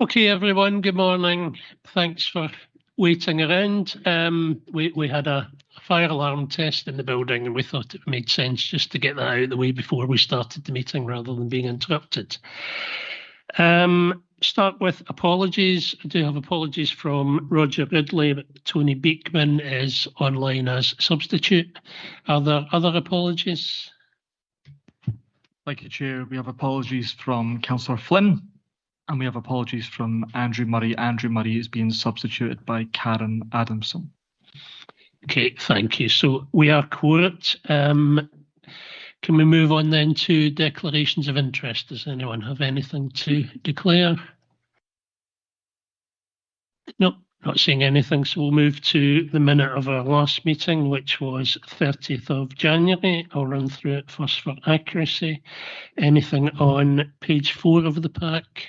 Okay, everyone, good morning. Thanks for waiting around. We had a fire alarm test in the building and we thought it made sense just to get that out of the way before we started the meeting rather than being interrupted. Start with apologies. I do have apologies from Roger Ridley, but Tony Beekman is online as substitute. Are there other apologies? Thank you, Chair. We have apologies from Councillor Flynn, and we have apologies from Andrew Murray. Andrew Murray is being substituted by Karen Adamson. Okay, thank you. So we are quote. Can we move on then to declarations of interest? Does anyone have anything to declare? Nope, not seeing anything. So we'll move to the minute of our last meeting, which was 30th of January. I'll run through it first for accuracy. Anything on page 4 of the pack?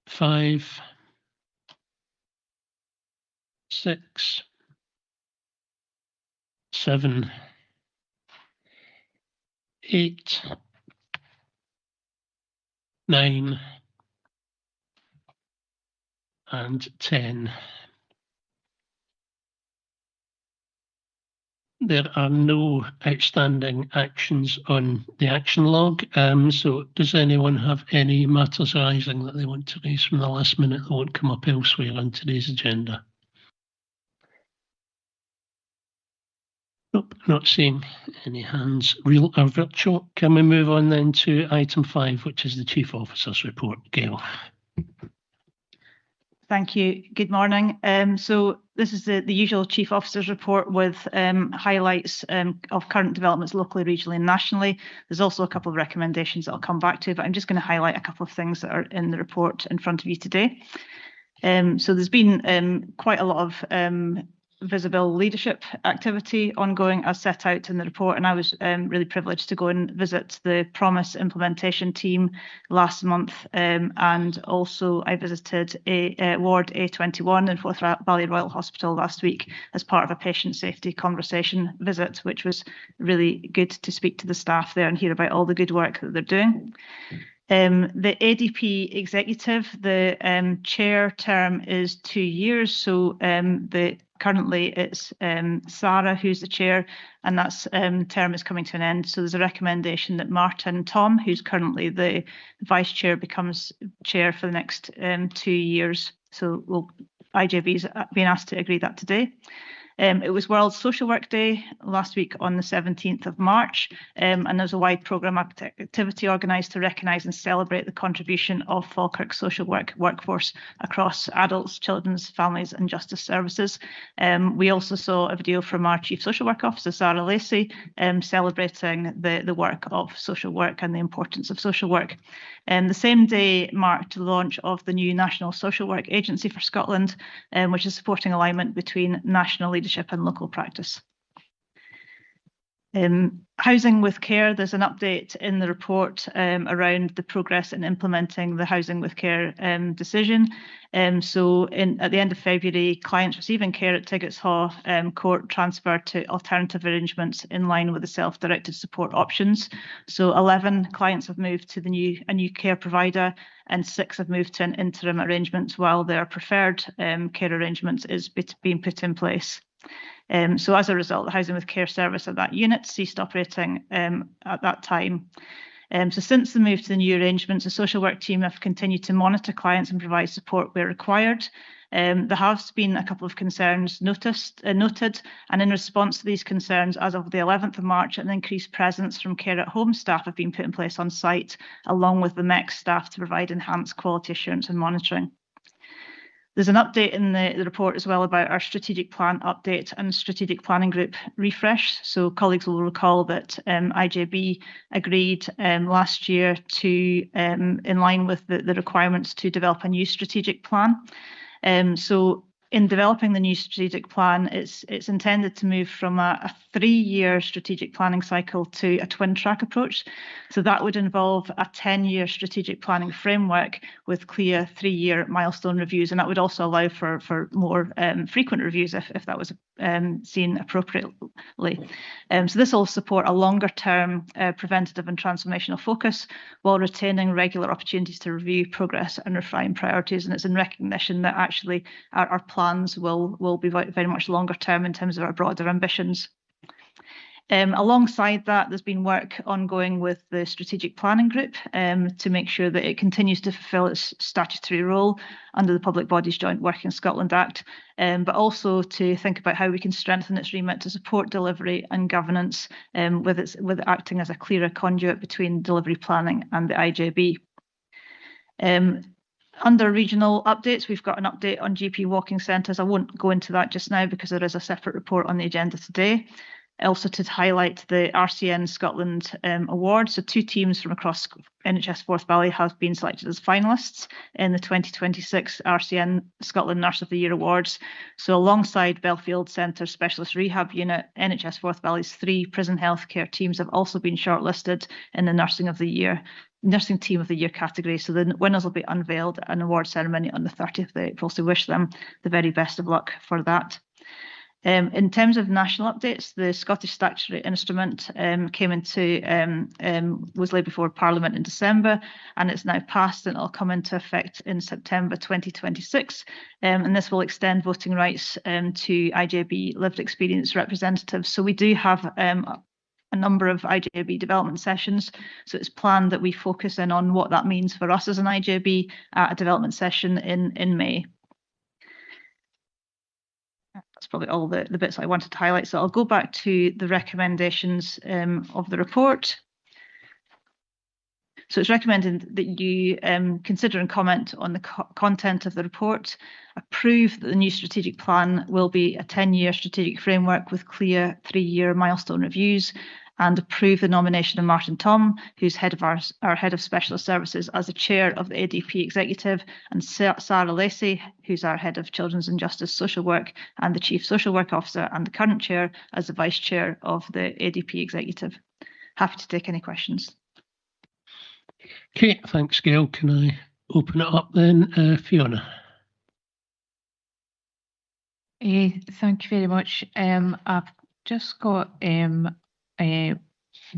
5, 6, 7, 8, 9, and 10. There are no outstanding actions on the action log. So does anyone have any matters arising that they want to raise from the last minute that won't come up elsewhere on today's agenda? Nope, not seeing any hands, real or virtual. Can we move on then to item 5, which is the Chief Officer's report? Gail. Thank you. Good morning. So this is the usual Chief Officer's report with highlights of current developments locally, regionally and nationally. There's also a couple of recommendations that I'll come back to, but I'm just going to highlight a couple of things that are in the report in front of you today. So there's been quite a lot of visible leadership activity ongoing as set out in the report, and I was really privileged to go and visit the Promise implementation team last month, and also I visited a Ward A21 in Forth Valley Royal Hospital last week as part of a patient safety conversation visit, which was really good to speak to the staff there and hear about all the good work that they're doing. The ADP executive, the chair term is 2 years, so currently it's Sarah who's the chair, and that's term is coming to an end. So there's a recommendation that Martin Tom, who's currently the vice chair, becomes chair for the next 2 years. So IJB's been asked to agree that today. It was World Social Work Day last week on the 17th of March, and there's a wide programme activity organised to recognise and celebrate the contribution of Falkirk social work workforce across adults, children's, families and justice services. We also saw a video from our Chief Social Work Officer, Sarah Lacey, celebrating the work of social work and the importance of social work. The same day marked the launch of the new National Social Work Agency for Scotland, which is supporting alignment between national leadership and local practice. Housing with Care, there's an update in the report around the progress in implementing the Housing with Care decision. So at the end of February, clients receiving care at Tiggotts Haugh Court transferred to alternative arrangements in line with the self-directed support options. So 11 clients have moved to a new care provider, and 6 have moved to an interim arrangement while their preferred care arrangements is being put in place. So as a result, the Housing with Care service at that unit ceased operating at that time. So since the move to the new arrangements, the social work team have continued to monitor clients and provide support where required. There have been a couple of concerns noted, and in response to these concerns, as of the 11th of March, an increased presence from care at home staff have been put in place on site, along with the MEX staff to provide enhanced quality assurance and monitoring. There's an update in the report as well about our strategic plan update and strategic planning group refresh. So colleagues will recall that IJB agreed last year to, in line with the requirements, to develop a new strategic plan. So in developing the new strategic plan, it's intended to move from a 3-year strategic planning cycle to a twin track approach. So that would involve a 10-year strategic planning framework with clear 3-year milestone reviews, and that would also allow for more frequent reviews if that was seen appropriately. So this will support a longer-term preventative and transformational focus while retaining regular opportunities to review progress and refine priorities. And it's in recognition that actually our plans will be very much longer-term in terms of our broader ambitions. Alongside that, there's been work ongoing with the strategic planning group to make sure that it continues to fulfil its statutory role under the Public Bodies Joint Working Scotland Act, but also to think about how we can strengthen its remit to support delivery and governance with acting as a clearer conduit between delivery planning and the IJB. Under regional updates, we've got an update on GP walking centres. I won't go into that just now because there is a separate report on the agenda today. Also to highlight the RCN Scotland Award. So 2 teams from across NHS Forth Valley have been selected as finalists in the 2026 RCN Scotland Nurse of the Year Awards. So alongside Belfield Centre Specialist Rehab Unit, NHS Forth Valley's 3 prison healthcare teams have also been shortlisted in the Nursing Team of the Year category. So the winners will be unveiled at an award ceremony on the 30th of April. So wish them the very best of luck for that. In terms of national updates, the Scottish Statutory Instrument was laid before Parliament in December, and it's now passed and it'll come into effect in September 2026. And this will extend voting rights to IJB lived experience representatives. So we do have a number of IJB development sessions. So it's planned that we focus in on what that means for us as an IJB at a development session in May. That's probably all the bits I wanted to highlight. So I'll go back to the recommendations of the report. So it's recommended that you consider and comment on the content of the report, approve that the new strategic plan will be a 10-year strategic framework with clear 3-year milestone reviews, and approve the nomination of Martin Tom, who's our Head of Specialist Services, as the Chair of the ADP Executive, and Sarah Lacey, who's our Head of Children's and Justice Social Work and the Chief Social Work Officer, and the current Chair as the Vice Chair of the ADP Executive. Happy to take any questions. Okay, thanks, Gail. Can I open it up then, Fiona? Thank you very much. I've just got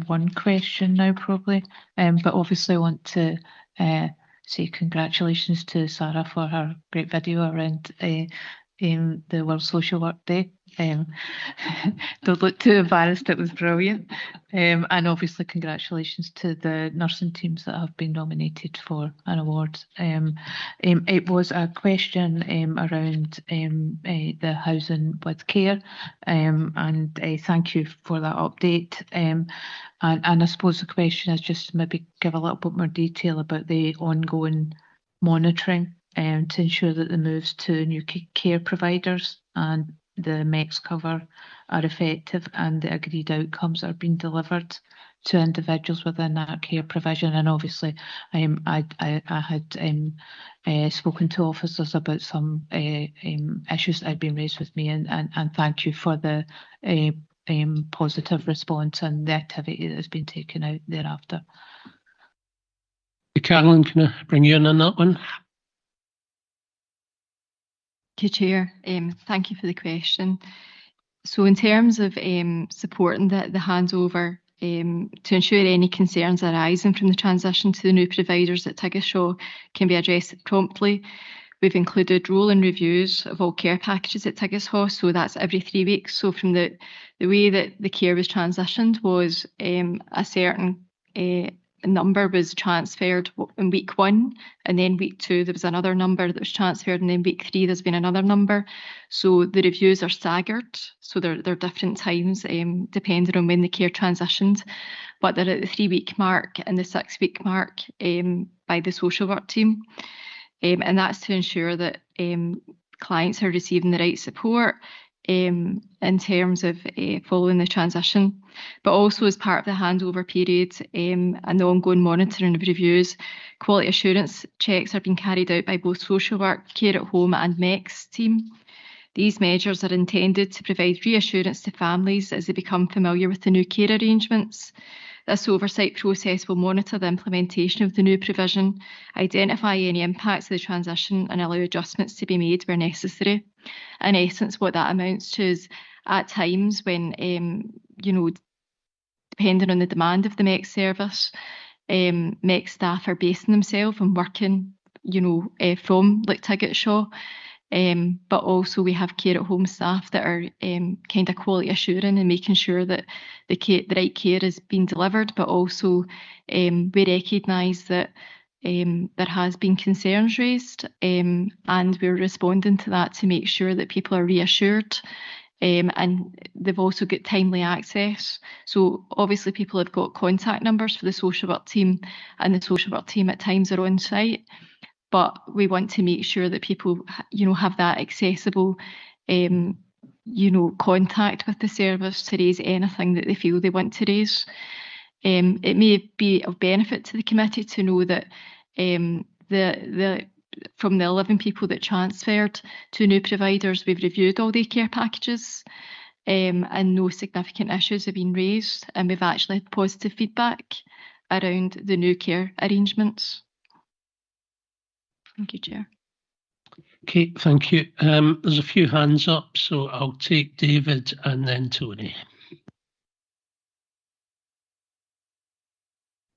one question now, probably, but obviously want to say congratulations to Sarah for her great video around the World Social Work Day. Don't look too embarrassed, it was brilliant. And obviously congratulations to the nursing teams that have been nominated for an award. It was a question around the housing with care, and thank you for that update. And I suppose the question is just to maybe give a little bit more detail about the ongoing monitoring to ensure that the moves to new care providers and the MEX cover are effective and the agreed outcomes are being delivered to individuals within that care provision. And obviously I had spoken to officers about some issues that had been raised with me, and thank you for the positive response and the activity that has been taken out thereafter. Carolyn, can I bring you in on that one? Chair, thank you for the question. So in terms of supporting the handover to ensure any concerns arising from the transition to the new providers at Tiggishaw can be addressed promptly, we've included rolling reviews of all care packages at Tiggishaw, so that's every 3 weeks. So from the way that the care was transitioned was a certain number was transferred in week 1, and then week 2 there was another number that was transferred, and then week 3 there's been another number. So the reviews are staggered, so they're different times depending on when the care transitioned, but they're at the 3-week mark and the 6-week mark by the social work team, and that's to ensure that clients are receiving the right support in terms of following the transition. But also as part of the handover period and the ongoing monitoring of reviews, quality assurance checks are being carried out by both social work, care at home and MEX team. These measures are intended to provide reassurance to families as they become familiar with the new care arrangements. This oversight process will monitor the implementation of the new provision, identify any impacts of the transition and allow adjustments to be made where necessary. In essence, what that amounts to is at times when, you know, depending on the demand of the MEC service, MEC staff are basing themselves and working, you know, from like Tiggettshaw. But also we have care at home staff that are kind of quality assuring and making sure that the right care is being delivered, but also we recognise that there has been concerns raised, and we're responding to that to make sure that people are reassured. And they've also got timely access. So obviously people have got contact numbers for the social work team, and the social work team at times are on site. But we want to make sure that people, you know, have that accessible, you know, contact with the service to raise anything that they feel they want to raise. It may be of benefit to the committee to know that from the 11 people that transferred to new providers, we've reviewed all their care packages, and no significant issues have been raised, and we've actually had positive feedback around the new care arrangements. Thank you, Chair. Okay, thank you. There's a few hands up, so I'll take David and then Tony.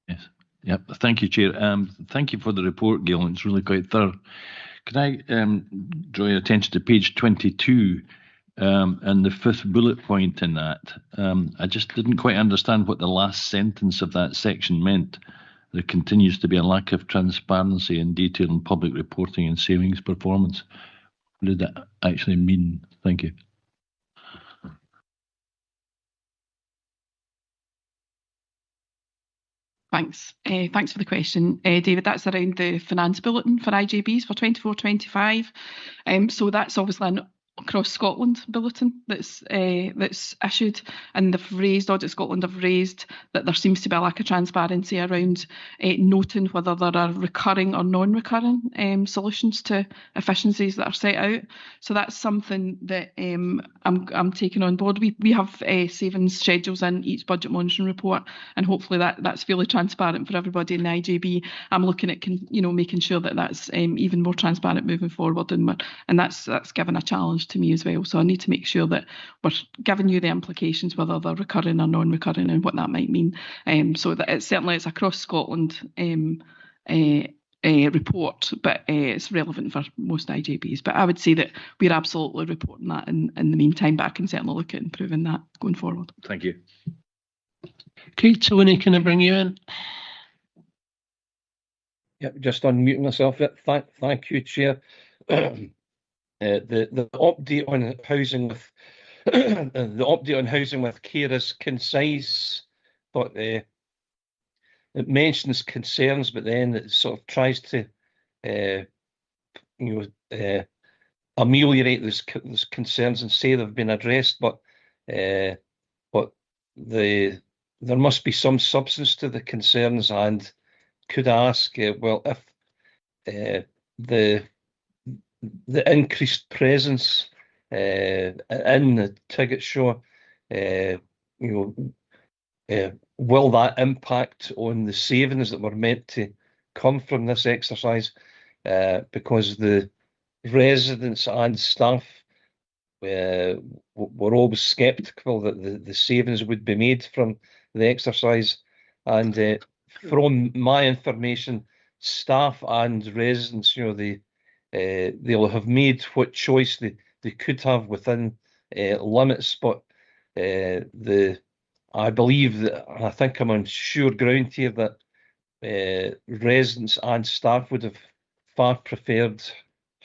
Yes. Yep. Thank you, Chair. Thank you for the report, Gail. It's really quite thorough. Can I draw your attention to page 22 and the 5th bullet point in that? I just didn't quite understand what the last sentence of that section meant. There continues to be a lack of transparency and detail in public reporting and savings performance. What did that actually mean? Thank you. Thanks. Thanks for the question, David. That's around the finance bulletin for IJBs for 24-25. So that's obviously an across Scotland bulletin that's issued, and they've raised, Audit Scotland have raised that there seems to be a lack of transparency around noting whether there are recurring or non-recurring solutions to efficiencies that are set out. So that's something that I'm taking on board. We have savings schedules in each budget monitoring report, and hopefully that's fairly transparent for everybody in the IJB. I'm looking at making sure that that's even more transparent moving forward, and that's given a challenge to me as well. So I need to make sure that we're giving you the implications, whether they're recurring or non-recurring, and what that might mean. So that it's across Scotland report, but it's relevant for most IJBs. But I would say that we're absolutely reporting that in the meantime, but I can certainly look at improving that going forward. Thank you. Okay, Tony, can I bring you in? Yep, just unmuting myself. Thank you, Chair. The update on housing with care is concise, but it mentions concerns, but then it sort of tries to ameliorate those concerns and say they've been addressed, but there must be some substance to the concerns, and could ask, well, if the increased presence in the Tiggettshaw, will that impact on the savings that were meant to come from this exercise? Because the residents and staff were always sceptical that the savings would be made from the exercise, and from my information, staff and residents, they'll have made what choice they could have within limits, but I believe that, I think I'm on sure ground here, that residents and staff would have far preferred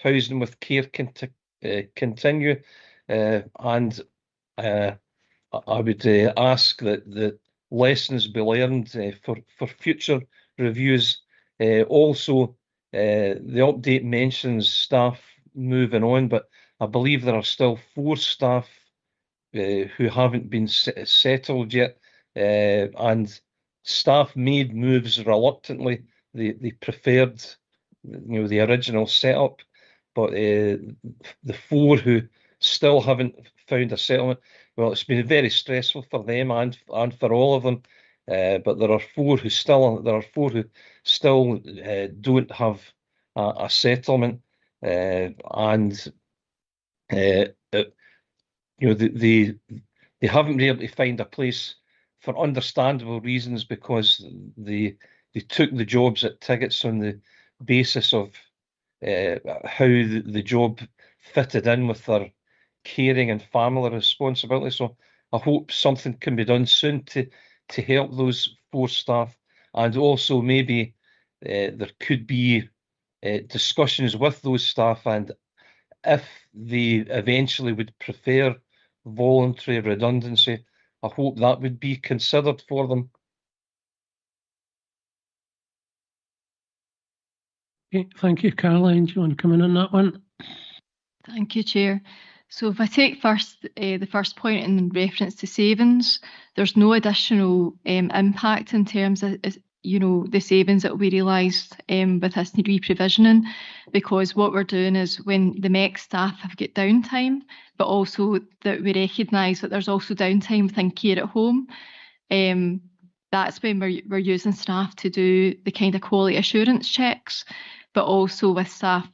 housing with care continue, and I would ask that the lessons be learned for future reviews. Also, the update mentions staff moving on, but I believe there are still 4 staff who haven't been settled yet, and staff made moves reluctantly. They preferred, the original setup, but the 4 who still haven't found a settlement, well, it's been very stressful for them and for all of them. But there are 4 who still don't have a settlement, and they haven't been able to find a place for understandable reasons, because they took the jobs at Tiggets on the basis of how the job fitted in with their caring and family responsibility. So I hope something can be done soon to help those 4 staff, and also maybe there could be discussions with those staff, and if they eventually would prefer voluntary redundancy, I hope that would be considered for them. Okay, thank you, Caroline. Do you want to come in on that one? Thank you, Chair. So if I take first the first point in reference to savings, there's no additional impact in terms of the savings that will be realised with this re-provisioning, because what we're doing is when the MEC staff have got downtime, but also that we recognise that there's also downtime within care at home. That's when we're using staff to do the kind of quality assurance checks, but also with staff,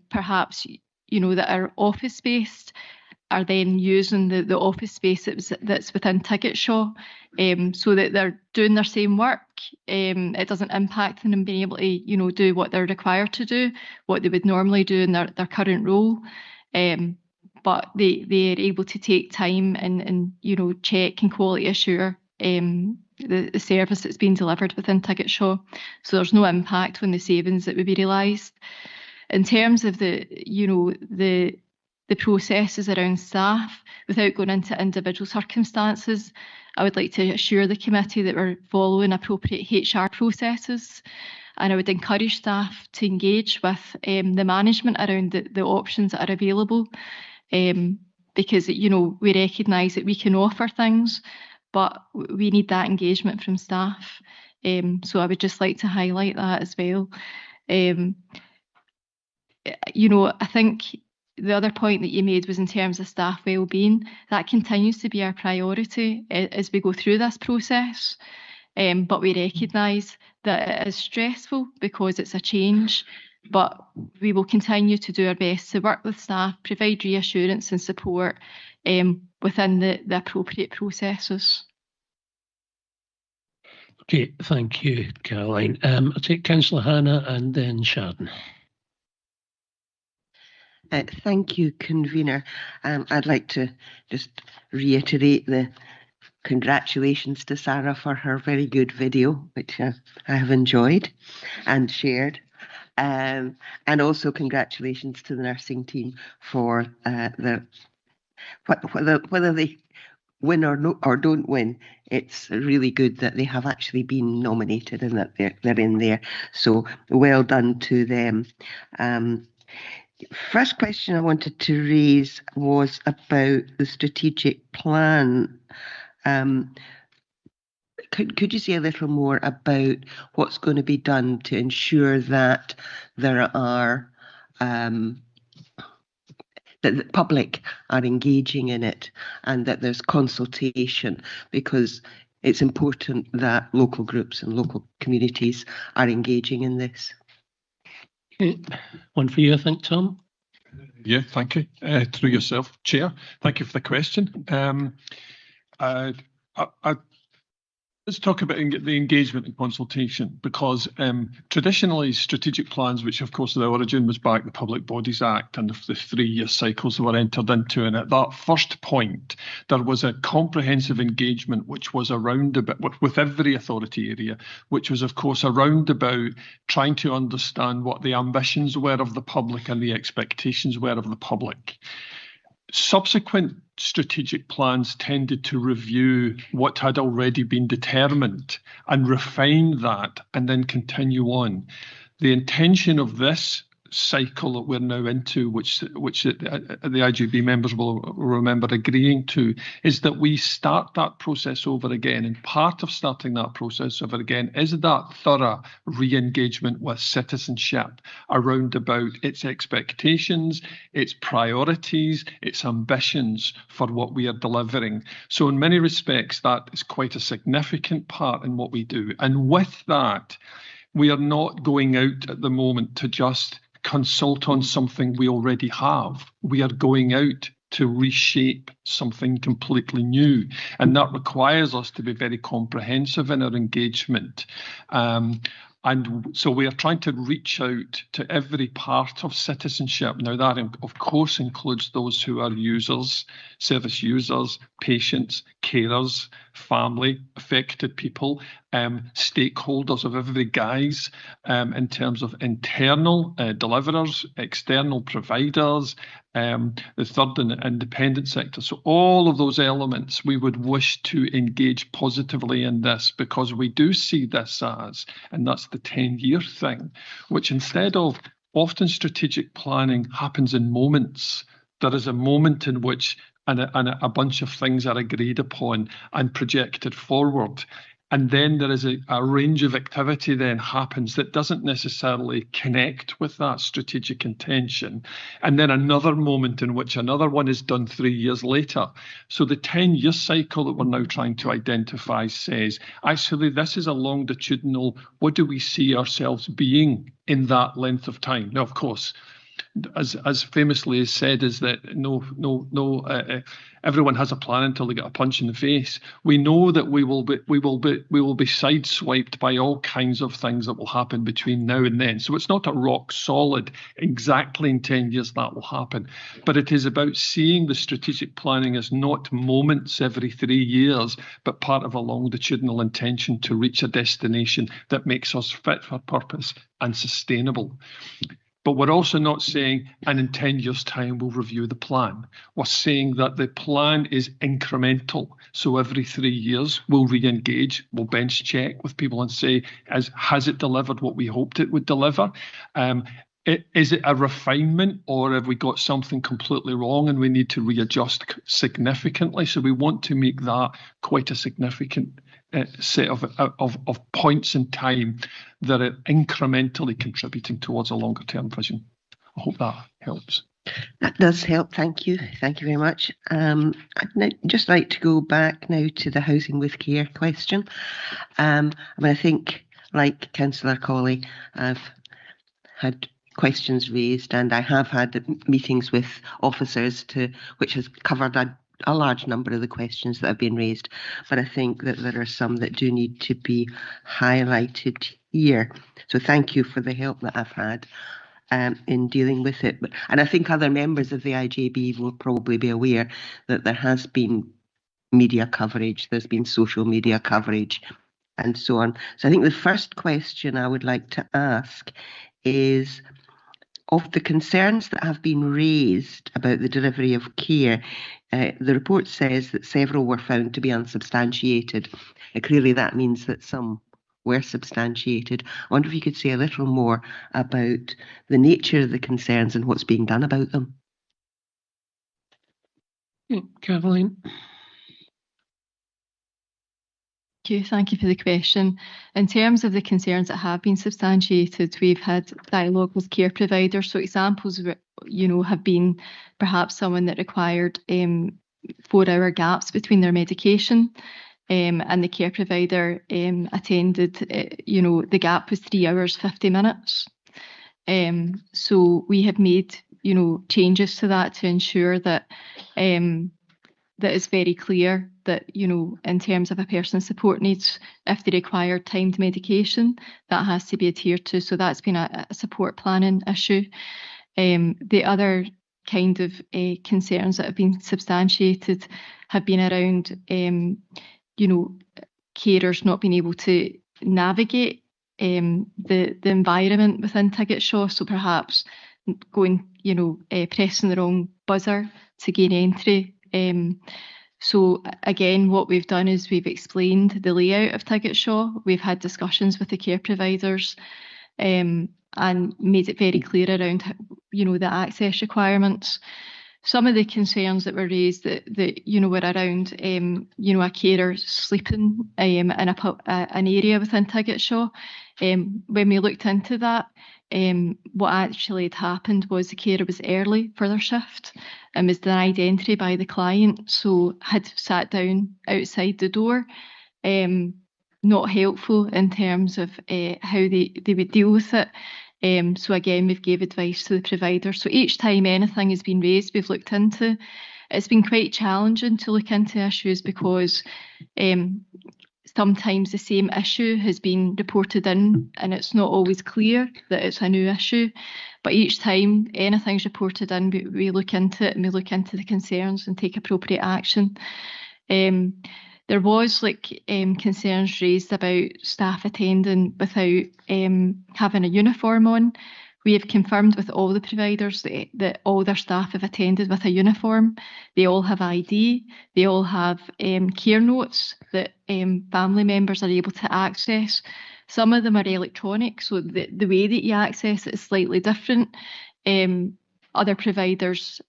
perhaps, that are office based, are then using the office space that's within Tiggetshaw, so that they're doing their same work. It doesn't impact them being able to, do what they're required to do, what they would normally do in their current role. But they're able to take time and check and quality assure the service that's being delivered within Tiggetshaw. So there's no impact on the savings that would be realised. In terms of the processes around staff, without going into individual circumstances, I would like to assure the committee that we're following appropriate HR processes, and I would encourage staff to engage with the management around the options that are available, because we recognise that we can offer things, but we need that engagement from staff. So I would just like to highlight that as well. I think the other point that you made was in terms of staff wellbeing. That continues to be our priority as we go through this process. But we recognise that it is stressful because it's a change, but we will continue to do our best to work with staff, provide reassurance and support within the appropriate processes. Okay, thank you, Caroline. I'll take Councillor Hannah and then Sharon. Thank you, Convener. I'd like to just reiterate the congratulations to Sarah for her very good video, which I have enjoyed and shared. And also congratulations to the nursing team for whether they win or don't win. It's really good that they have actually been nominated and that they're in there. So well done to them. First question I wanted to raise was about the strategic plan. Could you say a little more about what's going to be done to ensure that there are that the public are engaging in it and that there's consultation, because it's important that local groups and local communities are engaging in this? Okay. One for you, I think, Tom. Yeah, thank you. Through yourself, Chair. Thank you for the question. Let's talk about the engagement and consultation, because traditionally strategic plans, which of course the origin was back the Public Bodies Act and the 3-year cycles that were entered into, and at that first point there was a comprehensive engagement which was around about with every authority area, which was of course around about trying to understand what the ambitions were of the public and the expectations were of the public. Subsequent strategic plans tended to review what had already been determined and refine that and then continue on. The intention of this cycle that we're now into, which the IGB members will remember agreeing to, is that we start that process over again. And part of starting that process over again is that thorough re-engagement with citizenship around about its expectations, its priorities, its ambitions for what we are delivering. So in many respects, that is quite a significant part in what we do. And with that, we are not going out at the moment to just consult on something we already have. We are going out to reshape something completely new. And that requires us to be very comprehensive in our engagement. And so we are trying to reach out to every part of citizenship. Now, that, of course, includes those who are users, service users, patients, carers, family, affected people, stakeholders of every guise, in terms of internal deliverers, external providers, the third and independent sector. So all of those elements we would wish to engage positively in this, because we do see this as, and that's the 10-year thing, which instead of often strategic planning happens in moments. There is a moment in which a bunch of things are agreed upon and projected forward. And then there is a range of activity then happens that doesn't necessarily connect with that strategic intention. And then another moment in which another one is done 3 years later. So the 10-year cycle that we're now trying to identify says, actually, this is a longitudinal, what do we see ourselves being in that length of time? Now, of course, as famously is said, is that everyone has a plan until they get a punch in the face. We know that we will be sideswiped by all kinds of things that will happen between now and then. So it's not a rock solid exactly in 10 years that will happen, but it is about seeing the strategic planning as not moments every 3 years, but part of a longitudinal intention to reach a destination that makes us fit for purpose and sustainable. But we're also not saying, and in 10 years' time, we'll review the plan. We're saying that the plan is incremental. So every 3 years, we'll re-engage, we'll bench check with people and say, has it delivered what we hoped it would deliver? Is it a refinement, or have we got something completely wrong and we need to readjust significantly? So we want to make that quite a significant set of points in time that are incrementally contributing towards a longer term vision. I hope that helps. That does help. Thank you. Thank you very much. I'd just like to go back now to the housing with care question. I think, like Councillor Colley, I've had questions raised, and I have had meetings with officers which has covered a large number of the questions that have been raised, but I think that there are some that do need to be highlighted here. So thank you for the help that I've had in dealing with it. And I think other members of the IJB will probably be aware that there has been media coverage, there's been social media coverage, and so on. So I think the first question I would like to ask is, of the concerns that have been raised about the delivery of care, the report says that several were found to be unsubstantiated. Clearly that means that some were substantiated. I wonder if you could say a little more about the nature of the concerns and what's being done about them. Caroline. Thank you for the question. In terms of the concerns that have been substantiated, we've had dialogue with care providers. So examples, have been perhaps someone that required 4-hour gaps between their medication, and the care provider attended. The gap was 3 hours 50 minutes. So we have made changes to that to ensure that that is very clear that, in terms of a person's support needs, if they require timed medication, that has to be adhered to. So that's been a support planning issue. The other kind of concerns that have been substantiated have been around, carers not being able to navigate the environment within Tiggettshaw. So perhaps going, pressing the wrong buzzer to gain entry. So again, what we've done is we've explained the layout of Tiggettshaw. We've had discussions with the care providers and made it very clear around, the access requirements. Some of the concerns that were raised that were around, a carer sleeping in an area within Tiggettshaw. When we looked into that, what actually had happened was the carer was early for their shift and was denied entry by the client, so had sat down outside the door. Not helpful in terms of how they would deal with it. So again, we've gave advice to the provider. So each time anything has been raised, we've looked into It's been quite challenging to look into issues because sometimes the same issue has been reported in and it's not always clear that it's a new issue. But each time anything's reported in, we look into it and we look into the concerns and take appropriate action. There was concerns raised about staff attending without having a uniform on. We have confirmed with all the providers that all their staff have attended with a uniform. They all have ID. They all have care notes that family members are able to access. Some of them are electronic, so the way that you access it is slightly different. Other providers,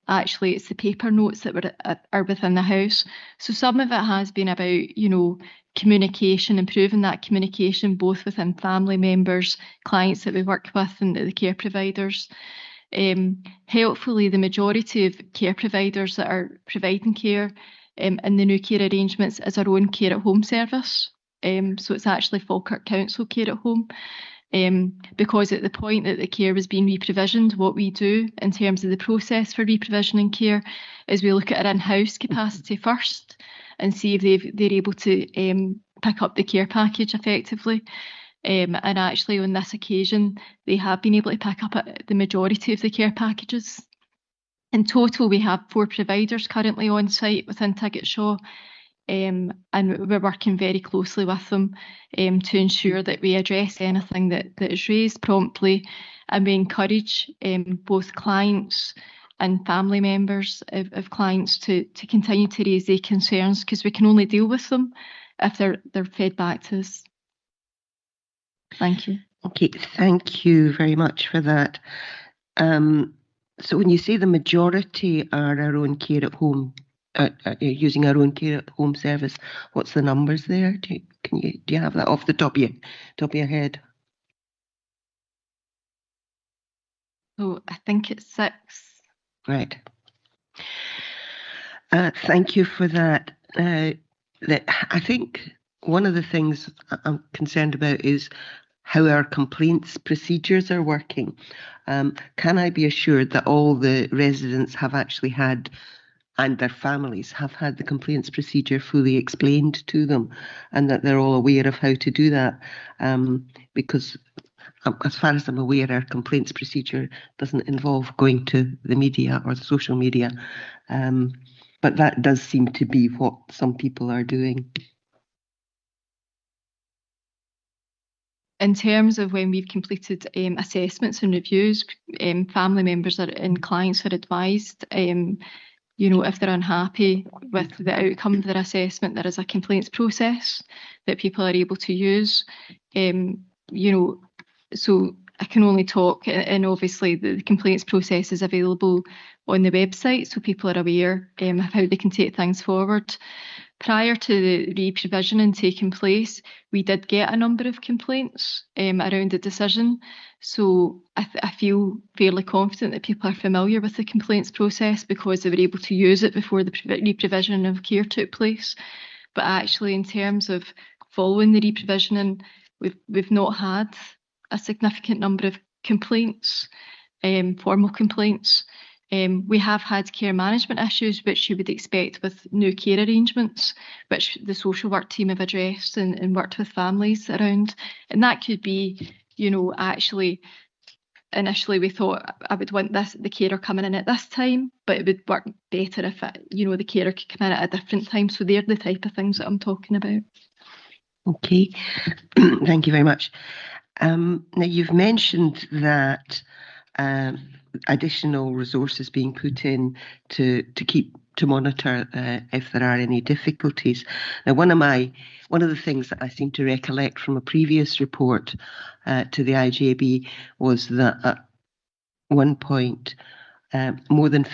actually, it's the paper notes that are within the house. So some of it has been about, communication, improving that communication both within family members, clients that we work with and the care providers. Helpfully, the majority of care providers that are providing care in the new care arrangements is our own care at home service. So it's actually Falkirk Council Care at Home. Because at the point that the care was being reprovisioned, what we do in terms of the process for reprovisioning care is we look at our in-house capacity first and see if they're able to pick up the care package effectively. And actually on this occasion, they have been able to pick up the majority of the care packages. In total, we have 4 providers currently on site within Tiggetshaw. And we're working very closely with them to ensure that we address anything that is raised promptly, and we encourage both clients and family members of clients to continue to raise their concerns, because we can only deal with them if they're fed back to us. Thank you. Okay, thank you very much for that. So when you say the majority are our own care at home, using our own care at home service, what's the numbers there? Do you have that off the top of your head? So I think it's 6. Right. Thank you for that. I think one of the things I'm concerned about is how our complaints procedures are working. Can I be assured that all the residents have actually had, and their families have had, the complaints procedure fully explained to them, and that they're all aware of how to do that? Because as far as I'm aware, our complaints procedure doesn't involve going to the media or the social media. But that does seem to be what some people are doing. In terms of when we've completed assessments and reviews, family members and clients are advised, if they're unhappy with the outcome of their assessment, there is a complaints process that people are able to use. So I can only talk, and obviously the complaints process is available on the website, so people are aware of how they can take things forward. Prior to the reprovisioning taking place, we did get a number of complaints around the decision. So I feel fairly confident that people are familiar with the complaints process because they were able to use it before the reprovisioning of care took place. But actually, in terms of following the reprovisioning, we've not had a significant number of complaints, formal complaints. We have had care management issues, which you would expect with new care arrangements, which the social work team have addressed and worked with families around. And that could be, actually, initially we thought I would want the carer coming in at this time, but it would work better if the carer could come in at a different time. So they're the type of things that I'm talking about. Okay, thank you very much. Now you've mentioned that additional resources being put in to monitor if there are any difficulties. Now, one of the things that I seem to recollect from a previous report to the IJB was that at one point, less than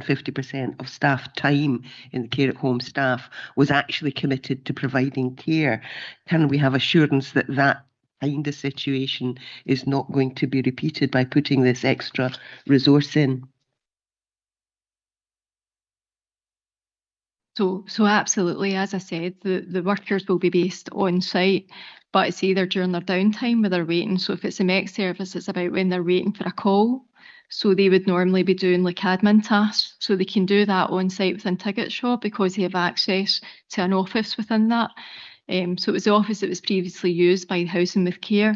50% of staff time in the care at home staff was actually committed to providing care. Can we have assurance that that kind of situation is not going to be repeated by putting this extra resource in? So absolutely, as I said, the workers will be based on site, but it's either during their downtime where they're waiting. So if it's a MEC service, it's about when they're waiting for a call So they would normally be doing like admin tasks. So they can do that on site within Ticketshaw because they have access to an office within that. So it was the office that was previously used by Housing with Care.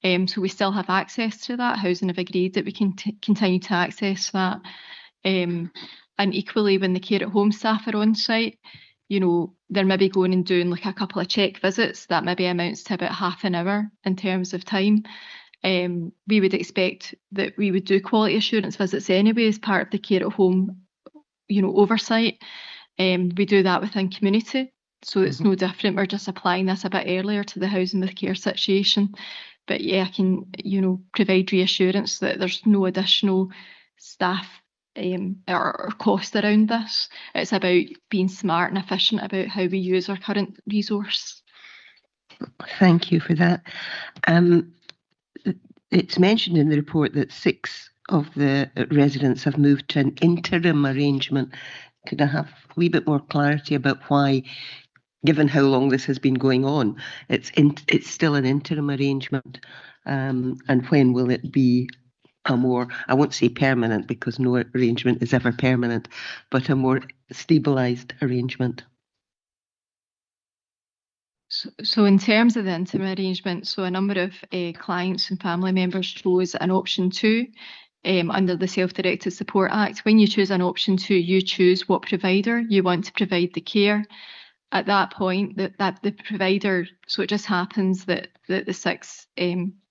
So we still have access to that. Housing have agreed that we can continue to access that. And equally, when the care at home staff are on site, you know, they're maybe going and doing like a couple of check visits that maybe amounts to about half an hour in terms of time. We would expect that we would do quality assurance visits anyway as part of the care at home, you know, oversight. We do that within community, so it's no different. We're just applying this a bit earlier to the Housing with Care situation. But yeah, I can, you know, provide reassurance that there's no additional staff or cost around this. It's about being smart and efficient about how we use our current resource. Thank you for that. It's mentioned in the report that 6 of the residents have moved to an interim arrangement. Could I have a wee bit more clarity about why, given how long this has been going on, it's still an interim arrangement, and when will it be a more, I won't say permanent because no arrangement is ever permanent, but a more stabilised arrangement? So in terms of the interim arrangement, so a number of clients and family members chose an option 2 under the Self-Directed Support Act. When you choose an option 2, you choose what provider you want to provide the care. At that point, that the provider, so it just happens that the 6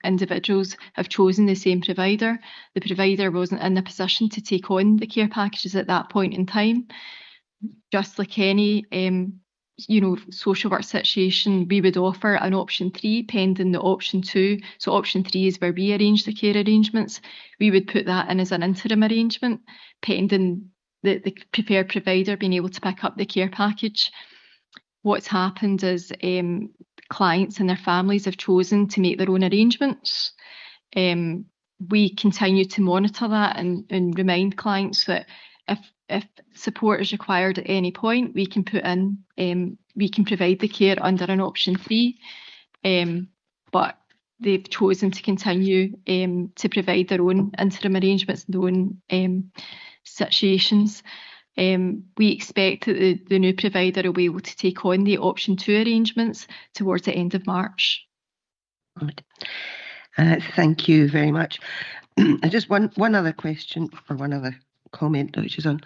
individuals have chosen the same provider. The provider wasn't in a position to take on the care packages at that point in time. Just like any you know, social work situation, we would offer an option 3 pending the option 2. So option 3 is where we arrange the care arrangements. We would put that in as an interim arrangement pending the preferred provider being able to pick up the care package. What's happened is clients and their families have chosen to make their own arrangements. We continue to monitor that and remind clients that if support is required at any point, we can put in, we can provide the care under an option 3, but they've chosen to continue to provide their own interim arrangements, their own situations. We expect that the new provider will be able to take on the option 2 arrangements towards the end of March. Thank you very much. Just one other question or one other comment, which is on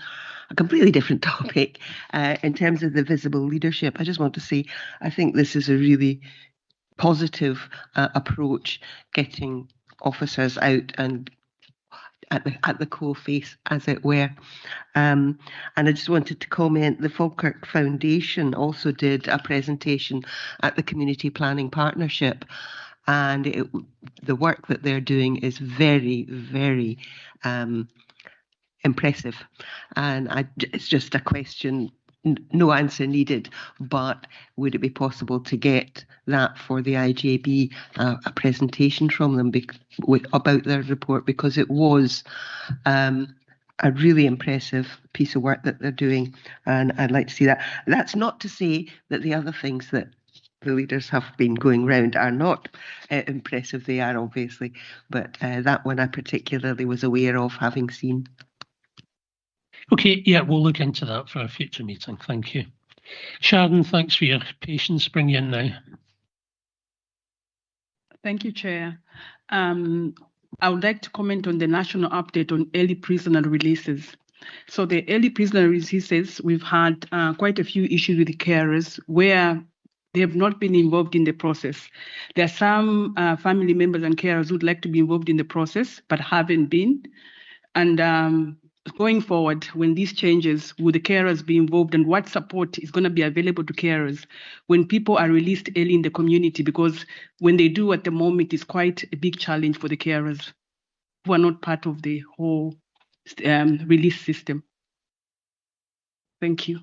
a completely different topic. In terms of the visible leadership, I just want to say I think this is a really positive approach, getting officers out and at the coalface, as it were. And I just wanted to comment, the Falkirk Foundation also did a presentation at the Community Planning Partnership, and the work that they're doing is very, very impressive. And it's just a question, no answer needed, but would it be possible to get that for the IJB, a presentation from them about their report, because it was a really impressive piece of work that they're doing, and I'd like to see that. That's not to say that the other things that the leaders have been going round are not impressive. They are, obviously, but that one I particularly was aware of, having seen. Okay, yeah, we'll look into that for a future meeting. Thank you. Sharon, thanks for your patience. Bring you in now. Thank you, Chair. I would like to comment on the national update on early prisoner releases. So the early prisoner releases, we've had quite a few issues with the carers where they have not been involved in the process. There are some family members and carers who would like to be involved in the process but haven't been. And going forward, when these changes, will the carers be involved, and what support is going to be available to carers when people are released early in the community? Because when they do at the moment, it's quite a big challenge for the carers who are not part of the whole release system. Thank you.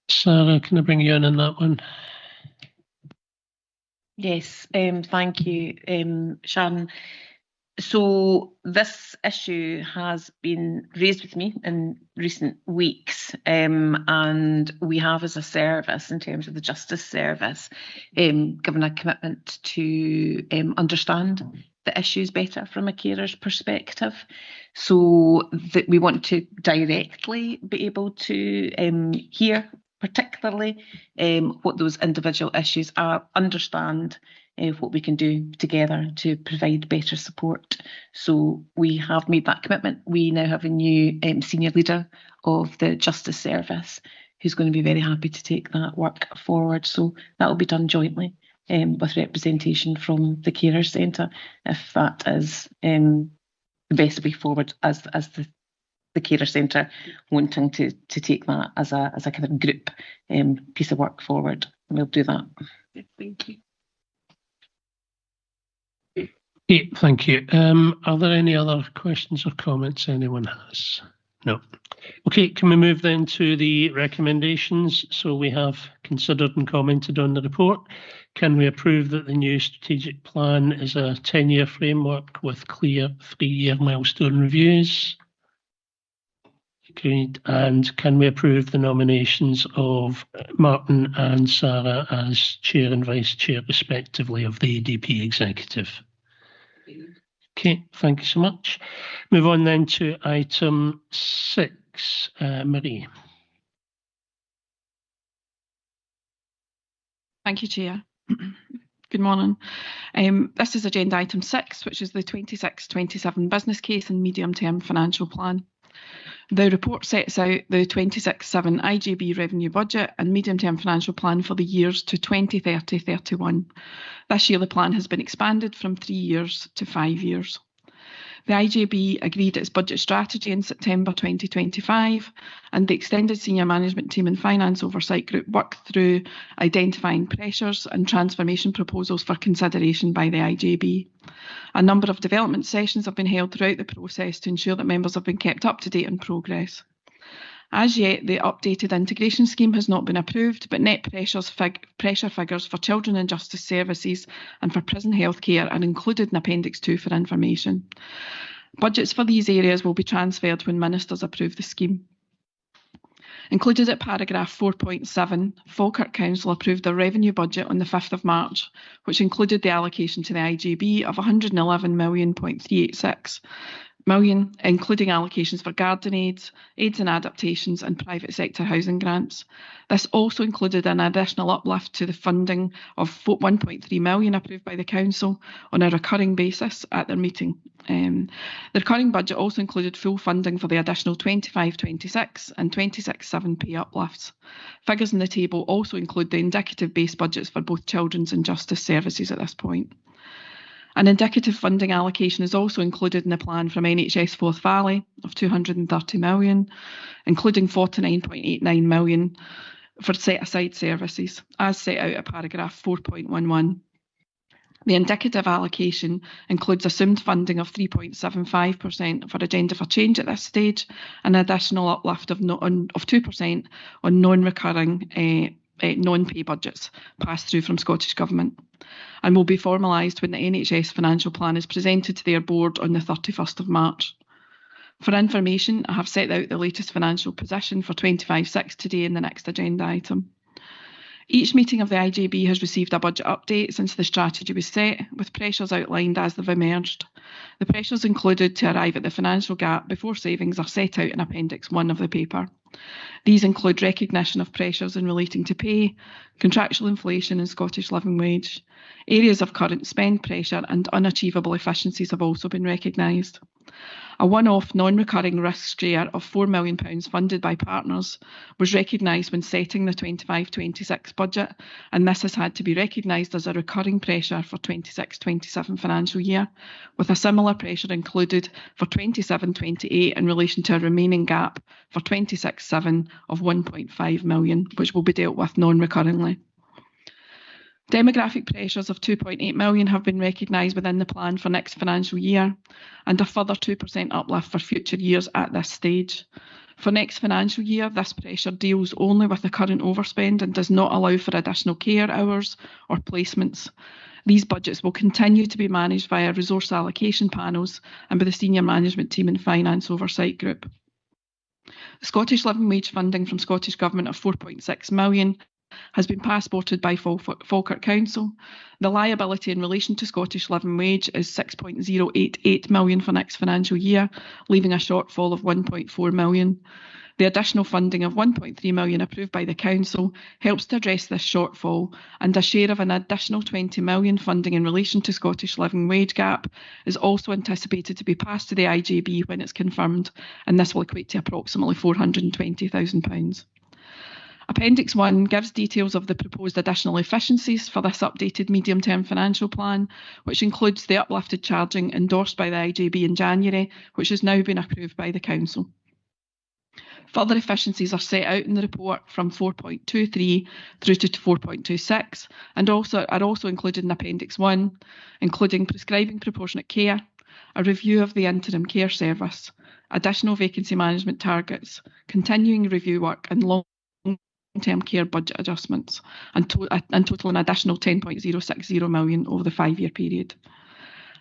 Sarah, can I bring you in on that one? Yes, thank you, Sharon. So this issue has been raised with me in recent weeks, and we have, as a service, in terms of the Justice Service, given a commitment to understand the issues better from a carer's perspective. So that we want to directly be able to hear particularly what those individual issues are, understand what we can do together to provide better support. So we have made that commitment. We now have a new senior leader of the Justice Service who's going to be very happy to take that work forward. So that will be done jointly with representation from the Carer Centre, if that is the best way forward as the Carer Centre wanting to take that as a kind of group piece of work forward. We'll do that. Thank you. Okay, thank you. Are there any other questions or comments anyone has? No. Okay, can we move then to the recommendations? So we have considered and commented on the report. Can we approve that the new strategic plan is a 10-year framework with clear 3-year milestone reviews? Agreed. And can we approve the nominations of Martin and Sarah as chair and vice chair respectively of the ADP executive? Okay, thank you so much. Move on then to item 6. Marie. Thank you, Chair. Good morning. This is agenda item 6, which is the 26-27 business case and medium-term financial plan. The report sets out the 26-7 IJB revenue budget and medium-term financial plan for the years to 2030-31. This year, the plan has been expanded from 3 years to 5 years. The IJB agreed its budget strategy in September 2025, and the extended senior management team and finance oversight group worked through identifying pressures and transformation proposals for consideration by the IJB. A number of development sessions have been held throughout the process to ensure that members have been kept up to date on progress. As yet, the updated integration scheme has not been approved, but net pressure figures for children and justice services and for prison healthcare are included in Appendix 2 for information. Budgets for these areas will be transferred when ministers approve the scheme. Included at paragraph 4.7, Falkirk Council approved their revenue budget on the 5th of March, which included the allocation to the IJB of £111.386 million, including allocations for garden aids and adaptations and private sector housing grants. This also included an additional uplift to the funding of £1.3 million approved by the Council on a recurring basis at their meeting. The recurring budget also included full funding for the additional 25-26 and 26-7 pay uplifts. Figures in the table also include the indicative base budgets for both children's and justice services at this point. An indicative funding allocation is also included in the plan from NHS Forth Valley of £230 million, including £49.89 million for set-aside services, as set out at paragraph 4.11. The indicative allocation includes assumed funding of 3.75% for Agenda for Change at this stage, and an additional uplift of 2% on non-recurring non-pay budgets passed through from Scottish Government, and will be formalised when the NHS financial plan is presented to their board on the 31st of March. For information, I have set out the latest financial position for 25-6 today in the next agenda item. Each meeting of the IJB has received a budget update since the strategy was set, with pressures outlined as they've emerged. The pressures included to arrive at the financial gap before savings are set out in Appendix 1 of the paper. These include recognition of pressures in relating to pay, contractual inflation and Scottish living wage. Areas of current spend pressure and unachievable efficiencies have also been recognised. A one-off non-recurring risk share of £4 million funded by partners was recognised when setting the 25-26 budget, and this has had to be recognised as a recurring pressure for 26-27 financial year, with a similar pressure included for 27-28 in relation to a remaining gap for 26-7 of £1.5 million, which will be dealt with non-recurringly. Demographic pressures of £2.8 million have been recognised within the plan for next financial year, and a further 2% uplift for future years at this stage. For next financial year, this pressure deals only with the current overspend and does not allow for additional care hours or placements. These budgets will continue to be managed via resource allocation panels and by the senior management team and finance oversight group. Scottish living wage funding from Scottish Government of £4.6 million has been passported by Falkirk Council. The liability in relation to Scottish Living Wage is 6.088 million for next financial year, leaving a shortfall of 1.4 million. The additional funding of 1.3 million approved by the Council helps to address this shortfall, and a share of an additional 20 million funding in relation to Scottish Living Wage gap is also anticipated to be passed to the IJB when it's confirmed, and this will equate to approximately £420,000. Appendix 1 gives details of the proposed additional efficiencies for this updated medium-term financial plan, which includes the uplifted charging endorsed by the IJB in January, which has now been approved by the Council. Further efficiencies are set out in the report from 4.23 through to 4.26 and are also included in Appendix 1, including prescribing proportionate care, a review of the interim care service, additional vacancy management targets, continuing review work and long-term care budget adjustments, and total an additional 10.060 million over the 5-year period.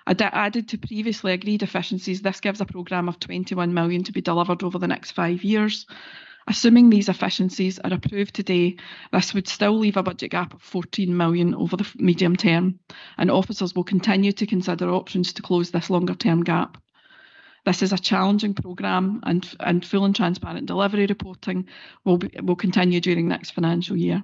Added to previously agreed efficiencies, this gives a programme of 21 million to be delivered over the next 5 years. Assuming these efficiencies are approved today, this would still leave a budget gap of 14 million over the medium term, and officers will continue to consider options to close this longer term gap. This is a challenging programme, and full and transparent delivery reporting will continue during next financial year.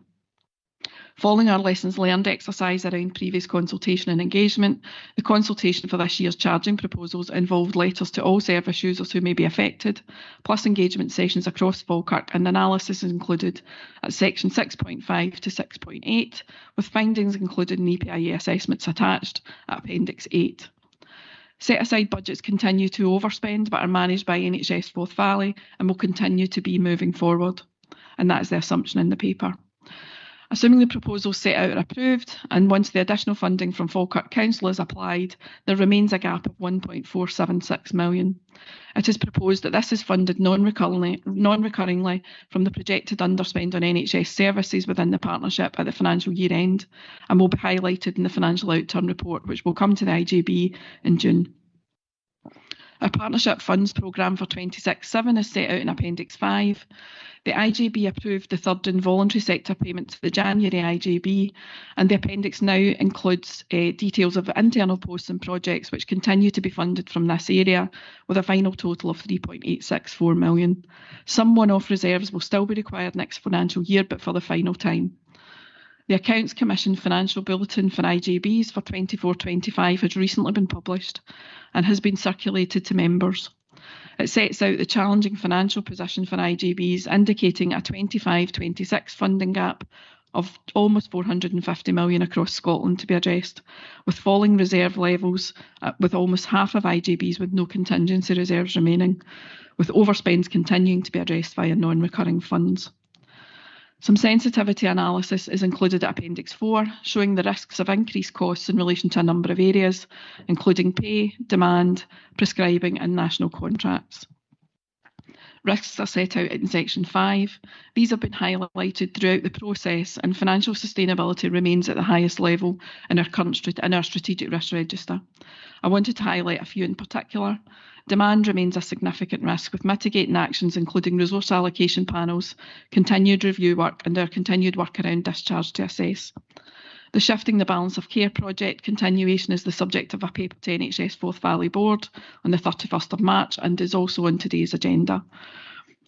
Following our lessons learned exercise around previous consultation and engagement, the consultation for this year's charging proposals involved letters to all service users who may be affected, plus engagement sessions across Falkirk, and analysis is included at section 6.5 to 6.8, with findings included in EPIA assessments attached at Appendix 8. Set-aside budgets continue to overspend but are managed by NHS Forth Valley and will continue to be moving forward, and that is the assumption in the paper. Assuming the proposals set out are approved, and once the additional funding from Falkirk Council is applied, there remains a gap of 1.476 million. It is proposed that this is funded non-recurringly from the projected underspend on NHS services within the partnership at the financial year end, and will be highlighted in the financial outturn report, which will come to the IJB in June. Our partnership funds programme for 26/7 is set out in Appendix 5. The IJB approved the third involuntary sector payment to the January IJB, and the appendix now includes details of internal posts and projects which continue to be funded from this area, with a final total of 3.864 million. Some one-off reserves will still be required next financial year, but for the final time. The Accounts Commission Financial Bulletin for IJBs for 24/25 has recently been published and has been circulated to members. It sets out the challenging financial position for IJBs, indicating a 25/26 funding gap of almost 450 million across Scotland to be addressed, with falling reserve levels, with almost half of IJBs with no contingency reserves remaining, with overspends continuing to be addressed via non-recurring funds. Some sensitivity analysis is included at Appendix 4, showing the risks of increased costs in relation to a number of areas, including pay, demand, prescribing and national contracts. Risks are set out in Section 5. These have been highlighted throughout the process, and financial sustainability remains at the highest level in our strategic risk register. I wanted to highlight a few in particular. Demand remains a significant risk, with mitigating actions including resource allocation panels, continued review work and our continued work around discharge to assess. The Shifting the Balance of Care project continuation is the subject of a paper to NHS Forth Valley Board on the 31st of March and is also on today's agenda.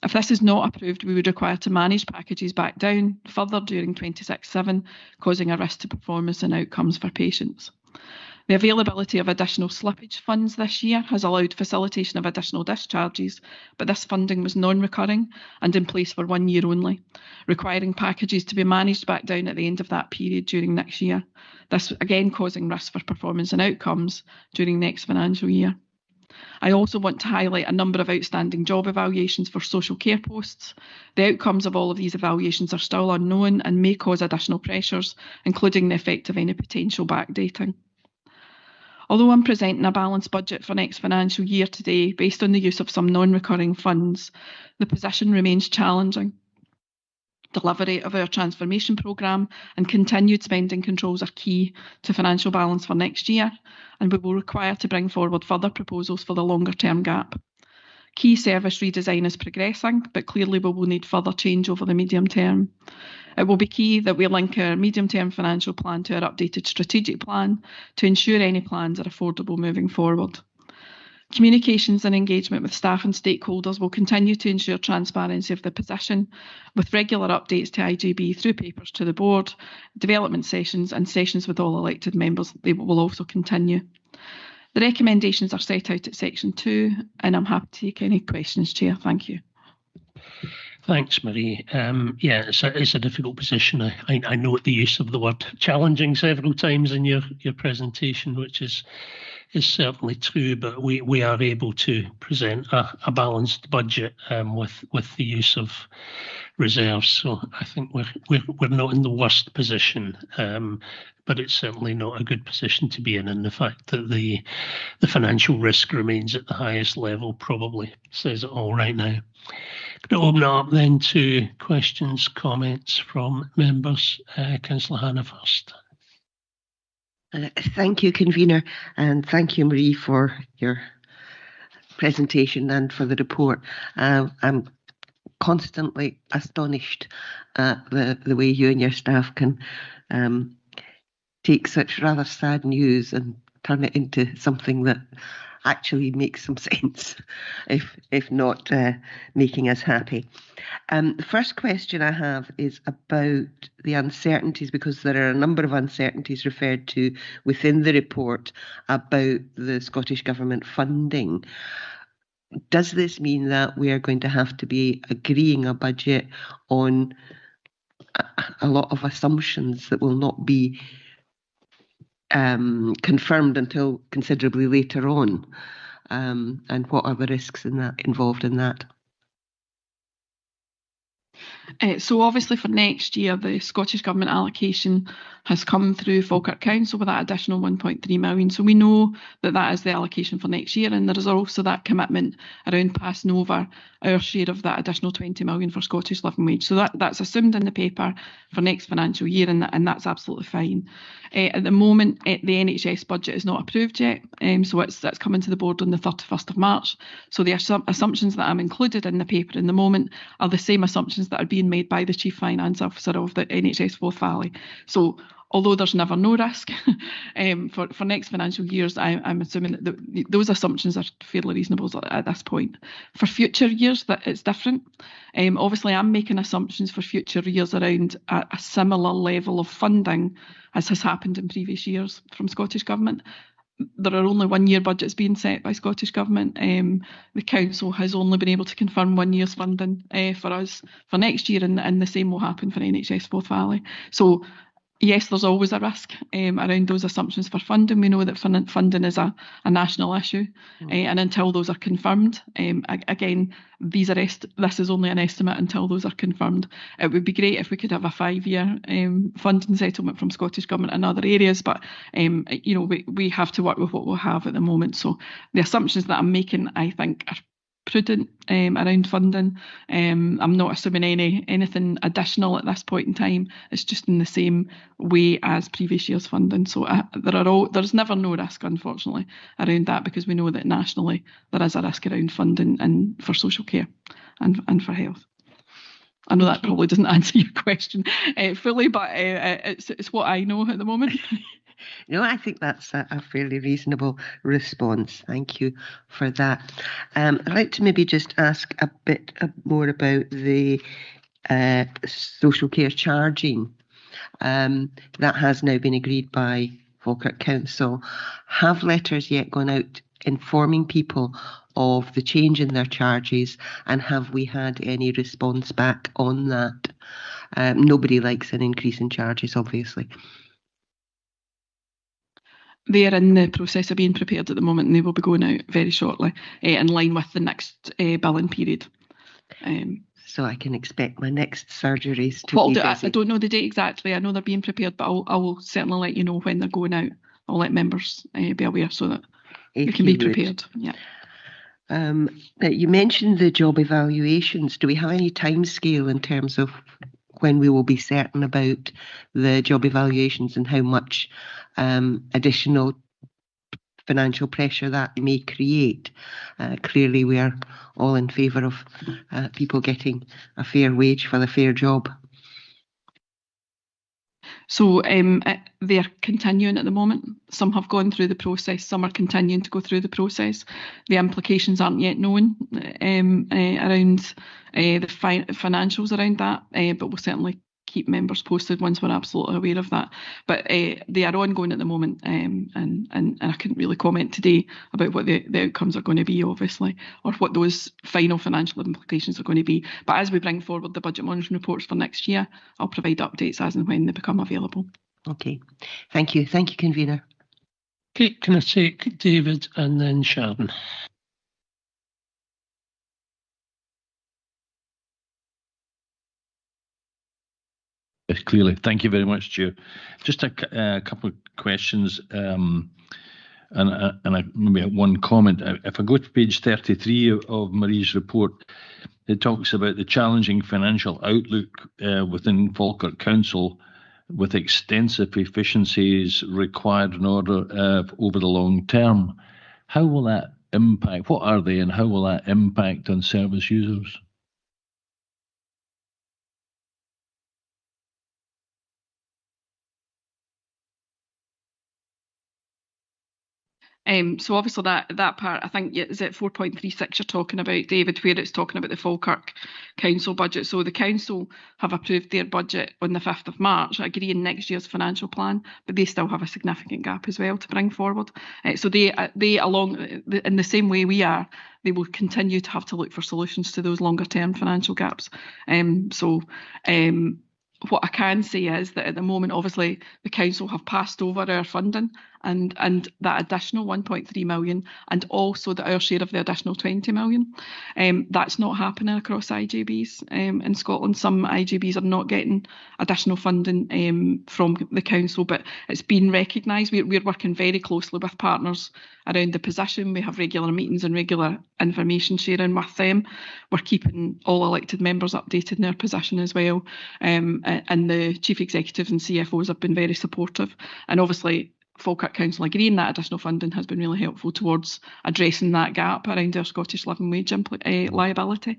If this is not approved, we would require to manage packages back down further during 26/7, causing a risk to performance and outcomes for patients. The availability of additional slippage funds this year has allowed facilitation of additional discharges, but this funding was non-recurring and in place for 1 year only, requiring packages to be managed back down at the end of that period during next year. This again causing risks for performance and outcomes during next financial year. I also want to highlight a number of outstanding job evaluations for social care posts. The outcomes of all of these evaluations are still unknown and may cause additional pressures, including the effect of any potential backdating. Although I'm presenting a balanced budget for next financial year today, based on the use of some non-recurring funds, the position remains challenging. Delivery of our transformation programme and continued spending controls are key to financial balance for next year, and we will require to bring forward further proposals for the longer term gap. Key service redesign is progressing, but clearly we will need further change over the medium term. It will be key that we link our medium-term financial plan to our updated strategic plan to ensure any plans are affordable moving forward. Communications and engagement with staff and stakeholders will continue to ensure transparency of the position, with regular updates to IJB through papers to the board, development sessions and sessions with all elected members. They will also continue. The recommendations are set out at section 2, and I'm happy to take any questions, Chair. Thank you. Thanks, Marie. Yeah, it's a difficult position. I note the use of the word challenging several times in your presentation, which is certainly true, but we are able to present a balanced budget with the use of reserves. So I think we're not in the worst position, but it's certainly not a good position to be in. And the fact that the financial risk remains at the highest level probably says it all right now. Going to open it up then to questions, comments from members. Councillor Hannah first. Thank you, Convener, and thank you, Marie, for your presentation and for the report. I'm constantly astonished at the way you and your staff can take such rather sad news and turn it into something that actually makes some sense, if not making us happy. The first question I have is about the uncertainties, because there are a number of uncertainties referred to within the report about the Scottish Government funding. Does this mean that we are going to have to be agreeing a budget on a lot of assumptions that will not be confirmed until considerably later on? And what are the risks involved in that? So obviously for next year, the Scottish Government allocation has come through Falkirk Council with that additional 1.3 million. So we know that is the allocation for next year, and there is also that commitment around passing over our share of that additional 20 million for Scottish Living Wage. So that's assumed in the paper for next financial year, and that's absolutely fine. At the moment, the NHS budget is not approved yet, so that's coming to the board on the 31st of March. So the assumptions that I'm included in the paper in the moment are the same assumptions that are being made by the Chief Finance Officer of the NHS Forth Valley. So although there's never no risk for next financial years, I'm assuming that those assumptions are fairly reasonable at this point. For future years, that it's different. Obviously, I'm making assumptions for future years around a similar level of funding as has happened in previous years from Scottish Government. There are only 1 year budgets being set by Scottish Government. The Council has only been able to confirm 1 year's funding for us for next year, and the same will happen for NHS Forth Valley. So yes, there's always a risk around those assumptions for funding. We know that funding is a national issue, and until those are confirmed, again, this is only an estimate until those are confirmed. It would be great if we could have a 5-year funding settlement from Scottish Government in other areas, but we have to work with what we'll have at the moment. So the assumptions that I'm making, I think, are prudent around funding. I'm not assuming anything additional at this point in time. It's just in the same way as previous year's funding. So there's never no risk, unfortunately, around that, because we know that nationally there is a risk around funding and for social care and for health. I know that probably doesn't answer your question fully, but it's what I know at the moment. No, I think that's a fairly reasonable response. Thank you for that. I'd like to maybe just ask a bit more about the social care charging. That has now been agreed by Falkirk Council. Have letters yet gone out informing people of the change in their charges, and have we had any response back on that? Nobody likes an increase in charges, obviously. They are in the process of being prepared at the moment, and they will be going out very shortly, in line with the next billing period. So I can expect my next surgeries to be busy. I don't know the date exactly. I know they're being prepared, but I will certainly let you know when they're going out. I'll let members be aware so that they can be prepared. Yeah. You mentioned the job evaluations. Do we have any timescale in terms of when we will be certain about the job evaluations and how much additional financial pressure that may create. Clearly, we are all in favour of people getting a fair wage for the fair job. So they are continuing at the moment. Some have gone through the process, some are continuing to go through the process. The implications aren't yet known around the financials around that, but we'll certainly keep members posted once we're absolutely aware of that. But they are ongoing at the moment, and I couldn't really comment today about what the outcomes are going to be, obviously, or what those final financial implications are going to be. But as we bring forward the budget monitoring reports for next year, I'll provide updates as and when they become available. Okay, thank you. Thank you, convener. Okay, can I take David and then Sharon? Yes, clearly. Thank you very much, Chair. Just a couple of questions and I maybe have one comment. If I go to page 33 of Marie's report, it talks about the challenging financial outlook within Falkirk Council with extensive efficiencies required in order over the long term. How will that impact? What are they and how will that impact on service users? So obviously that part, I think, is it 4.36 you're talking about, David, where it's talking about the Falkirk Council budget. So the council have approved their budget on the 5th of March, agreeing next year's financial plan, but they still have a significant gap as well to bring forward. So they along in the same way we are, they will continue to have to look for solutions to those longer term financial gaps. What I can say is that at the moment, obviously, the council have passed over our funding and that additional 1.3 million and also our share of the additional 20 million. That's not happening across IJBs in Scotland. Some IJBs are not getting additional funding from the council, but it's been recognised. We're working very closely with partners around the position. We have regular meetings and regular information sharing with them. We're keeping all elected members updated in their position as well. And the chief executives and CFOs have been very supportive. And obviously, Falkirk Council agreeing that additional funding has been really helpful towards addressing that gap around our Scottish living wage liability.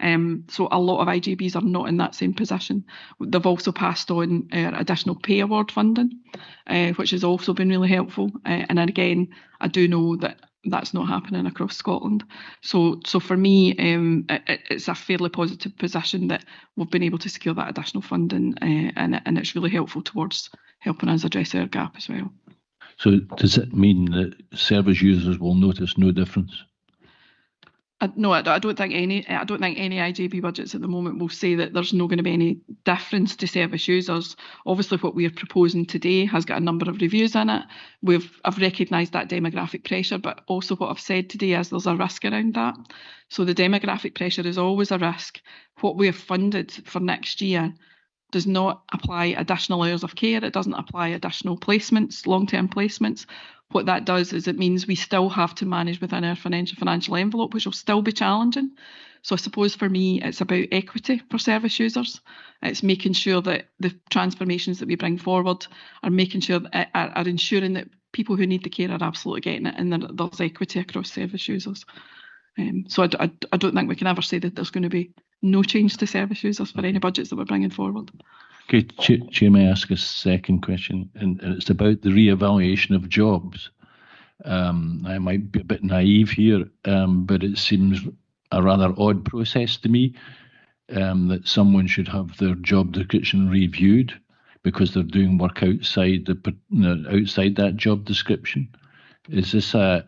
So a lot of IJBs are not in that same position. They've also passed on additional pay award funding, which has also been really helpful. And again, I do know that that's not happening across Scotland. So for me, it's a fairly positive position that we've been able to secure that additional funding, and it's really helpful towards helping us address our gap as well. So does it mean that service users will notice no difference? No, I don't think any IJB budgets at the moment will say that there's not going to be any difference to service users. Obviously, what we're proposing today has got a number of reviews in it. I've recognised that demographic pressure, but also what I've said today is there's a risk around that. So the demographic pressure is always a risk. What we've funded for next year does not apply additional hours of care. It doesn't apply additional placements, long-term placements. What that does is it means we still have to manage within our financial envelope, which will still be challenging. So I suppose for me, it's about equity for service users. It's making sure that the transformations that we bring forward are ensuring that people who need the care are absolutely getting it and that there's equity across service users. So I don't think we can ever say that there's going to be no change to service users for any budgets that we're bringing forward. Okay, Chair, may I ask a second question? And it's about the re-evaluation of jobs. I might be a bit naive here, but it seems a rather odd process to me that someone should have their job description reviewed because they're doing work outside that job description. Is this a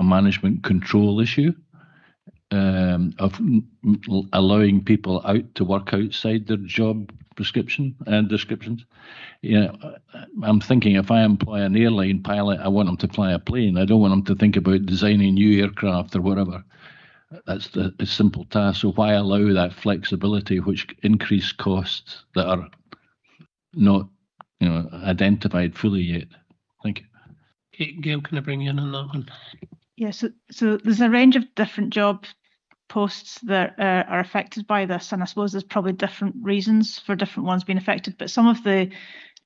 management control issue of allowing people out to work outside their job descriptions? Yeah, I'm thinking if I employ an airline pilot, I want them to fly a plane. I don't want them to think about designing new aircraft or whatever. That's a simple task. So why allow that flexibility, which increase costs that are not, identified fully yet? Thank you. Okay, Gail, can I bring you in on that one? Yeah, so there's a range of different job posts that are affected by this, and I suppose there's probably different reasons for different ones being affected, but some of the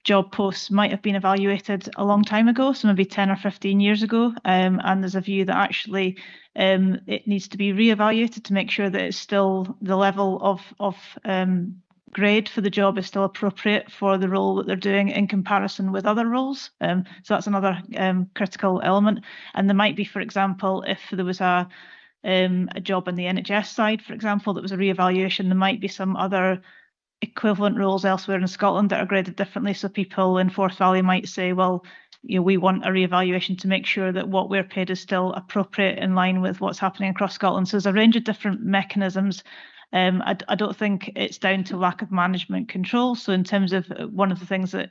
job posts might have been evaluated a long time ago, so maybe 10 or 15 years ago, and there's a view that actually it needs to be reevaluated to make sure that it's still the level of grade for the job is still appropriate for the role that they're doing in comparison with other roles. So that's another critical element. And there might be, for example, if there was a job on the NHS side, for example, that was a reevaluation, there might be some other equivalent roles elsewhere in Scotland that are graded differently. So people in Forth Valley might say, well, we want a reevaluation to make sure that what we're paid is still appropriate in line with what's happening across Scotland. So there's a range of different mechanisms. I don't think it's down to lack of management control. So in terms of one of the things that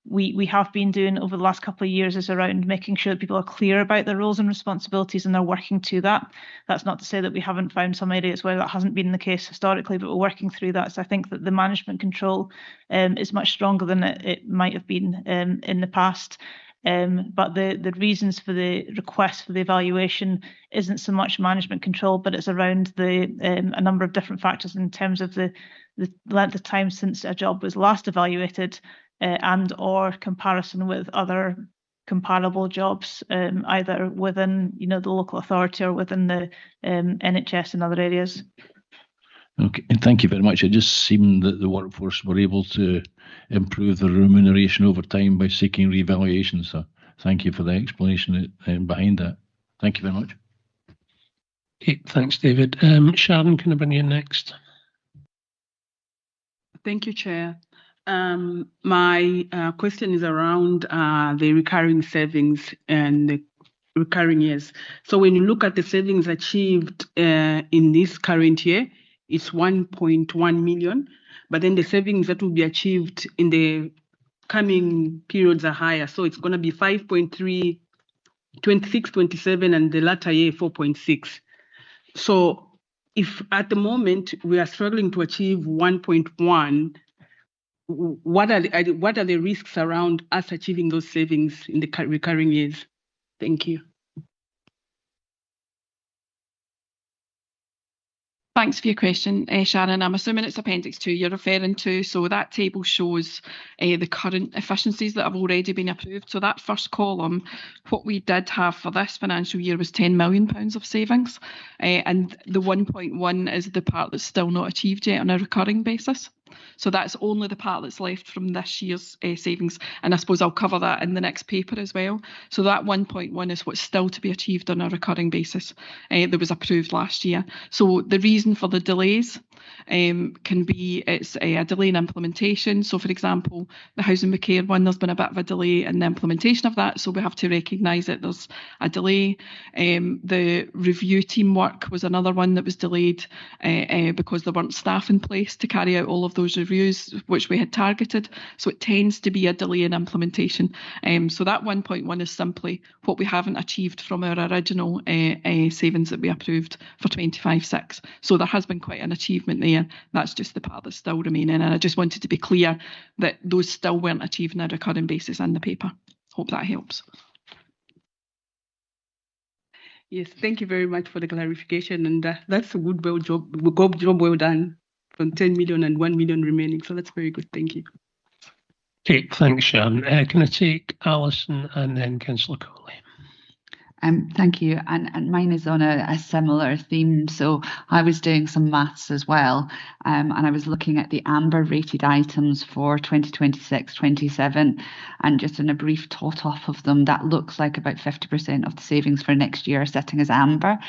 we have been doing over the last couple of years is around making sure that people are clear about their roles and responsibilities and they're working to that. That's not to say that we haven't found some areas where that hasn't been the case historically, but we're working through that. So I think that the management control is much stronger than it might have been in the past. But the reasons for the request for the evaluation isn't so much management control, but it's around a number of different factors in terms of the length of time since a job was last evaluated, and or comparison with other comparable jobs, either within the local authority or within the NHS and other areas. Okay, thank you very much. It just seemed that the workforce were able to improve their remuneration over time by seeking revaluation. So thank you for the explanation behind that. Thank you very much. Okay, thanks, David. Sharon, can I bring you next? Thank you, Chair. My question is around the recurring savings and the recurring years. So when you look at the savings achieved in this current year, it's 1.1 million, but then the savings that will be achieved in the coming periods are higher. So it's going to be 5.3, 26, 27, and the latter year 4.6. So if at the moment we are struggling to achieve 1.1, what are the risks around us achieving those savings in the recurring years? Thank you. Thanks for your question, Sharon. I'm assuming it's Appendix 2 you're referring to. So that table shows the current efficiencies that have already been approved. So that first column, what we did have for this financial year was £10 million of savings. And the 1.1 is the part that's still not achieved yet on a recurring basis. So that's only the part that's left from this year's savings. And I suppose I'll cover that in the next paper as well. So that 1.1 is what's still to be achieved on a recurring basis that was approved last year. So the reason for the delays can be it's a delay in implementation. So for example, the Housing with Care one, there's been a bit of a delay in the implementation of that. So we have to recognise that there's a delay. The review team work was another one that was delayed because there weren't staff in place to carry out all of those reviews which we had targeted. So it tends to be a delay in implementation. So that 1.1 is simply what we haven't achieved from our original savings that we approved for 25/6. So there has been quite an achievement there. That's just the part that's still remaining. And I just wanted to be clear that those still weren't achieved on a recurring basis in the paper. Hope that helps. Yes, thank you very much for the clarification. And that's a good job well done. From 10 million and 1 million remaining. So that's very good. Thank you. Okay, thanks, Sharon. Can I take Alison and then Councillor Coley? Thank you. And mine is on a similar theme. So I was doing some maths as well, and I was looking at the amber rated items for 2026-27, and just in a brief tot off of them, that looks like about 50% of the savings for next year are sitting as amber.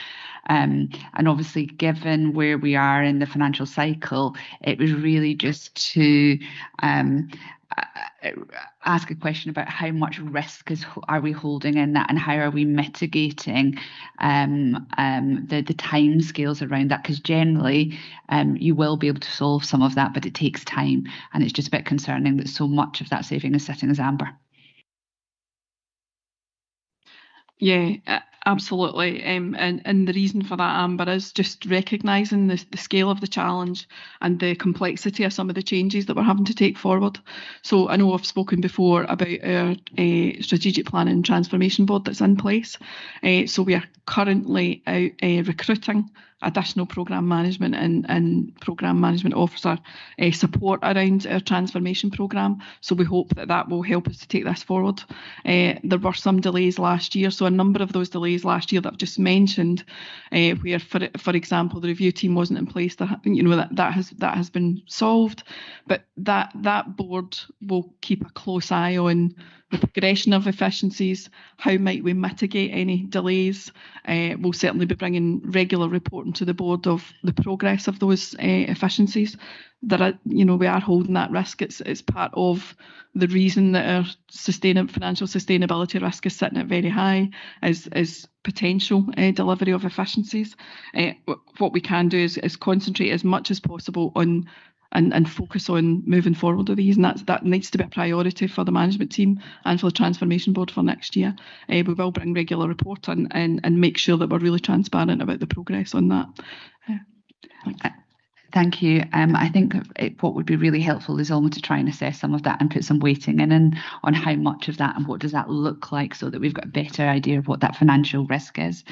And obviously, given where we are in the financial cycle, it was really just to ask a question about how much risk are we holding in that, and how are we mitigating the time scales around that, because generally you will be able to solve some of that, but it takes time, and it's just a bit concerning that so much of that saving is sitting as amber. Yeah, absolutely. And the reason for that, Amber, is just recognising the scale of the challenge and the complexity of some of the changes that we're having to take forward. So I know I've spoken before about our strategic planning and transformation board that's in place. So we are currently out recruiting additional programme management and programme management officer support around our transformation programme. So we hope that that will help us to take this forward. There were some delays last year, so a number of those delays last year that I've just mentioned, where, for example, the review team wasn't in place, that has been solved. But that board will keep a close eye on the progression of efficiencies. How might we mitigate any delays? We'll certainly be bringing regular reporting to the board of the progress of those efficiencies. We are holding that risk. It's part of the reason that our financial sustainability risk is sitting at very high, is potential delivery of efficiencies. What we can do is concentrate as much as possible on and focus on moving forward with these, and that needs to be a priority for the management team and for the transformation board for next year. We will bring regular report and make sure that we're really transparent about the progress on that. Thank you. I think what would be really helpful is almost to try and assess some of that and put some weighting in on how much of that and what does that look like, so that we've got a better idea of what that financial risk is.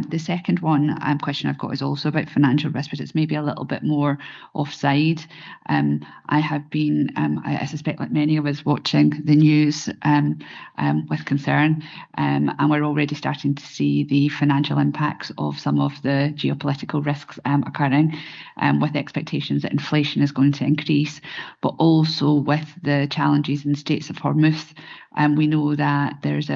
The second question I've got is also about financial risk, but it's maybe a little bit more offside. I have been, I suspect like many of us, watching the news with concern, and we're already starting to see the financial impacts of some of the geopolitical risks occurring, with expectations that inflation is going to increase, but also with the challenges in the Straits of Hormuz. We know that there's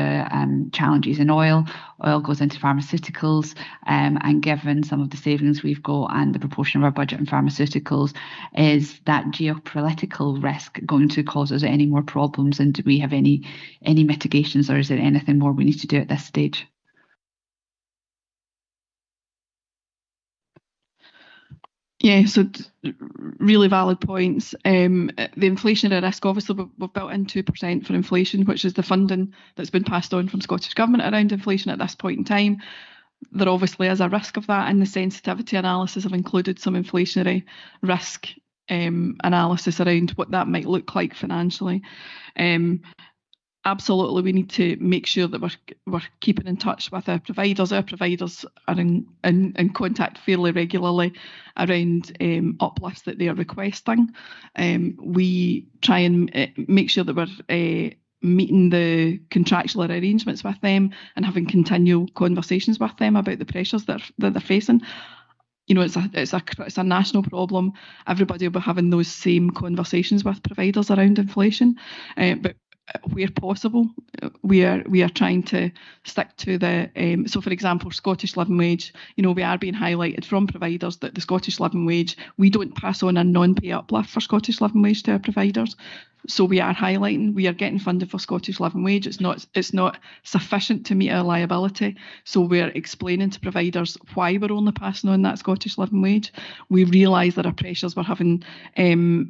challenges in oil. Oil goes into pharmaceuticals, and given some of the savings we've got and the proportion of our budget in pharmaceuticals, is that geopolitical risk going to cause us any more problems? And do we have any mitigations, or is there anything more we need to do at this stage? Yeah, so really valid points. The inflationary risk, obviously, we've built in 2% for inflation, which is the funding that's been passed on from Scottish Government around inflation at this point in time. There obviously is a risk of that, and the sensitivity analysis have included some inflationary risk analysis around what that might look like financially. Absolutely, we need to make sure that we're keeping in touch with our providers. Our providers are in contact fairly regularly around uplifts that they are requesting. We try and make sure that we're meeting the contractual arrangements with them and having continual conversations with them about the pressures that they're facing. It's a national problem. Everybody will be having those same conversations with providers around inflation, but where possible, we are trying to stick to the so for example, Scottish Living Wage, we are being highlighted from providers that the Scottish Living Wage, we don't pass on a non-pay uplift for Scottish Living Wage to our providers. So we are highlighting, we are getting funded for Scottish Living Wage. It's not sufficient to meet our liability. So we're explaining to providers why we're only passing on that Scottish Living Wage. We realise there are pressures. We're having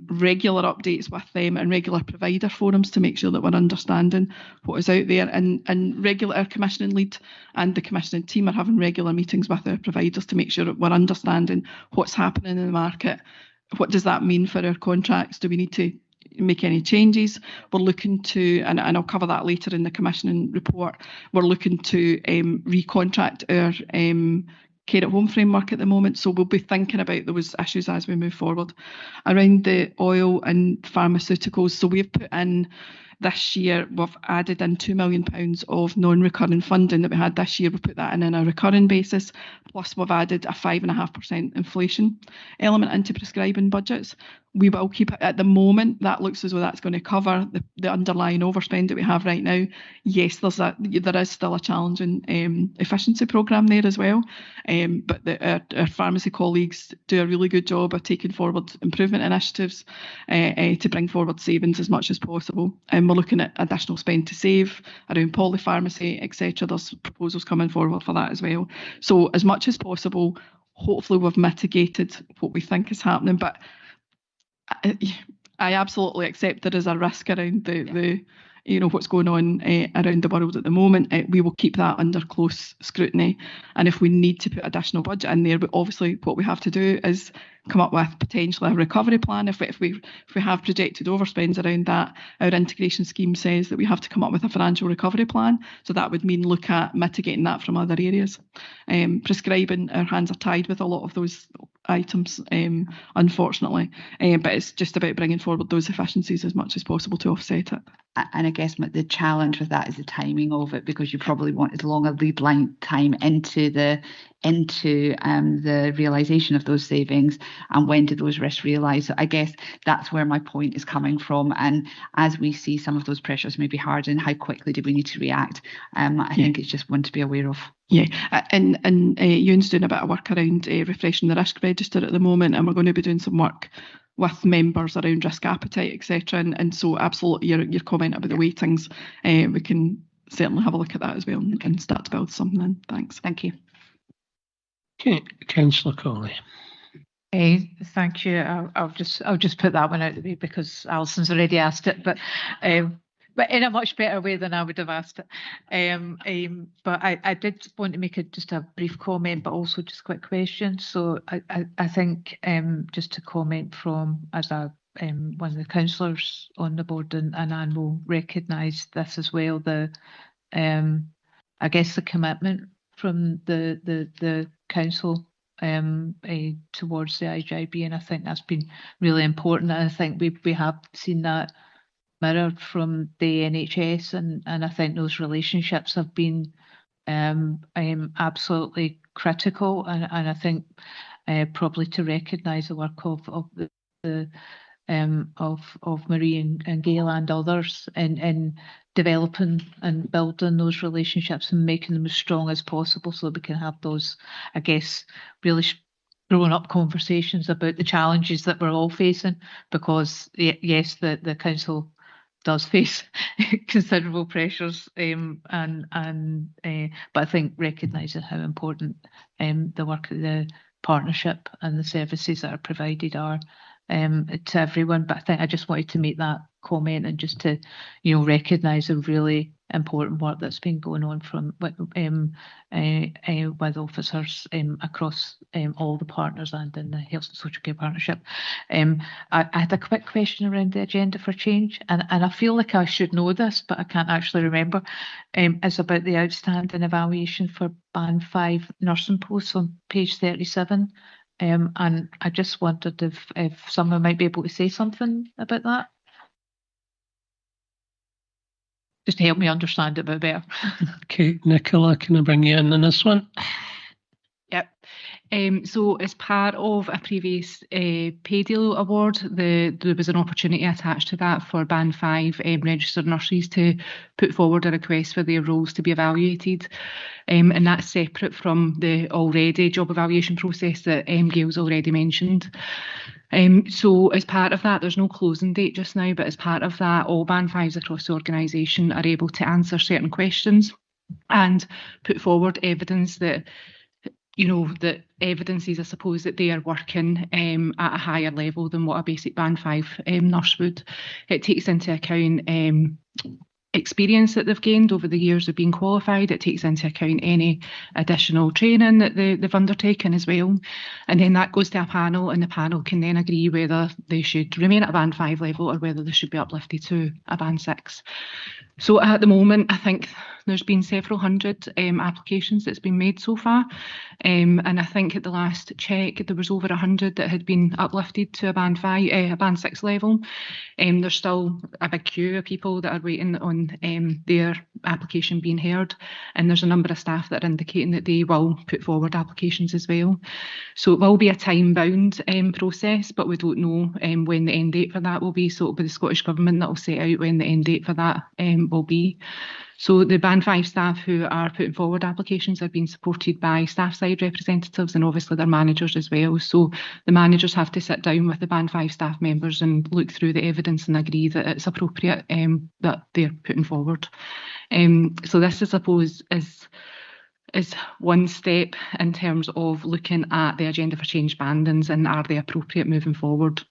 regular updates with them and regular provider forums to make sure that we're understanding what is out there. And our commissioning lead and the commissioning team are having regular meetings with our providers to make sure that we're understanding what's happening in the market. What does that mean for our contracts? Do we need to make any changes? We're looking to, and I'll cover that later in the commissioning report, we're looking to recontract our care at home framework at the moment. So we'll be thinking about those issues as we move forward. Around the oil and pharmaceuticals, so we've put in this year, we've added in £2 million of non-recurring funding that we had this year. We've put that in a recurring basis, plus we've added a 5.5% inflation element into prescribing budgets. We will keep it at the moment. That looks as though that's going to cover the underlying overspend that we have right now. Yes, there is still a challenging efficiency programme there as well. But our pharmacy colleagues do a really good job of taking forward improvement initiatives to bring forward savings as much as possible. And we're looking at additional spend to save around polypharmacy, etc. There's proposals coming forward for that as well. So as much as possible, hopefully we've mitigated what we think is happening. But I absolutely accept there is a risk around the what's going on around the world at the moment. We will keep that under close scrutiny, and if we need to put additional budget in there, but obviously what we have to do is come up with potentially a recovery plan. If we have projected overspends around that, our integration scheme says that we have to come up with a financial recovery plan. So that would mean look at mitigating that from other areas. Prescribing, our hands are tied with a lot of those items, unfortunately, but it's just about bringing forward those efficiencies as much as possible to offset it. And I guess the challenge with that is the timing of it, because you probably want as long a lead line time into the realisation of those savings, and when do those risks realise. So I guess that's where my point is coming from. And as we see some of those pressures maybe harden, how quickly do we need to react? I think it's just one to be aware of. Yeah, and Ewan's doing a bit of work around refreshing the risk register at the moment, and we're going to be doing some work with members around risk appetite, etc. And so absolutely your comment about the weightings, we can certainly have a look at that as well and start to build something in. Thanks. Thank you. Okay, Councillor Colley. Thank you. I'll just put that one out of the way because Alison's already asked it, but in a much better way than I would have asked it. But I did want to make just a brief comment, but also just a quick question. So I think just to comment from as one of the councillors on the board, and Anne will recognise this as well. I guess the commitment from the council towards the IJB, and I think that's been really important. And I think we have seen that mirrored from the NHS, and I think those relationships have been absolutely critical, and I think probably to recognise the work of Marie and Gail and others in developing and building those relationships and making them as strong as possible, so that we can have those, I guess, really grown up conversations about the challenges that we're all facing. Because yes, the council does face considerable pressures, but I think recognising how important the work of the partnership and the services that are provided are to everyone. But I think I just wanted to make that comment, and just to recognise the really important work that's been going on with officers across all the partners and in the Health and Social Care Partnership. I had a quick question around the agenda for change, and I feel like I should know this, but I can't actually remember. It's about the outstanding evaluation for Band 5 nursing posts on page 37. And I just wondered if someone might be able to say something about that, just to help me understand it a bit better. Okay, Nicola, can I bring you in on this one? Yep. So as part of a previous pay deal award, there was an opportunity attached to that for Band 5 registered nurses to put forward a request for their roles to be evaluated. And that's separate from the already job evaluation process that Gail's already mentioned. So as part of that, there's no closing date just now, but as part of that, all Band 5s across the organisation are able to answer certain questions and put forward evidence that that evidences, I suppose, that they are working at a higher level than what a basic Band 5 nurse would. It takes into account experience that they've gained over the years of being qualified. It takes into account any additional training that they've undertaken as well. And then that goes to a panel, and the panel can then agree whether they should remain at a Band 5 level or whether they should be uplifted to a Band 6. So at the moment, I think there's been several hundred applications that's been made so far. And I think at the last check, there was over 100 that had been uplifted to a Band 6 level. There's still a big queue of people that are waiting on their application being heard. And there's a number of staff that are indicating that they will put forward applications as well. So it will be a time-bound process, but we don't know when the end date for that will be. So it'll be the Scottish Government that will set out when the end date for that will be. So the Band 5 staff who are putting forward applications are being supported by staff side representatives and obviously their managers as well. So the managers have to sit down with the Band 5 staff members and look through the evidence and agree that it's appropriate that they're putting forward. So this, I suppose, is one step in terms of looking at the agenda for change bandings and are they appropriate moving forward.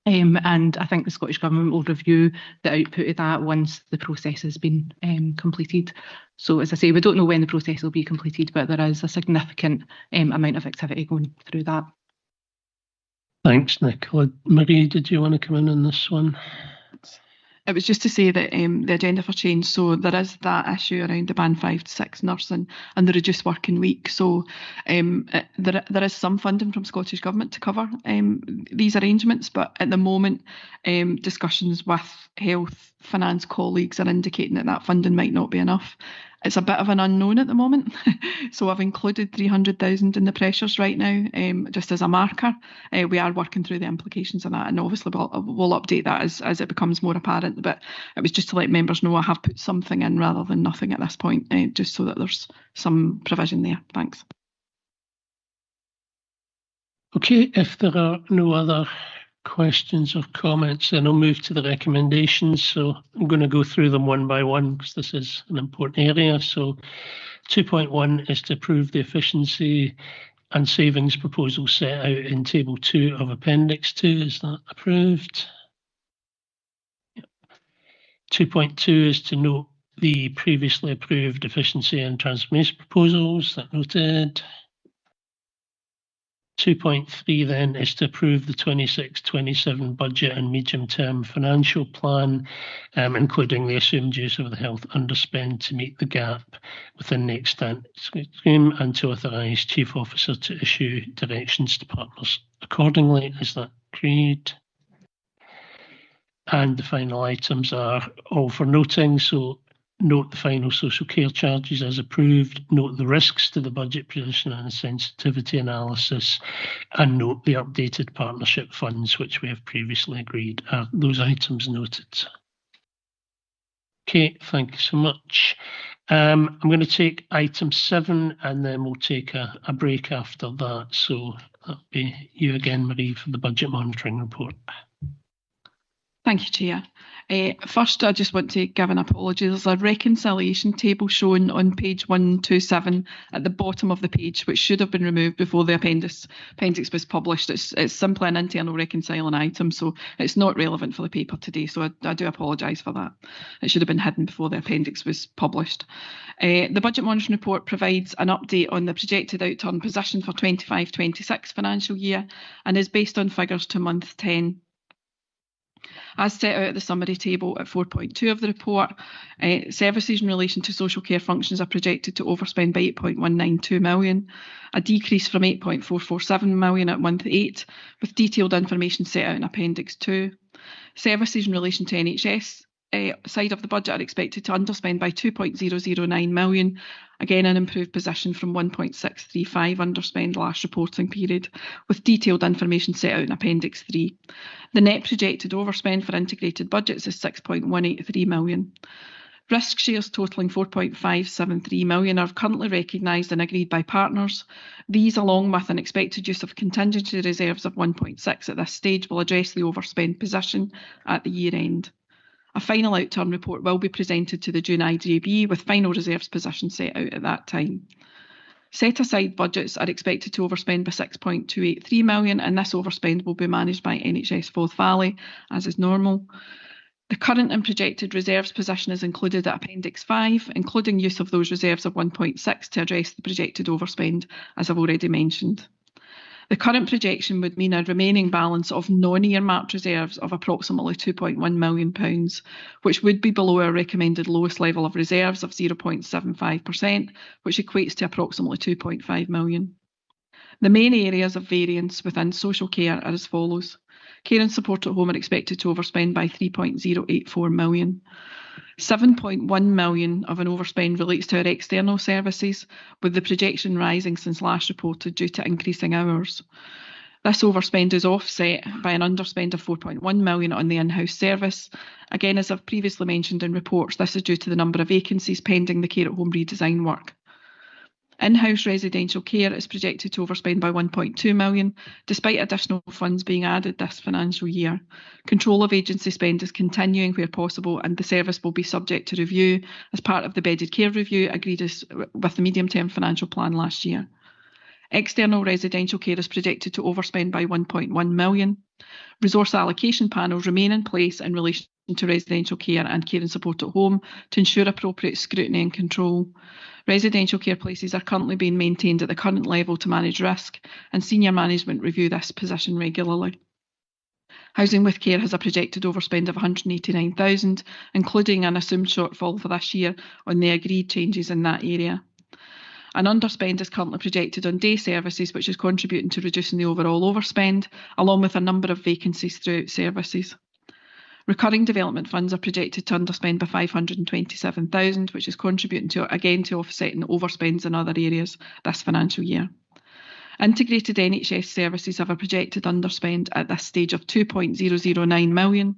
And I think the Scottish Government will review the output of that once the process has been completed. So as I say, we don't know when the process will be completed, but there is a significant amount of activity going through that. Thanks, Nicola. Marie, did you want to come in on this one? It was just to say that the agenda for change, so there is that issue around the band 5 to 6 nursing and the reduced working week. So there is some funding from Scottish Government to cover these arrangements, but at the moment discussions with health finance colleagues are indicating that that funding might not be enough. It's a bit of an unknown at the moment. So I've included 300,000 in the pressures right now, just as a marker. We are working through the implications of that, and obviously we'll update that as it becomes more apparent. But it was just to let members know I have put something in rather than nothing at this point, just so that there's some provision there. Thanks. Okay, if there are no other questions or comments, then I'll move to the recommendations. So I'm going to go through them one by one because this is an important area. So 2.1 is to approve the efficiency and savings proposal set out in Table 2 of Appendix 2. Is that approved? Yep. 2.2 is to note the previously approved efficiency and transformation proposals. That noted. 2.3 then is to approve the 26-27 budget and medium-term financial plan, including the assumed use of the health underspend to meet the gap within the extent scheme, and to authorise Chief Officer to issue directions to partners accordingly. Is that agreed? And the final items are all for noting. So note the final social care charges as approved, note the risks to the budget position and sensitivity analysis, and note the updated partnership funds which we have previously agreed. Are those items noted? Okay, thank you so much. I'm going to take item 7 and then we'll take a break after that. So that'll be you again, Marie, for the budget monitoring report. Thank you, Chair. First, I just want to give an apology. There's a reconciliation table shown on page 127 at the bottom of the page, which should have been removed before the appendix was published. It's simply an internal reconciling item, so it's not relevant for the paper today. So I do apologise for that. It should have been hidden before the appendix was published. The Budget Monitoring Report provides an update on the projected outturn position for 25-26 financial year and is based on figures to month 10. As set out at the summary table at 4.2 of the report, services in relation to social care functions are projected to overspend by 8.192 million, a decrease from 8.447 million at month 8, with detailed information set out in Appendix 2. Services in relation to NHS side of the budget are expected to underspend by 2.009 million, again an improved position from 1.635 underspend last reporting period, with detailed information set out in Appendix 3. The net projected overspend for integrated budgets is 6.183 million. Risk shares totalling 4.573 million are currently recognised and agreed by partners. These, along with an expected use of contingency reserves of 1.6 at this stage, will address the overspend position at the year end. A final outturn report will be presented to the June IJB with final reserves position set out at that time. Set aside budgets are expected to overspend by 6.283 million, and this overspend will be managed by NHS Forth Valley, as is normal. The current and projected reserves position is included at Appendix 5, including use of those reserves of 1.6 to address the projected overspend, as I've already mentioned. The current projection would mean a remaining balance of non-earmarked reserves of approximately £2.1 million, which would be below our recommended lowest level of reserves of 0.75%, which equates to approximately £2.5 million. The main areas of variance within social care are as follows. Care and support at home are expected to overspend by 3.084 million. 7.1 million of an overspend relates to our external services, with the projection rising since last reported due to increasing hours. This overspend is offset by an underspend of 4.1 million on the in-house service. Again, as I've previously mentioned in reports, this is due to the number of vacancies pending the care at home redesign work. In-house residential care is projected to overspend by 1.2 million, despite additional funds being added this financial year. Control of agency spend is continuing where possible, and the service will be subject to review as part of the bedded care review agreed with the medium-term financial plan last year. External residential care is projected to overspend by 1.1 million. Resource allocation panels remain in place in relation to residential care and care and support at home to ensure appropriate scrutiny and control. Residential care places are currently being maintained at the current level to manage risk, and senior management review this position regularly. Housing with Care has a projected overspend of 189,000, including an assumed shortfall for this year on the agreed changes in that area. An underspend is currently projected on day services, which is contributing to reducing the overall overspend, along with a number of vacancies throughout services. Recurring development funds are projected to underspend by 527,000, which is contributing to offsetting overspends in other areas this financial year. Integrated NHS services have a projected underspend at this stage of 2.009 million.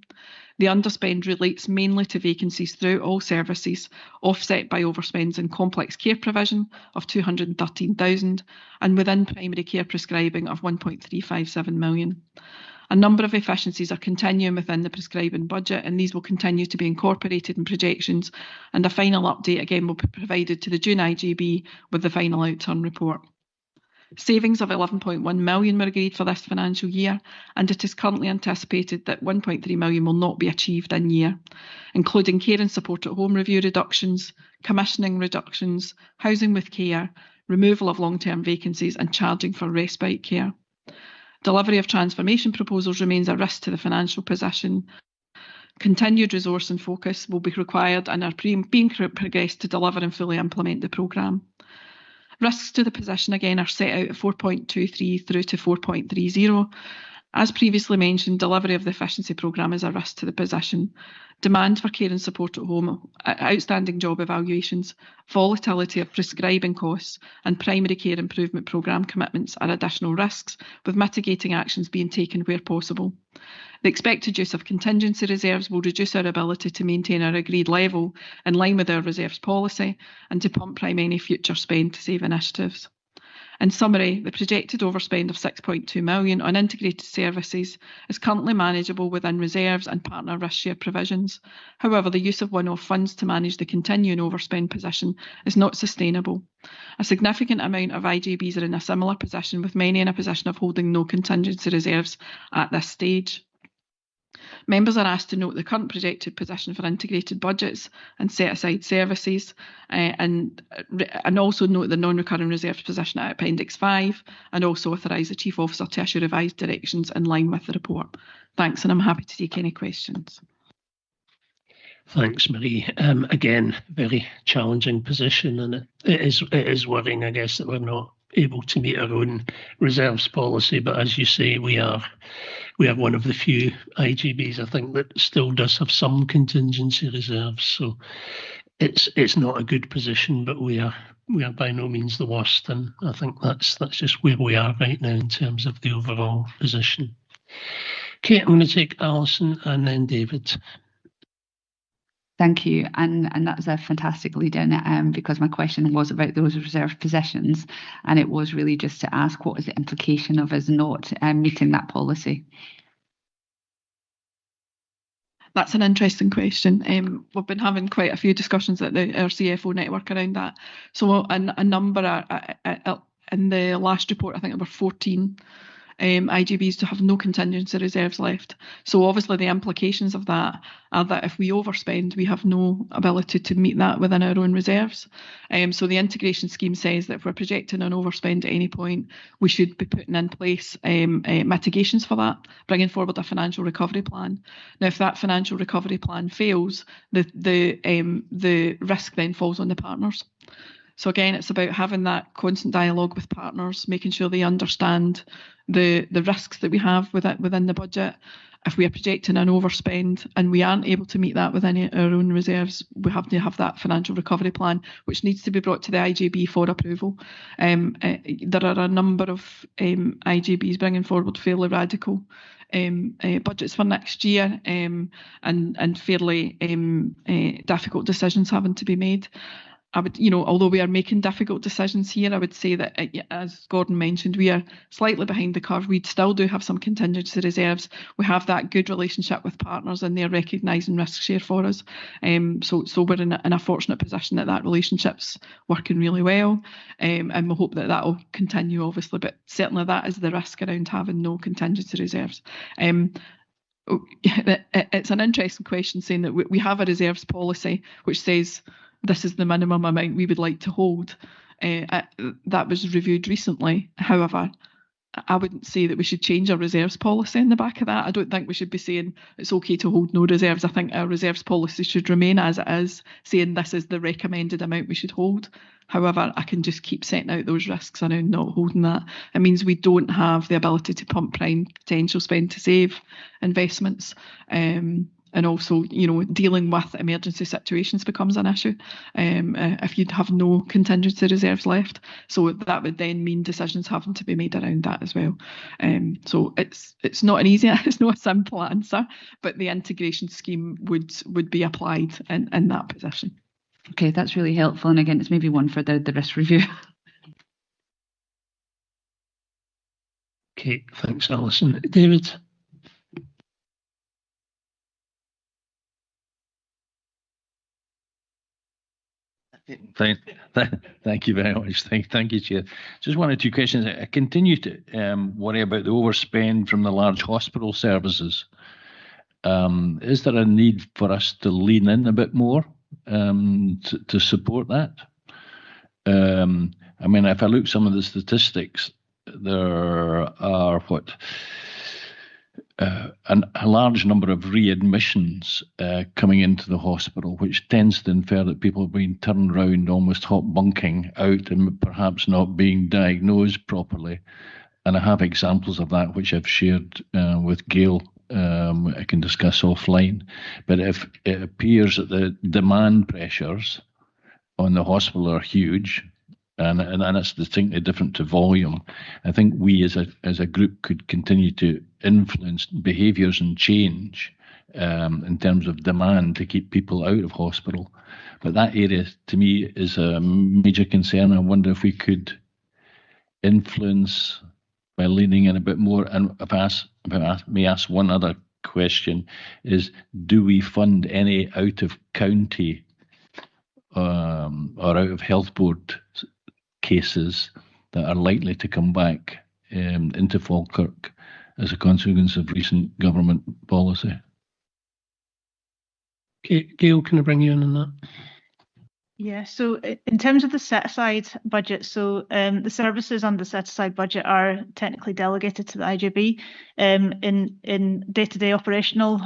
The underspend relates mainly to vacancies throughout all services, offset by overspends in complex care provision of 213,000 and within primary care prescribing of 1.357 million. A number of efficiencies are continuing within the prescribing budget, and these will continue to be incorporated in projections, and a final update again will be provided to the June IGB with the final outturn report. Savings of 11.1 million were agreed for this financial year, and it is currently anticipated that 1.3 million will not be achieved in year, including care and support at home review reductions, commissioning reductions, housing with care, removal of long-term vacancies and charging for respite care. Delivery of transformation proposals remains a risk to the financial position. Continued resource and focus will be required and are being progressed to deliver and fully implement the programme. Risks to the position again are set out at 4.23 through to 4.30. As previously mentioned, delivery of the efficiency programme is a risk to the position. Demand for care and support at home, outstanding job evaluations, volatility of prescribing costs and primary care improvement programme commitments are additional risks, with mitigating actions being taken where possible. The expected use of contingency reserves will reduce our ability to maintain our agreed level in line with our reserves policy and to pump prime any future spend to save initiatives. In summary, the projected overspend of 6.2 million on integrated services is currently manageable within reserves and partner risk share provisions. However, the use of one-off funds to manage the continuing overspend position is not sustainable. A significant amount of IGBs are in a similar position, with many in a position of holding no contingency reserves at this stage. Members are asked to note the current projected position for integrated budgets and set aside services, and also note the non-recurring reserves position at Appendix 5, and also authorise the Chief Officer to issue revised directions in line with the report. Thanks, and I'm happy to take any questions. Thanks, Marie. Again, very challenging position, and it is worrying, I guess, that we're not able to meet our own reserves policy. But as you say, we are one of the few IGBs, I think, that still does have some contingency reserves. So it's not a good position, but we are by no means the worst, and I think that's just where we are right now in terms of the overall position. Okay, I'm going to take Alison and then David. Thank you, and that's a fantastic lead in, because my question was about those reserved positions, and it was really just to ask what is the implication of us not meeting that policy. That's an interesting question. We've been having quite a few discussions at our CFO network around that. So a number in the last report, I think there were 14 IGBs to have no contingency reserves left. So obviously the implications of that are that if we overspend, we have no ability to meet that within our own reserves. So the integration scheme says that if we're projecting an overspend at any point, we should be putting in place mitigations for that, bringing forward a financial recovery plan. Now, if that financial recovery plan fails, the risk then falls on the partners. So again, it's about having that constant dialogue with partners, making sure they understand the risks that we have within the budget. If we are projecting an overspend and we aren't able to meet that within our own reserves, we have to have that financial recovery plan, which needs to be brought to the IGB for approval. There are a number of IGBs bringing forward fairly radical budgets for next year, and fairly difficult decisions having to be made. I would, although we are making difficult decisions here, I would say that, as Gordon mentioned, we are slightly behind the curve. We still do have some contingency reserves. We have that good relationship with partners, and they're recognising risk share for us. So we're in a fortunate position that relationship's working really well, and we hope that will continue, obviously. But certainly that is the risk around having no contingency reserves. It's an interesting question, saying that we have a reserves policy which says this is the minimum amount we would like to hold. That was reviewed recently. However, I wouldn't say that we should change our reserves policy in the back of that. I don't think we should be saying it's okay to hold no reserves. I think our reserves policy should remain as it is, saying this is the recommended amount we should hold. However, I can just keep setting out those risks around not holding that. It means we don't have the ability to pump prime potential spend to save investments. And also, dealing with emergency situations becomes an issue if you have no contingency reserves left. So that would then mean decisions having to be made around that as well. So it's not it's not a simple answer, but the integration scheme would be applied in that position. Okay, that's really helpful. And again, it's maybe one for the risk review. Okay, thanks, Alison. David? Thank you very much. Thank you, Chair. Just one or two questions. I continue to worry about the overspend from the large hospital services. Is there a need for us to lean in a bit more to support that? I mean, if I look at some of the statistics, there are a large number of readmissions coming into the hospital, which tends to infer that people have been turned around almost hot bunking out and perhaps not being diagnosed properly. And I have examples of that, which I've shared with Gail. I can discuss offline. But if it appears that the demand pressures on the hospital are huge, and it's distinctly different to volume, I think we as a group could continue to influence behaviours and change in terms of demand to keep people out of hospital. But that area, to me, is a major concern. I wonder if we could influence by leaning in a bit more. And if I may ask one other question, is do we fund any out of county or out of health board cases that are likely to come back into Falkirk as a consequence of recent government policy? Okay, Gail, can I bring you in on that? Yeah, so in terms of the set-aside budget, so the services under the set-aside budget are technically delegated to the IJB. In day-to-day operational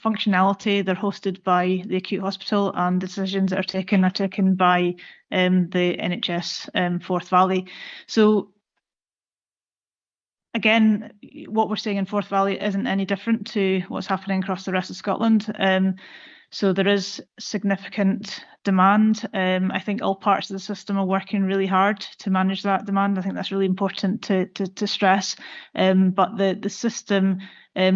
functionality, they're hosted by the acute hospital, and decisions that are taken by the NHS Forth Valley. So again, what we're seeing in Forth Valley isn't any different to what's happening across the rest of Scotland. So there is significant demand. I think all parts of the system are working really hard to manage that demand. I think that's really important to stress. But the system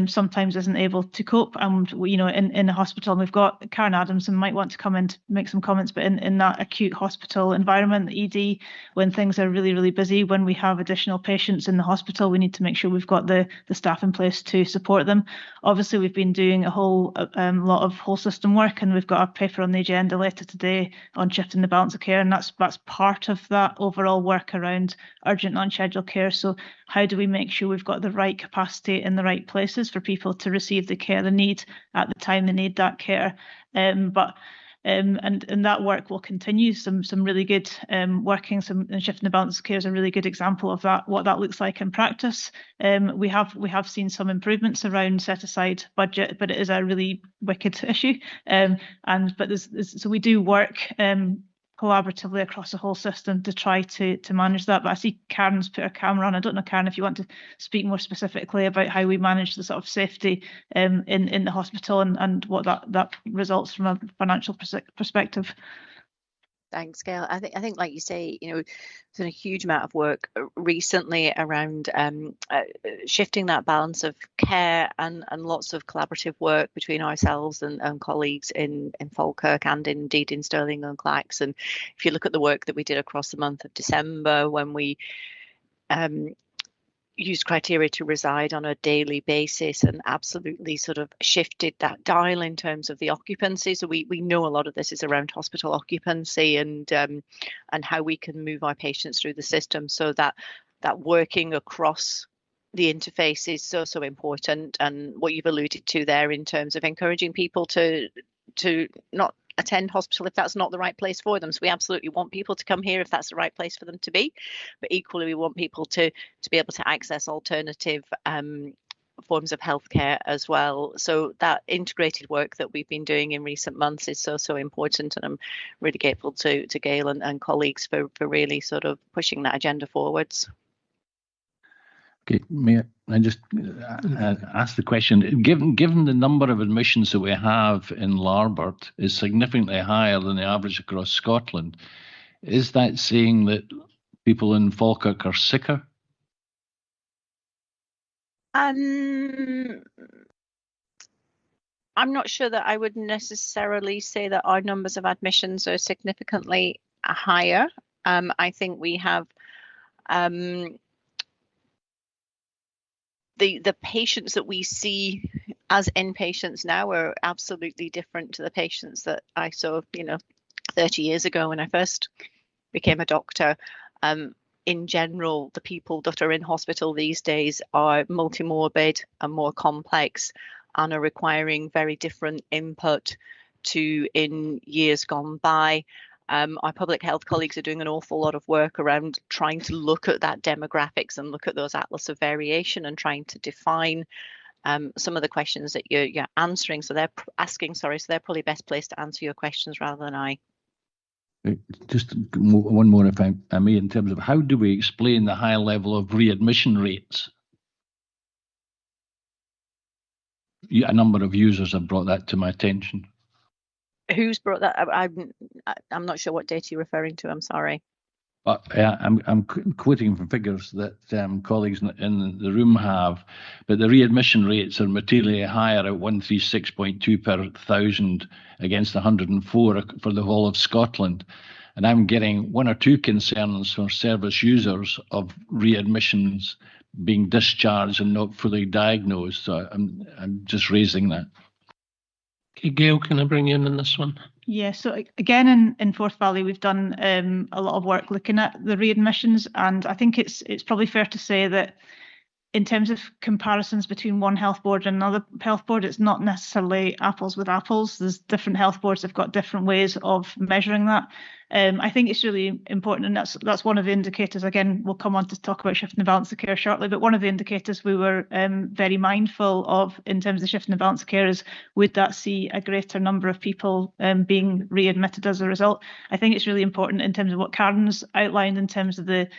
sometimes isn't able to cope. And in the hospital, we've got Karen Adamson might want to come in to make some comments, but in that acute hospital environment, the ED, when things are really, really busy, when we have additional patients in the hospital, we need to make sure we've got the staff in place to support them. Obviously, we've been doing a whole lot of whole system work, and we've got a paper on the agenda later today on shifting the balance of care, and that's part of that overall work around urgent non-scheduled care. So how do we make sure we've got the right capacity in the right places for people to receive the care they need at the time they need that care? And that work will continue. Some really good working. And shifting the balance of care is a really good example of that. What that looks like in practice. We have seen some improvements around set aside budget, but it is a really wicked issue. So we do work collaboratively across the whole system to try to manage that. But I see Karen's put her camera on. I don't know, Karen, if you want to speak more specifically about how we manage the sort of safety in the hospital and what that results from a financial perspective. Thanks, Gail. I think, like you say, there's been a huge amount of work recently around shifting that balance of care and lots of collaborative work between ourselves and colleagues in Falkirk and indeed in Stirling and Clacks. And if you look at the work that we did across the month of December, when we used criteria to reside on a daily basis and absolutely sort of shifted that dial in terms of the occupancy. So we know a lot of this is around hospital occupancy and how we can move our patients through the system, so that working across the interface is so important. And what you've alluded to there in terms of encouraging people to not attend hospital if that's not the right place for them. So we absolutely want people to come here if that's the right place for them to be, but equally we want people to be able to access alternative forms of healthcare as well. So that integrated work that we've been doing in recent months is so important, and I'm really grateful to Gail and colleagues for really sort of pushing that agenda forwards. Okay, may I just ask the question? Given the number of admissions that we have in Larbert is significantly higher than the average across Scotland, is that saying that people in Falkirk are sicker? I'm not sure that I would necessarily say that our numbers of admissions are significantly higher. I think we have the patients that we see as inpatients now are absolutely different to the patients that I saw, 30 years ago when I first became a doctor. In general, the people that are in hospital these days are multimorbid and more complex and are requiring very different input to in years gone by. Our public health colleagues are doing an awful lot of work around trying to look at that demographics and look at those atlas of variation and trying to define some of the questions that you're answering. So they're asking, so they're probably best placed to answer your questions rather than I. Just one more, if I may, in terms of how do we explain the high level of readmission rates? A number of users have brought that to my attention. Who's brought that up? I'm not sure what data you're referring to. I'm sorry. I'm quoting from figures that colleagues in the room have, but the readmission rates are materially higher at 136.2 per 1,000 against 104 for the whole of Scotland. And I'm getting one or two concerns from service users of readmissions being discharged and not fully diagnosed. So I'm just raising that. Okay, Gail, can I bring you in on this one? Yeah, so again, in Forth Valley, we've done a lot of work looking at the readmissions, and I think it's probably fair to say that in terms of comparisons between one health board and another health board, it's not necessarily apples with apples. There's different health boards have got different ways of measuring that. I think it's really important, and that's one of the indicators. Again, we'll come on to talk about shifting the balance of care shortly, but one of the indicators we were very mindful of in terms of shifting the balance of care is, would that see a greater number of people being readmitted as a result? I think it's really important in terms of what Karen's outlined in terms of the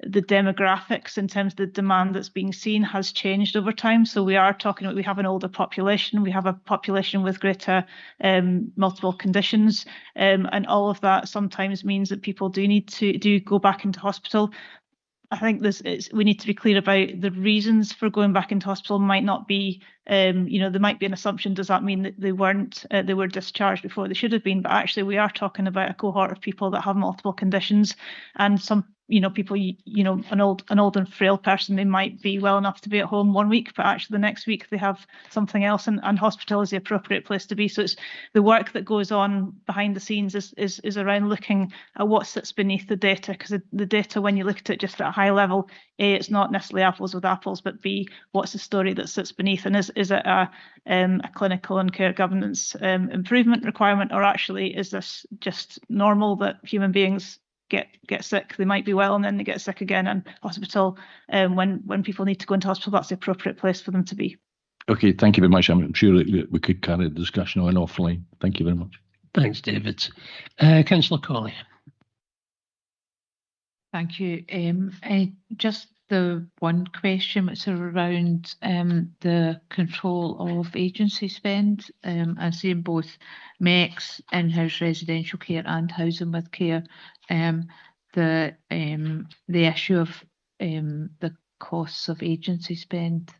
demographics, in terms of the demand that's being seen has changed over time. So we are talking about, we have an older population, we have a population with greater multiple conditions, and all of that sometimes means that people do go back into hospital. I think we need to be clear about the reasons for going back into hospital might not be, there might be an assumption, does that mean that they were discharged before they should have been? But actually we are talking about a cohort of people that have multiple conditions, and some people, an old and frail person, they might be well enough to be at home 1 week, but actually the next week they have something else, and hospital is the appropriate place to be. So it's the work that goes on behind the scenes is around looking at what sits beneath the data, because the data, when you look at it just at a high level, A, it's not necessarily apples with apples, but B, what's the story that sits beneath, and is it a clinical and care governance improvement requirement, or actually is this just normal that human beings get sick? They might be well and then they get sick again, and hospital, when people need to go into hospital, that's the appropriate place for them to be. Okay, thank you very much. I'm sure that we could carry the discussion on offline. Thank you very much. Thanks, David. Councillor Colley. Thank you. Just the one question which is around the control of agency spend. I see in both MECS, in-house residential care and housing with care, the issue of the costs of agency spend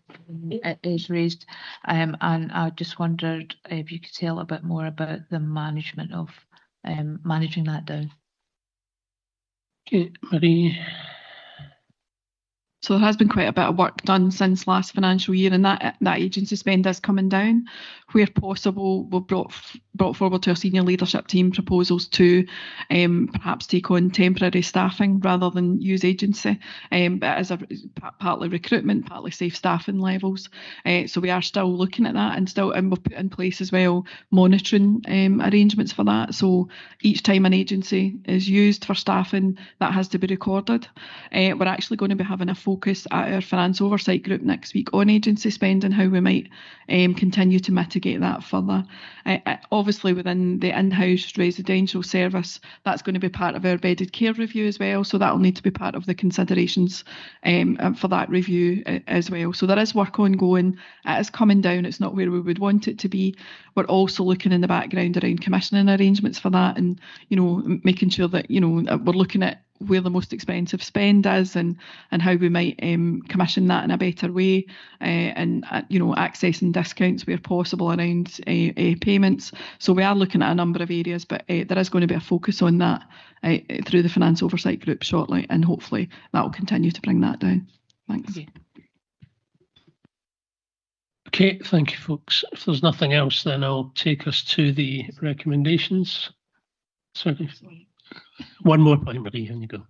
is raised, and I just wondered if you could tell a bit more about the management of managing that down. Okay, Marie. So there has been quite a bit of work done since last financial year, and that agency spend is coming down. Where possible, we've brought forward to our senior leadership team proposals to perhaps take on temporary staffing rather than use agency, but as partly recruitment, partly safe staffing levels. So we are still looking at that, and we've put in place as well monitoring arrangements for that. So each time an agency is used for staffing, that has to be recorded. We're actually going to be having a focus at our finance oversight group next week on agency spend and how we might continue to mitigate that further. Obviously within the in-house residential service, that's going to be part of our bedded care review as well, so that will need to be part of the considerations for that review as well. So there is work ongoing. It is coming down. It's not where we would want it to be. We're also looking in the background around commissioning arrangements for that, and making sure that we're looking at where the most expensive spend is and how we might commission that in a better way, and accessing discounts where possible around payments. So we are looking at a number of areas, but there is going to be a focus on that through the finance oversight group shortly, and hopefully that will continue to bring that down. Thanks. Okay, thank you, folks. If there's nothing else, then I'll take us to the recommendations. Sorry. One more point, Marie, here you go.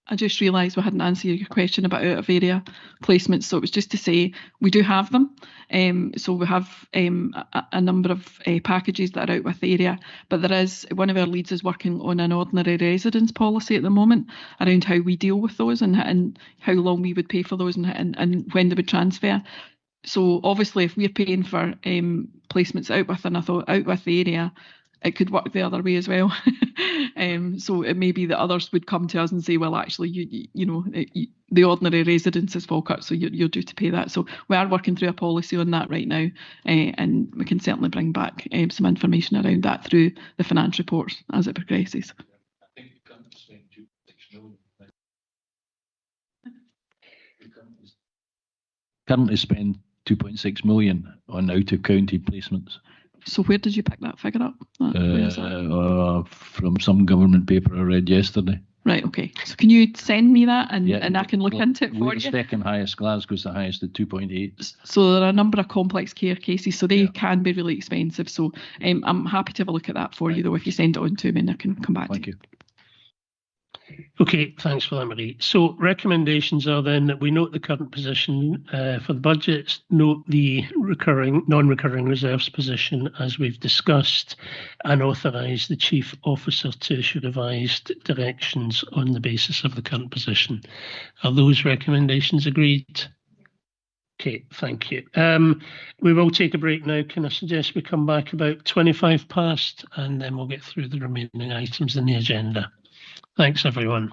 I just realised we hadn't answered your question about out of area placements, so it was just to say we do have them. So we have a number of packages that are out with area, but there is one of our leads is working on an ordinary residence policy at the moment around how we deal with those and how long we would pay for those and when they would transfer. So obviously, if we're paying for placements out with the area, it could work the other way as well. So it may be that others would come to us and say, well, actually, the ordinary residence is Falkirk, so you're due to pay that. So we are working through a policy on that right now, and we can certainly bring back some information around that through the finance reports as it progresses. Currently spend 2.6 million on out-of-county placements. So where did you pick that figure up? From some government paper I read yesterday. Right, okay. So can you send me that and I can look into it for We're you? the second highest. Glasgow's the highest at 2.8. So there are a number of complex care cases, so they can be really expensive. So I'm happy to have a look at that for you, though, if you send it on to me and I can come back to you. Okay, thanks for that, Marie. So recommendations are then that we note the current position for the budgets, note the non-recurring reserves position as we've discussed, and authorise the Chief Officer to issue revised directions on the basis of the current position. Are those recommendations agreed? Okay, thank you. We will take a break now. Can I suggest we come back about 25 past and then we'll get through the remaining items in the agenda. Thanks, everyone.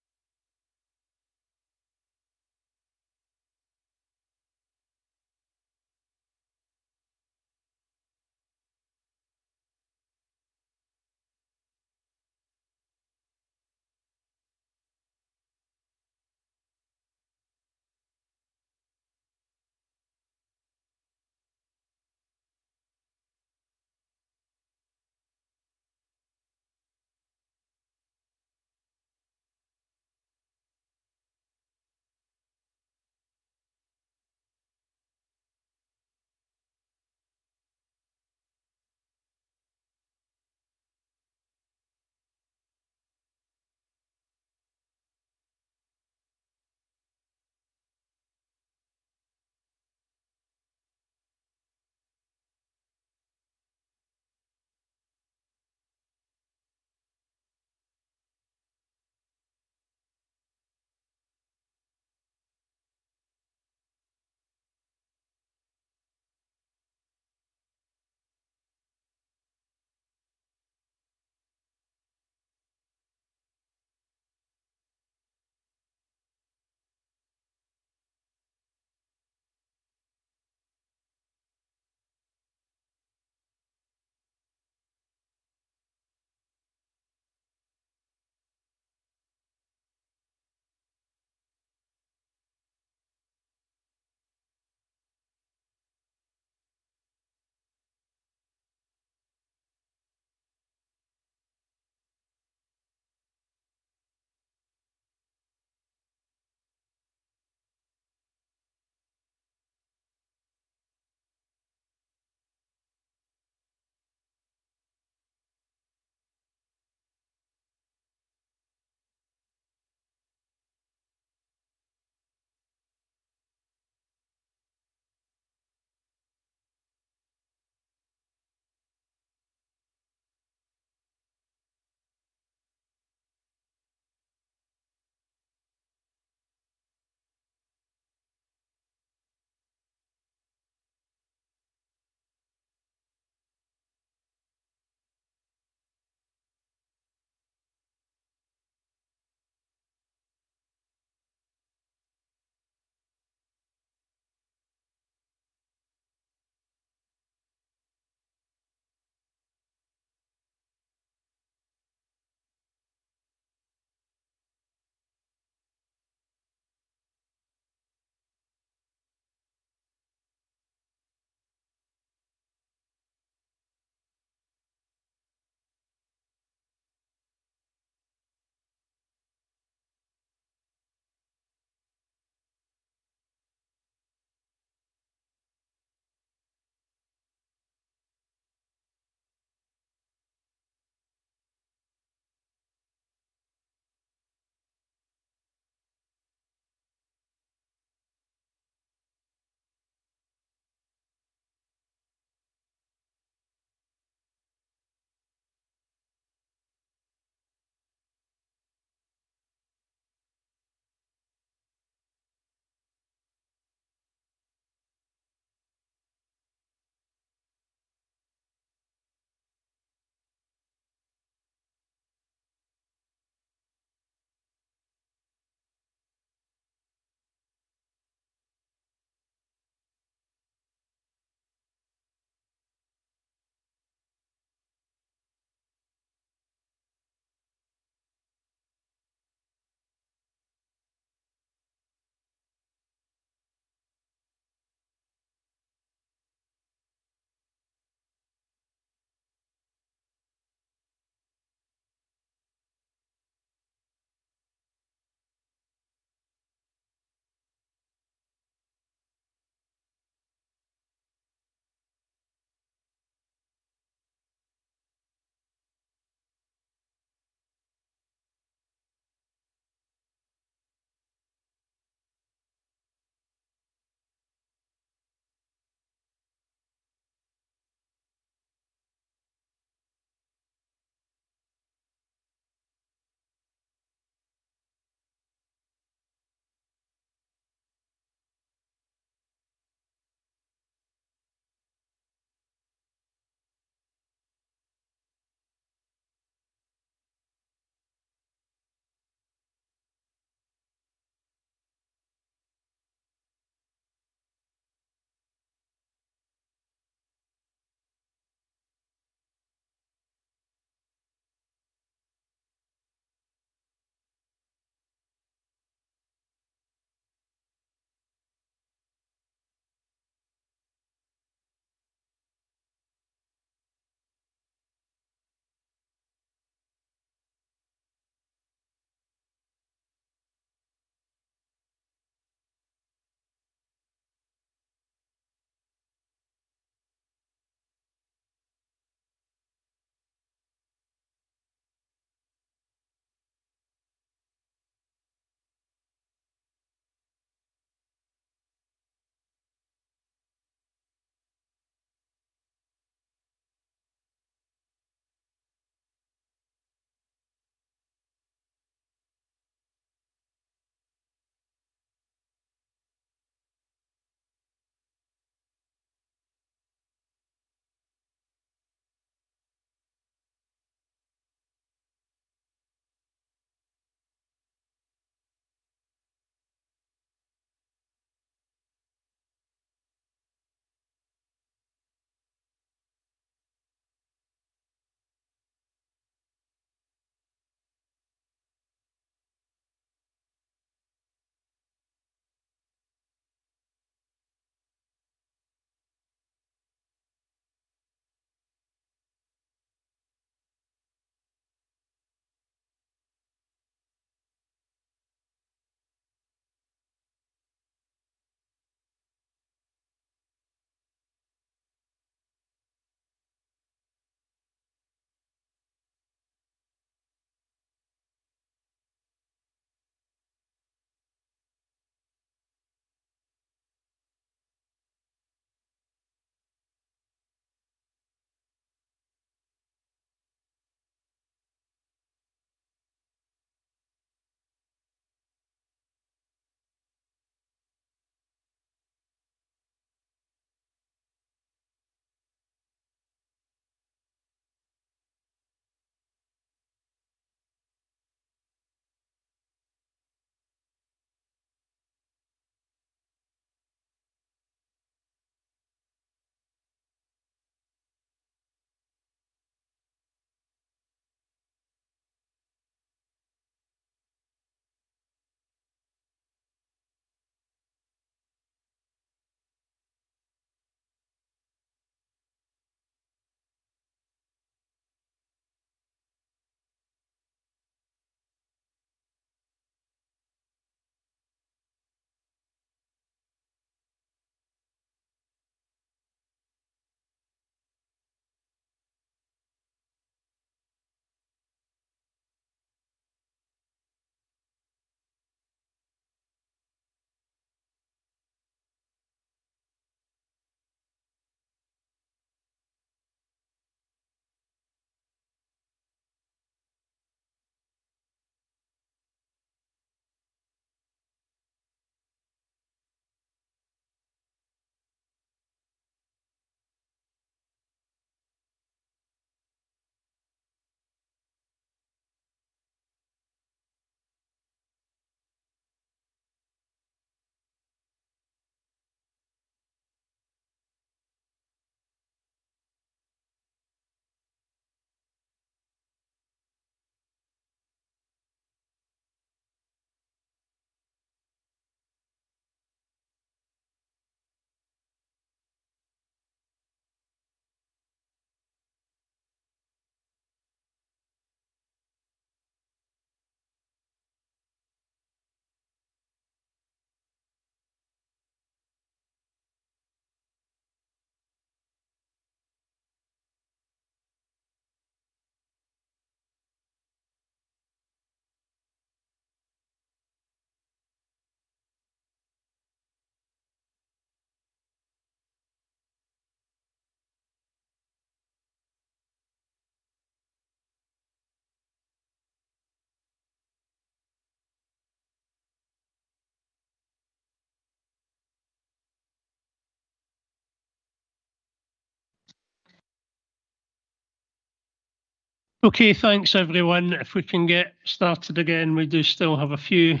Okay, thanks everyone. If we can get started again, we do still have a few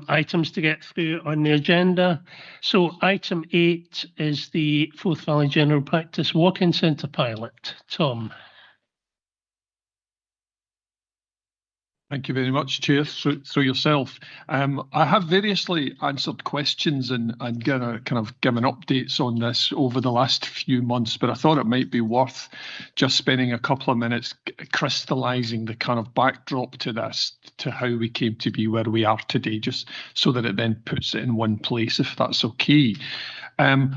items to get through on the agenda. So item 8 is the Forth Valley General Practice Walk-in Centre pilot. Tom. Thank you very much, Chair, through yourself. I have variously answered questions and given updates on this over the last few months, but I thought it might be worth just spending a couple of minutes crystallising the kind of backdrop to this, to how we came to be where we are today, just so that it then puts it in one place, if that's okay.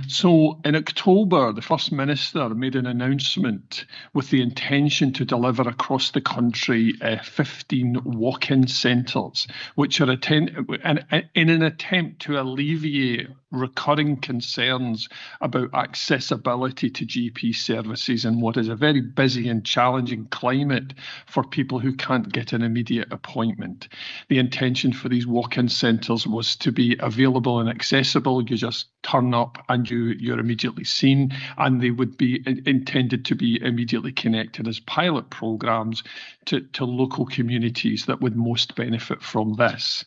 So in October, the First Minister made an announcement with the intention to deliver across the country 15 walk-in centres, which are in an attempt to alleviate recurring concerns about accessibility to GP services in what is a very busy and challenging climate for people who can't get an immediate appointment. The intention for these walk-in centres was to be available and accessible. You just turn up and you're immediately seen, and they would be intended to be immediately connected as pilot programmes to local communities that would most benefit from this.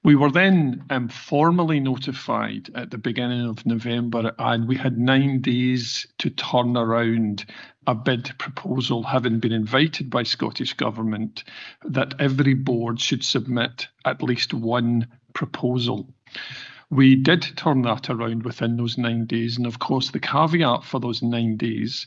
We were then formally notified at the beginning of November, and we had 9 days to turn around a bid proposal, having been invited by Scottish Government, that every board should submit at least one proposal. We did turn that around within those 9 days, and of course the caveat for those 9 days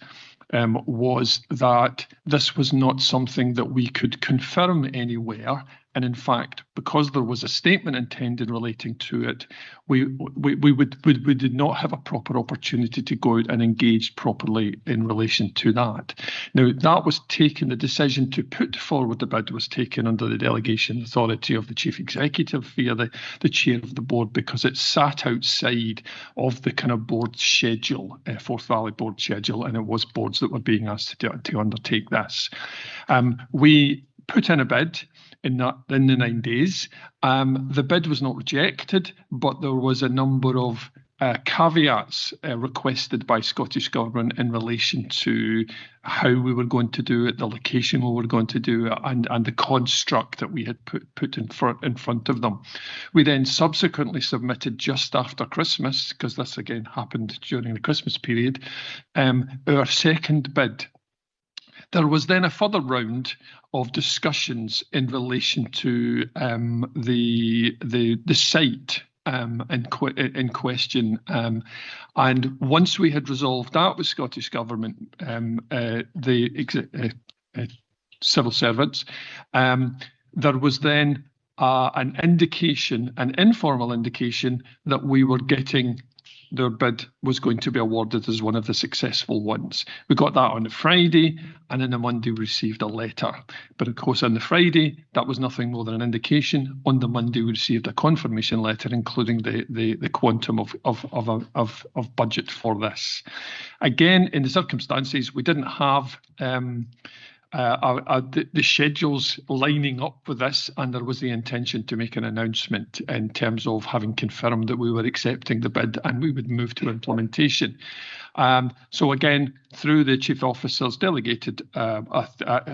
was that this was not something that we could confirm anywhere. And in fact, because there was a statement intended relating to it, we did not have a proper opportunity to go out and engage properly in relation to that. Now, that was taken, the decision to put forward the bid was taken under the delegation authority of the Chief Executive via the Chair of the Board, because it sat outside of the kind of board schedule, Forth Valley board schedule, and it was boards that were being asked to undertake this. We put in a bid in the 9 days. The bid was not rejected, but there was a number of caveats requested by Scottish Government in relation to how we were going to do it, the location we were going to do it, and the construct that we had put in front of them. We then subsequently submitted just after Christmas, because this again happened during the Christmas period, our second bid. There was then a further round of discussions in relation to the site in question, and once we had resolved that with Scottish Government, the civil servants, there was then an indication, an informal indication, that we were getting their bid was going to be awarded as one of the successful ones. We got that on the Friday, and on the Monday we received a letter. But of course on the Friday, that was nothing more than an indication. On the Monday we received a confirmation letter, including the quantum of budget for this. Again, in the circumstances, we didn't have the schedules lining up with this, and there was the intention to make an announcement in terms of having confirmed that we were accepting the bid and we would move to implementation. So again, through the chief officers delegated,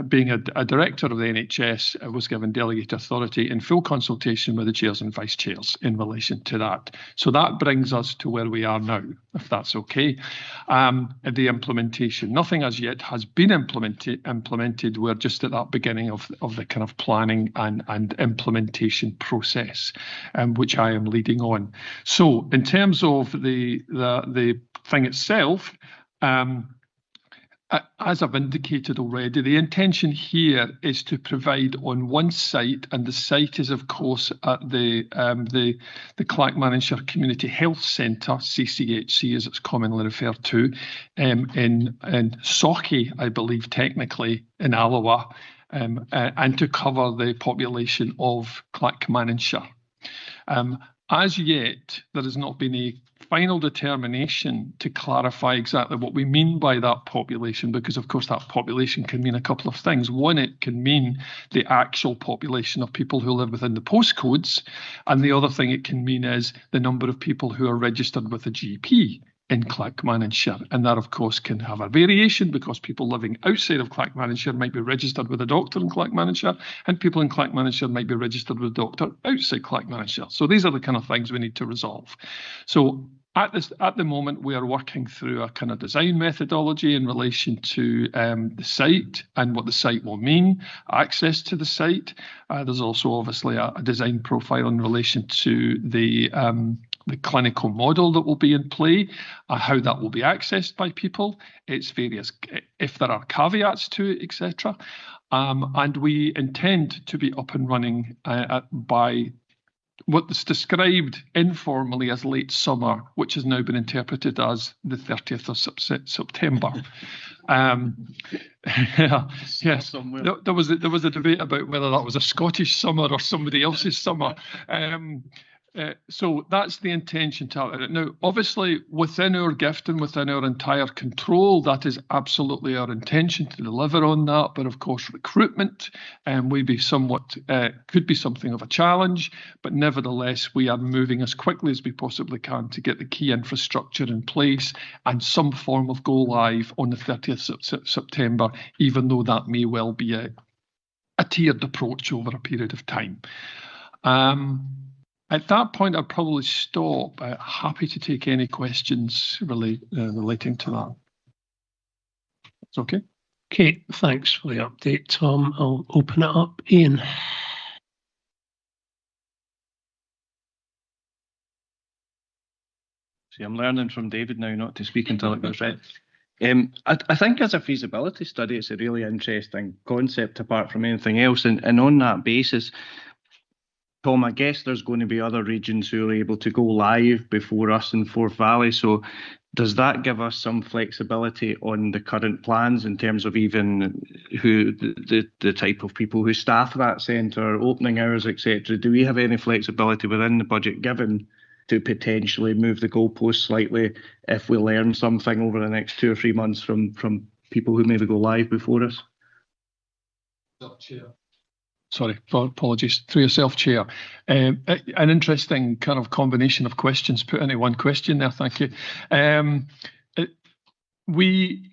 being a director of the NHS, was given delegate authority in full consultation with the chairs and vice chairs in relation to that. So that brings us to where we are now, if that's okay. The implementation, nothing as yet has been implemented. We're just at that beginning of the kind of planning and implementation process, which I am leading on. So in terms of the thing itself, as I've indicated already, the intention here is to provide on one site, and the site is of course at the Clackmannanshire Community Health Centre, CCHC as it's commonly referred to, in Sauchie, I believe technically, in Alloa, and to cover the population of Clackmannanshire. As yet, there has not been a final determination to clarify exactly what we mean by that population, because of course that population can mean a couple of things. One, it can mean the actual population of people who live within the postcodes, and the other thing it can mean is the number of people who are registered with a GP in Clackmannanshire. And that, of course, can have a variation because people living outside of Clackmannanshire might be registered with a doctor in Clackmannanshire, and people in Clackmannanshire might be registered with a doctor outside Clackmannanshire. So these are the kind of things we need to resolve. So at the moment, we are working through a kind of design methodology in relation to the site and what the site will mean, access to the site. There's also obviously a design profile in relation to the clinical model that will be in play, how that will be accessed by people, its various, if there are caveats to it, etc. And we intend to be up and running by what's described informally as late summer, which has now been interpreted as the 30th of September. Yes, there was a debate about whether that was a Scottish summer or somebody else's summer. So that's the intention to have it. Now, obviously, within our gift and within our entire control, that is absolutely our intention to deliver on that. But of course, recruitment could be something of a challenge. But nevertheless, we are moving as quickly as we possibly can to get the key infrastructure in place and some form of go live on the 30th of September, even though that may well be a tiered approach over a period of time. At that point, I'd probably stop. Happy to take any questions relating to that. It's okay. Okay, thanks for the update, Tom. I'll open it up. Ian. See, I'm learning from David now not to speak until it goes read. I think as a feasibility study, it's a really interesting concept apart from anything else. And on that basis, Tom, I guess there's going to be other regions who are able to go live before us in Forth Valley. So does that give us some flexibility on the current plans in terms of even who the type of people who staff that centre, opening hours, etc.? Do we have any flexibility within the budget given to potentially move the goalposts slightly if we learn something over the next 2 or 3 months from people who maybe go live before us? Sorry, apologies. Through yourself, Chair. An interesting kind of combination of questions put into one question there. Thank you. We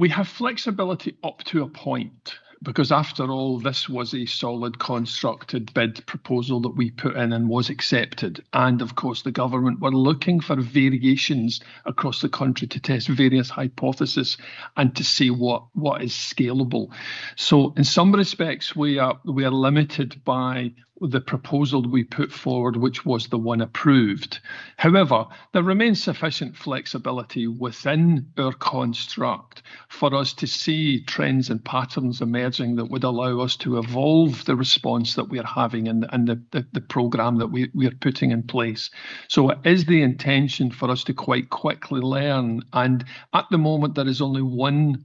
have flexibility up to a point, because after all, this was a solid constructed bid proposal that we put in and was accepted. And of course, the government were looking for variations across the country to test various hypotheses and to see what is scalable. So in some respects, we are limited by the proposal we put forward, which was the one approved. However, there remains sufficient flexibility within our construct for us to see trends and patterns emerging that would allow us to evolve the response that we are having and the programme that we are putting in place. So it is the intention for us to quite quickly learn. And at the moment, there is only one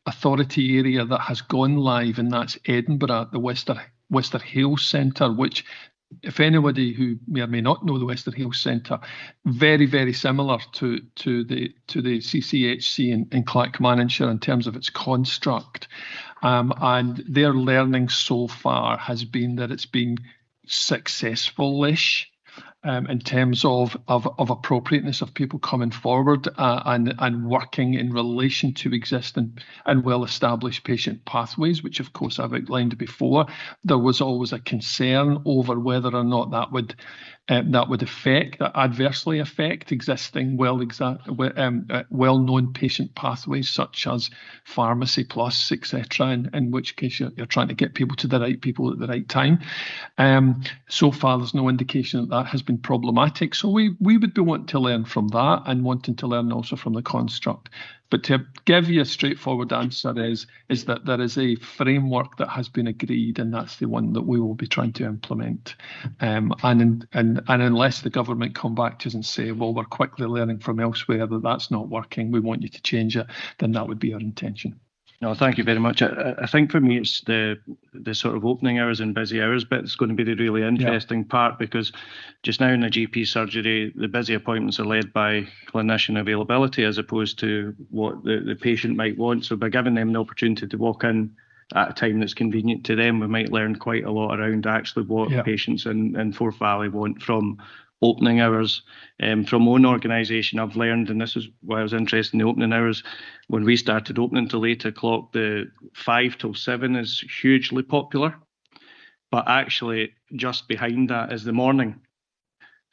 authority area that has gone live, and that's Edinburgh, the Wester Hailes Centre, which, if anybody who may or may not know the Wester Hailes Centre, very, very similar to the CCHC in Clackmannanshire in terms of its construct. And their learning so far has been that it's been successful-ish. In terms of appropriateness of people coming forward and working in relation to existing and well-established patient pathways, which of course I've outlined before. There was always a concern over whether or not that would adversely affect existing well-known patient pathways such as Pharmacy Plus, etc. In which case you're trying to get people to the right people at the right time. So far, there's no indication that has been problematic. So we would be wanting to learn from that and wanting to learn also from the construct. But to give you a straightforward answer is that there is a framework that has been agreed, and that's the one that we will be trying to implement. And unless the government come back to us and say, well, we're quickly learning from elsewhere that that's not working, we want you to change it, then that would be our intention. No, thank you very much. I think for me, it's the sort of opening hours and busy hours bit that's going to be the really interesting part, because just now in a GP surgery, the busy appointments are led by clinician availability as opposed to what the patient might want. So by giving them the opportunity to walk in at a time that's convenient to them, we might learn quite a lot around actually what patients in Forth Valley want from opening hours. From my own organisation, I've learned, and this is why I was interested in the opening hours, when we started opening till 8 o'clock, the 5 till 7 is hugely popular. But actually, just behind that is the morning.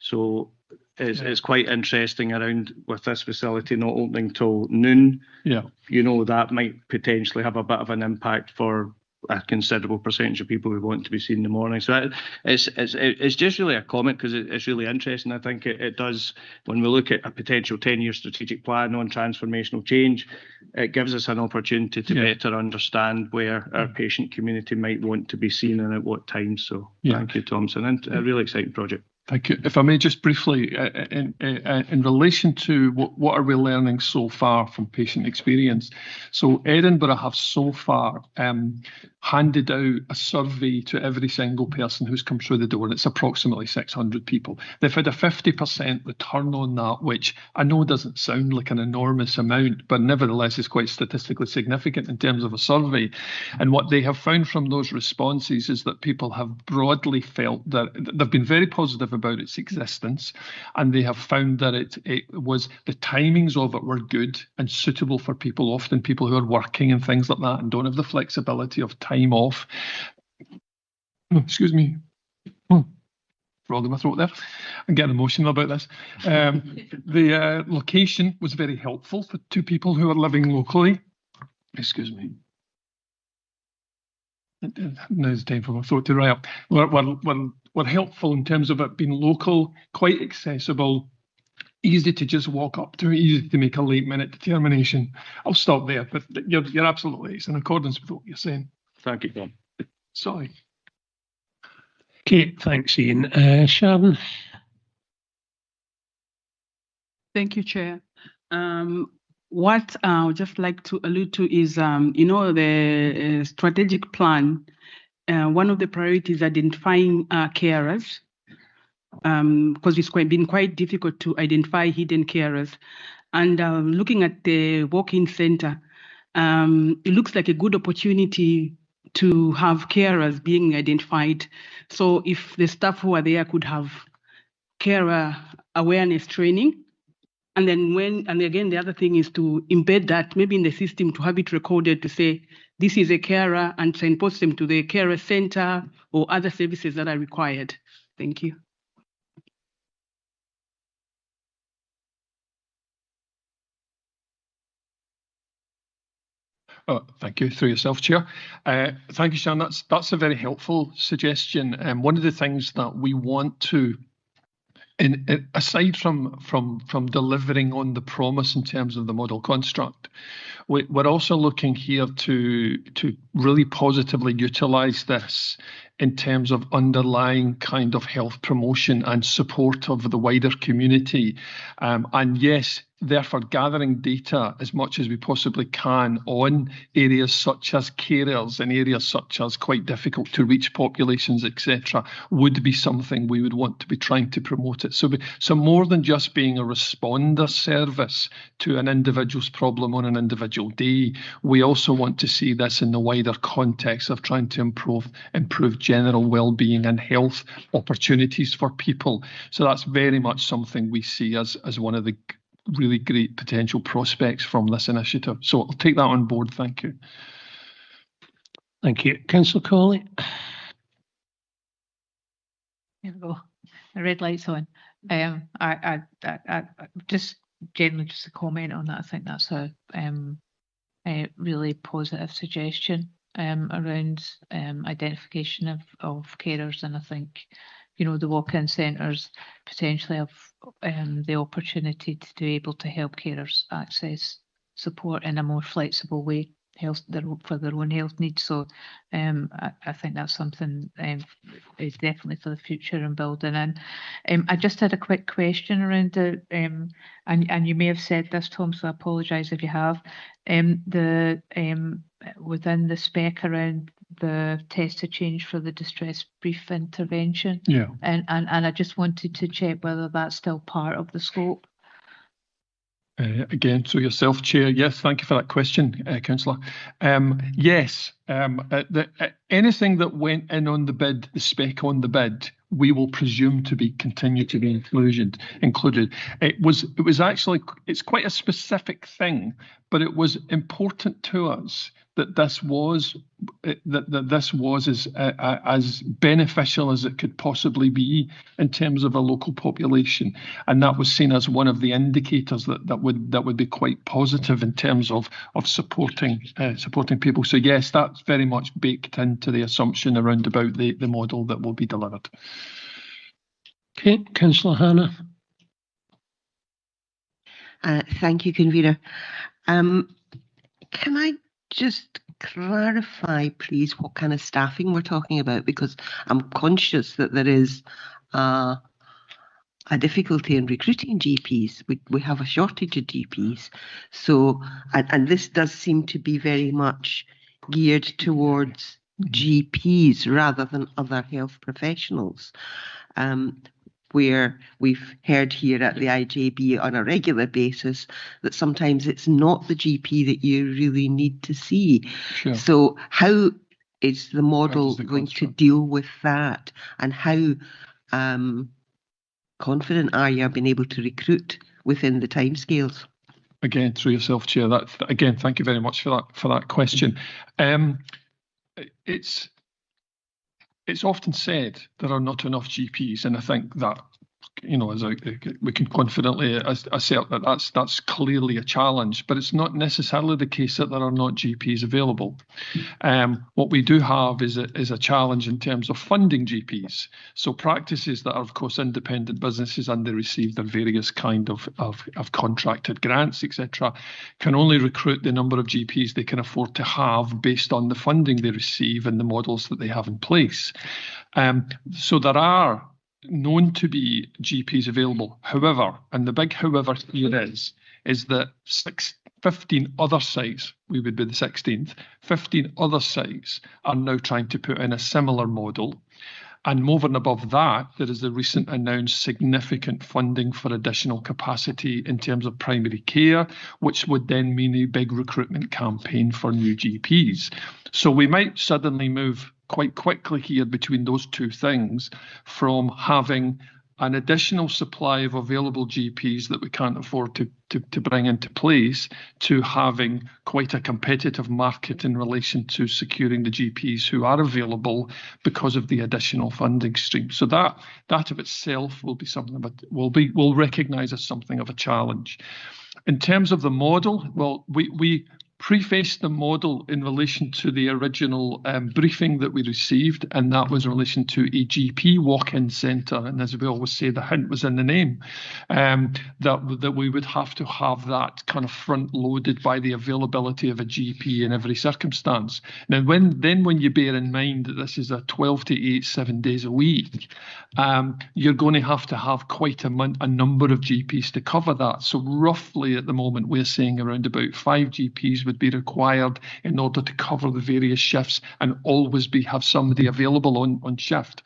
So it's quite interesting around with this facility not opening till noon. Yeah. You know, that might potentially have a bit of an impact for a considerable percentage of people who want to be seen in the morning. So it's just really a comment because it's really interesting. I think it does, when we look at a potential 10-year strategic plan on transformational change, it gives us an opportunity to better understand where our patient community might want to be seen and at what times. So thank you, Thompson, and a really exciting project. Thank you. If I may just briefly, in relation to what are we learning so far from patient experience? So Edinburgh have so far handed out a survey to every single person who's come through the door, and it's approximately 600 people. They've had a 50% return on that, which I know doesn't sound like an enormous amount, but nevertheless is quite statistically significant in terms of a survey. And what they have found from those responses is that people have broadly felt that they've been very positive about its existence, and they have found that it was, the timings of it were good and suitable for people, often people who are working and things like that and don't have the flexibility of time off. Excuse me. Frog in my throat there. I'm getting emotional about this. The location was very helpful for two people who are living locally. Excuse me. Now it's time for my throat to dry up. Were helpful in terms of it being local, quite accessible, easy to just walk up to, easy to make a late-minute determination. I'll stop there, but you're absolutely, it's in accordance with what you're saying. Thank you, Tom. Sorry. Okay, thanks, Ian. Sharon? Thank you, Chair. What I would just like to allude to is, the strategic plan. One of the priorities is identifying carers, because it's been quite difficult to identify hidden carers. And looking at the walk-in centre, it looks like a good opportunity to have carers being identified. So if the staff who are there could have carer awareness training, and then again, the other thing is to embed that maybe in the system, to have it recorded to say, this is a carer, and signpost them to the carer center or other services that are required. Thank you. Oh, thank you, through yourself, Chair. Thank you, Sharon. That's a very helpful suggestion. One of the things that we want to, aside from delivering on the promise in terms of the model construct, we're also looking here to really positively utilise this in terms of underlying kind of health promotion and support of the wider community. And yes, therefore gathering data as much as we possibly can on areas such as carers and areas such as quite difficult to reach populations, etc., would be something we would want to be trying to promote it. So more than just being a responder service to an individual's problem on an individual day, we also want to see this in the wider context of trying to improve general well-being and health opportunities for people. So that's very much something we see as one of the really great potential prospects from this initiative. So I'll take that on board. Thank you. Thank you. Councillor Cawley. There we go. The red light's on. I just generally just a comment on that. I think that's a really positive suggestion around identification of carers, and I think the walk-in centres potentially have the opportunity to be able to help carers access support in a more flexible way for their own health needs. So I think that's something is definitely for the future and building in. I just had a quick question around the, and you may have said this, Tom, so I apologise if you have, within the spec around the test to change for the distress brief intervention. Yeah. And I just wanted to check whether that's still part of the scope. Again, through yourself, Chair. Yes, thank you for that question, Councillor. Yes, anything that went in on the bid, the spec on the bid, we will presume to be continue to be included. It's quite a specific thing, but it was important to us that this was as beneficial as it could possibly be in terms of a local population, and that was seen as one of the indicators that would be quite positive in terms of supporting people. So yes, that's very much baked into the assumption around about the model that will be delivered. Okay, Councillor Hannah. Thank you, Convener. Can I just clarify, please, what kind of staffing we're talking about? Because I'm conscious that there is a difficulty in recruiting GPs. We have a shortage of GPs. So, and this does seem to be very much geared towards GPs rather than other health professionals. Where we've heard here at the IJB on a regular basis that sometimes it's not the GP that you really need to see. Sure. So how is the model going to deal with that? And how confident are you of being able to recruit within the timescales? Again, through yourself, Chair. Again, thank you very much for that question. It's often said there are not enough GPs, and I think that, you know, we can confidently assert that that's clearly a challenge, but it's not necessarily the case that there are not GPs available. What we do have is a challenge in terms of funding GPs. So practices that are, of course, independent businesses and they receive their various kind of contracted grants, etc., can only recruit the number of GPs they can afford to have based on the funding they receive and the models that they have in place. So there are known to be GPs available. However, and the big however here is that 15 other sites, we would be the 16th, 15 other sites are now trying to put in a similar model. And over and above that, there is the recent announced significant funding for additional capacity in terms of primary care, which would then mean a big recruitment campaign for new GPs. So we might suddenly move quite quickly here between those two things, from having an additional supply of available GPs that we can't afford to bring into place, to having quite a competitive market in relation to securing the GPs who are available because of the additional funding stream. So that of itself will be something that we'll recognise as something of a challenge. In terms of the model, well, we prefaced the model in relation to the original briefing that we received, and that was in relation to a GP walk-in centre. And as we always say, the hint was in the name, that we would have to have that kind of front-loaded by the availability of a GP in every circumstance. Now, when you bear in mind that this is a 12 to 8, 7 days a week, you're going to have quite a number of GPs to cover that. So roughly at the moment, we're saying around about 5 GPs would be required in order to cover the various shifts and always have somebody available on shift.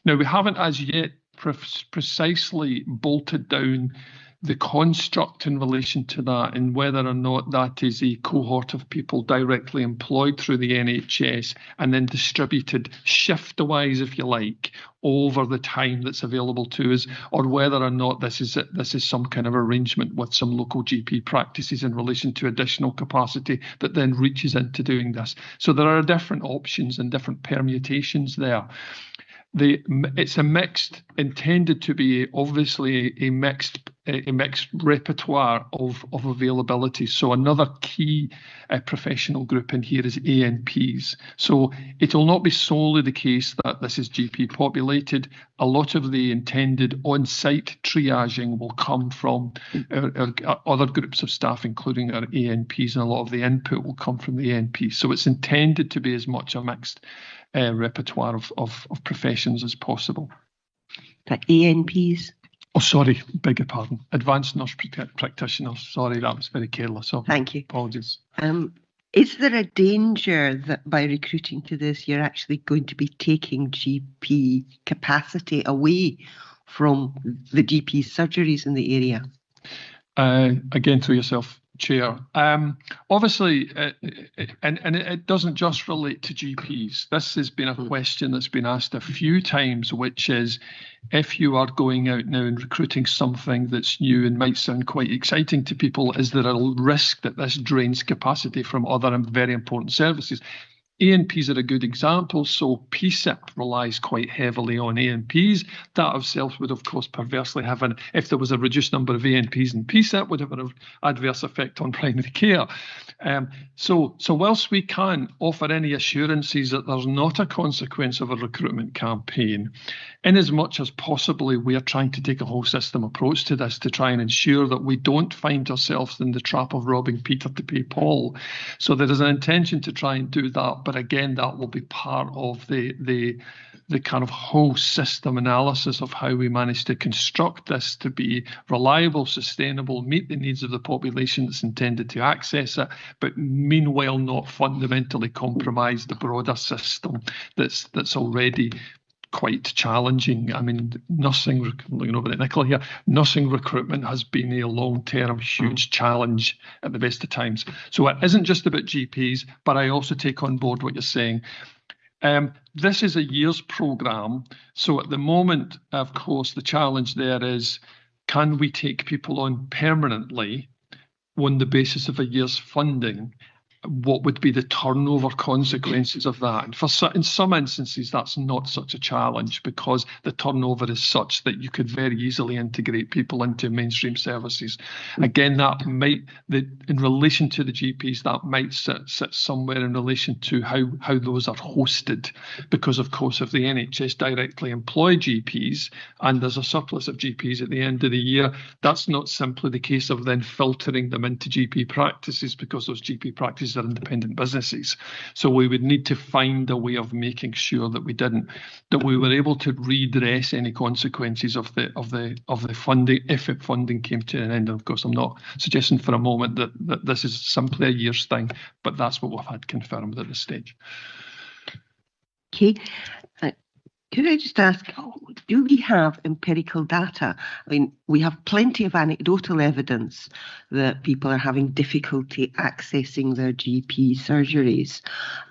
Now, we haven't as yet precisely bolted down the construct in relation to that and whether or not that is a cohort of people directly employed through the NHS and then distributed shift-wise, if you like, over the time that's available to us, or whether or not this is some kind of arrangement with some local GP practices in relation to additional capacity that then reaches into doing this. So there are different options and different permutations there. It's a mixed, intended to be obviously a mixed repertoire of availability. So another key professional group in here is ANPs. So it will not be solely the case that this is GP populated. A lot of the intended on-site triaging will come from our other groups of staff, including our ANPs, and a lot of the input will come from the ANPs. So it's intended to be as much a mixed repertoire of professions as possible. The ANPs? Oh, sorry, beg your pardon. Advanced nurse practitioners. Sorry, that was very careless. So thank you. Apologies. Is there a danger that by recruiting to this, you're actually going to be taking GP capacity away from the GP surgeries in the area? Again, through yourself, Chair. Obviously, and it doesn't just relate to GPs. This has been a question that's been asked a few times, which is, if you are going out now and recruiting something that's new and might sound quite exciting to people, is there a risk that this drains capacity from other and very important services? A&Ps are a good example. So PSIP relies quite heavily on A&Ps. That of itself would, of course, perversely have if there was a reduced number of A&Ps in PSIP, would have an adverse effect on primary care. So whilst we can't offer any assurances that there's not a consequence of a recruitment campaign, in as much as possibly we are trying to take a whole system approach to this to try and ensure that we don't find ourselves in the trap of robbing Peter to pay Paul. So there is an intention to try and do that. But again, that will be part of the kind of whole system analysis of how we manage to construct this to be reliable, sustainable, meet the needs of the population that's intended to access it, but meanwhile not fundamentally compromise the broader system that's already quite challenging. I mean, nursing, looking over at Nicola here, nursing recruitment has been a long-term huge challenge at the best of times. So it isn't just about GPs, but I also take on board what you're saying. This is a year's programme. So at the moment, of course, the challenge there is, can we take people on permanently on the basis of a year's funding? What would be the turnover consequences of that? And in some instances, that's not such a challenge because the turnover is such that you could very easily integrate people into mainstream services. Again, that might, in relation to the GPs, that might sit somewhere in relation to how those are hosted. Because, of course, if the NHS directly employ GPs and there's a surplus of GPs at the end of the year, that's not simply the case of then filtering them into GP practices, because those GP practices are independent businesses. So we would need to find a way of making sure that we were able to redress any consequences of the funding if funding came to an end. And of course, I'm not suggesting for a moment that this is simply a year's thing, but that's what we've had confirmed at this stage. Okay. Could I just ask, do we have empirical data? I mean, we have plenty of anecdotal evidence that people are having difficulty accessing their GP surgeries.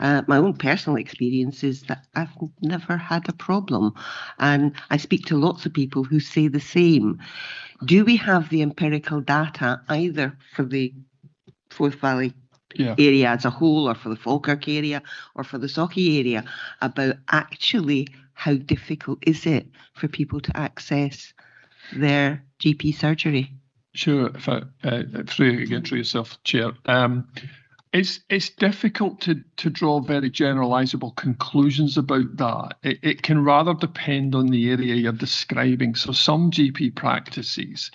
My own personal experience is that I've never had a problem. And I speak to lots of people who say the same. Do we have the empirical data either for the Forth Valley area as a whole, or for the Falkirk area, or for the Sauchie area, about actually how difficult is it for people to access their GP surgery? Sure, if I through yourself, Chair. It's difficult to draw very generalisable conclusions about that. It can rather depend on the area you're describing. So some GP practices,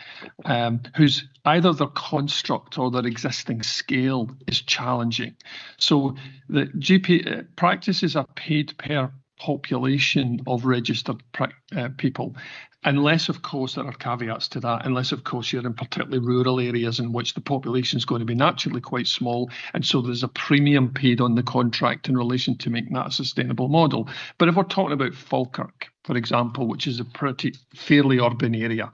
whose either their construct or their existing scale is challenging. So the GP practices are paid per population of registered people, unless of course there are caveats to that, unless of course you're in particularly rural areas in which the population is going to be naturally quite small, and so there's a premium paid on the contract in relation to making that a sustainable model. But if we're talking about Falkirk, for example, which is a fairly urban area,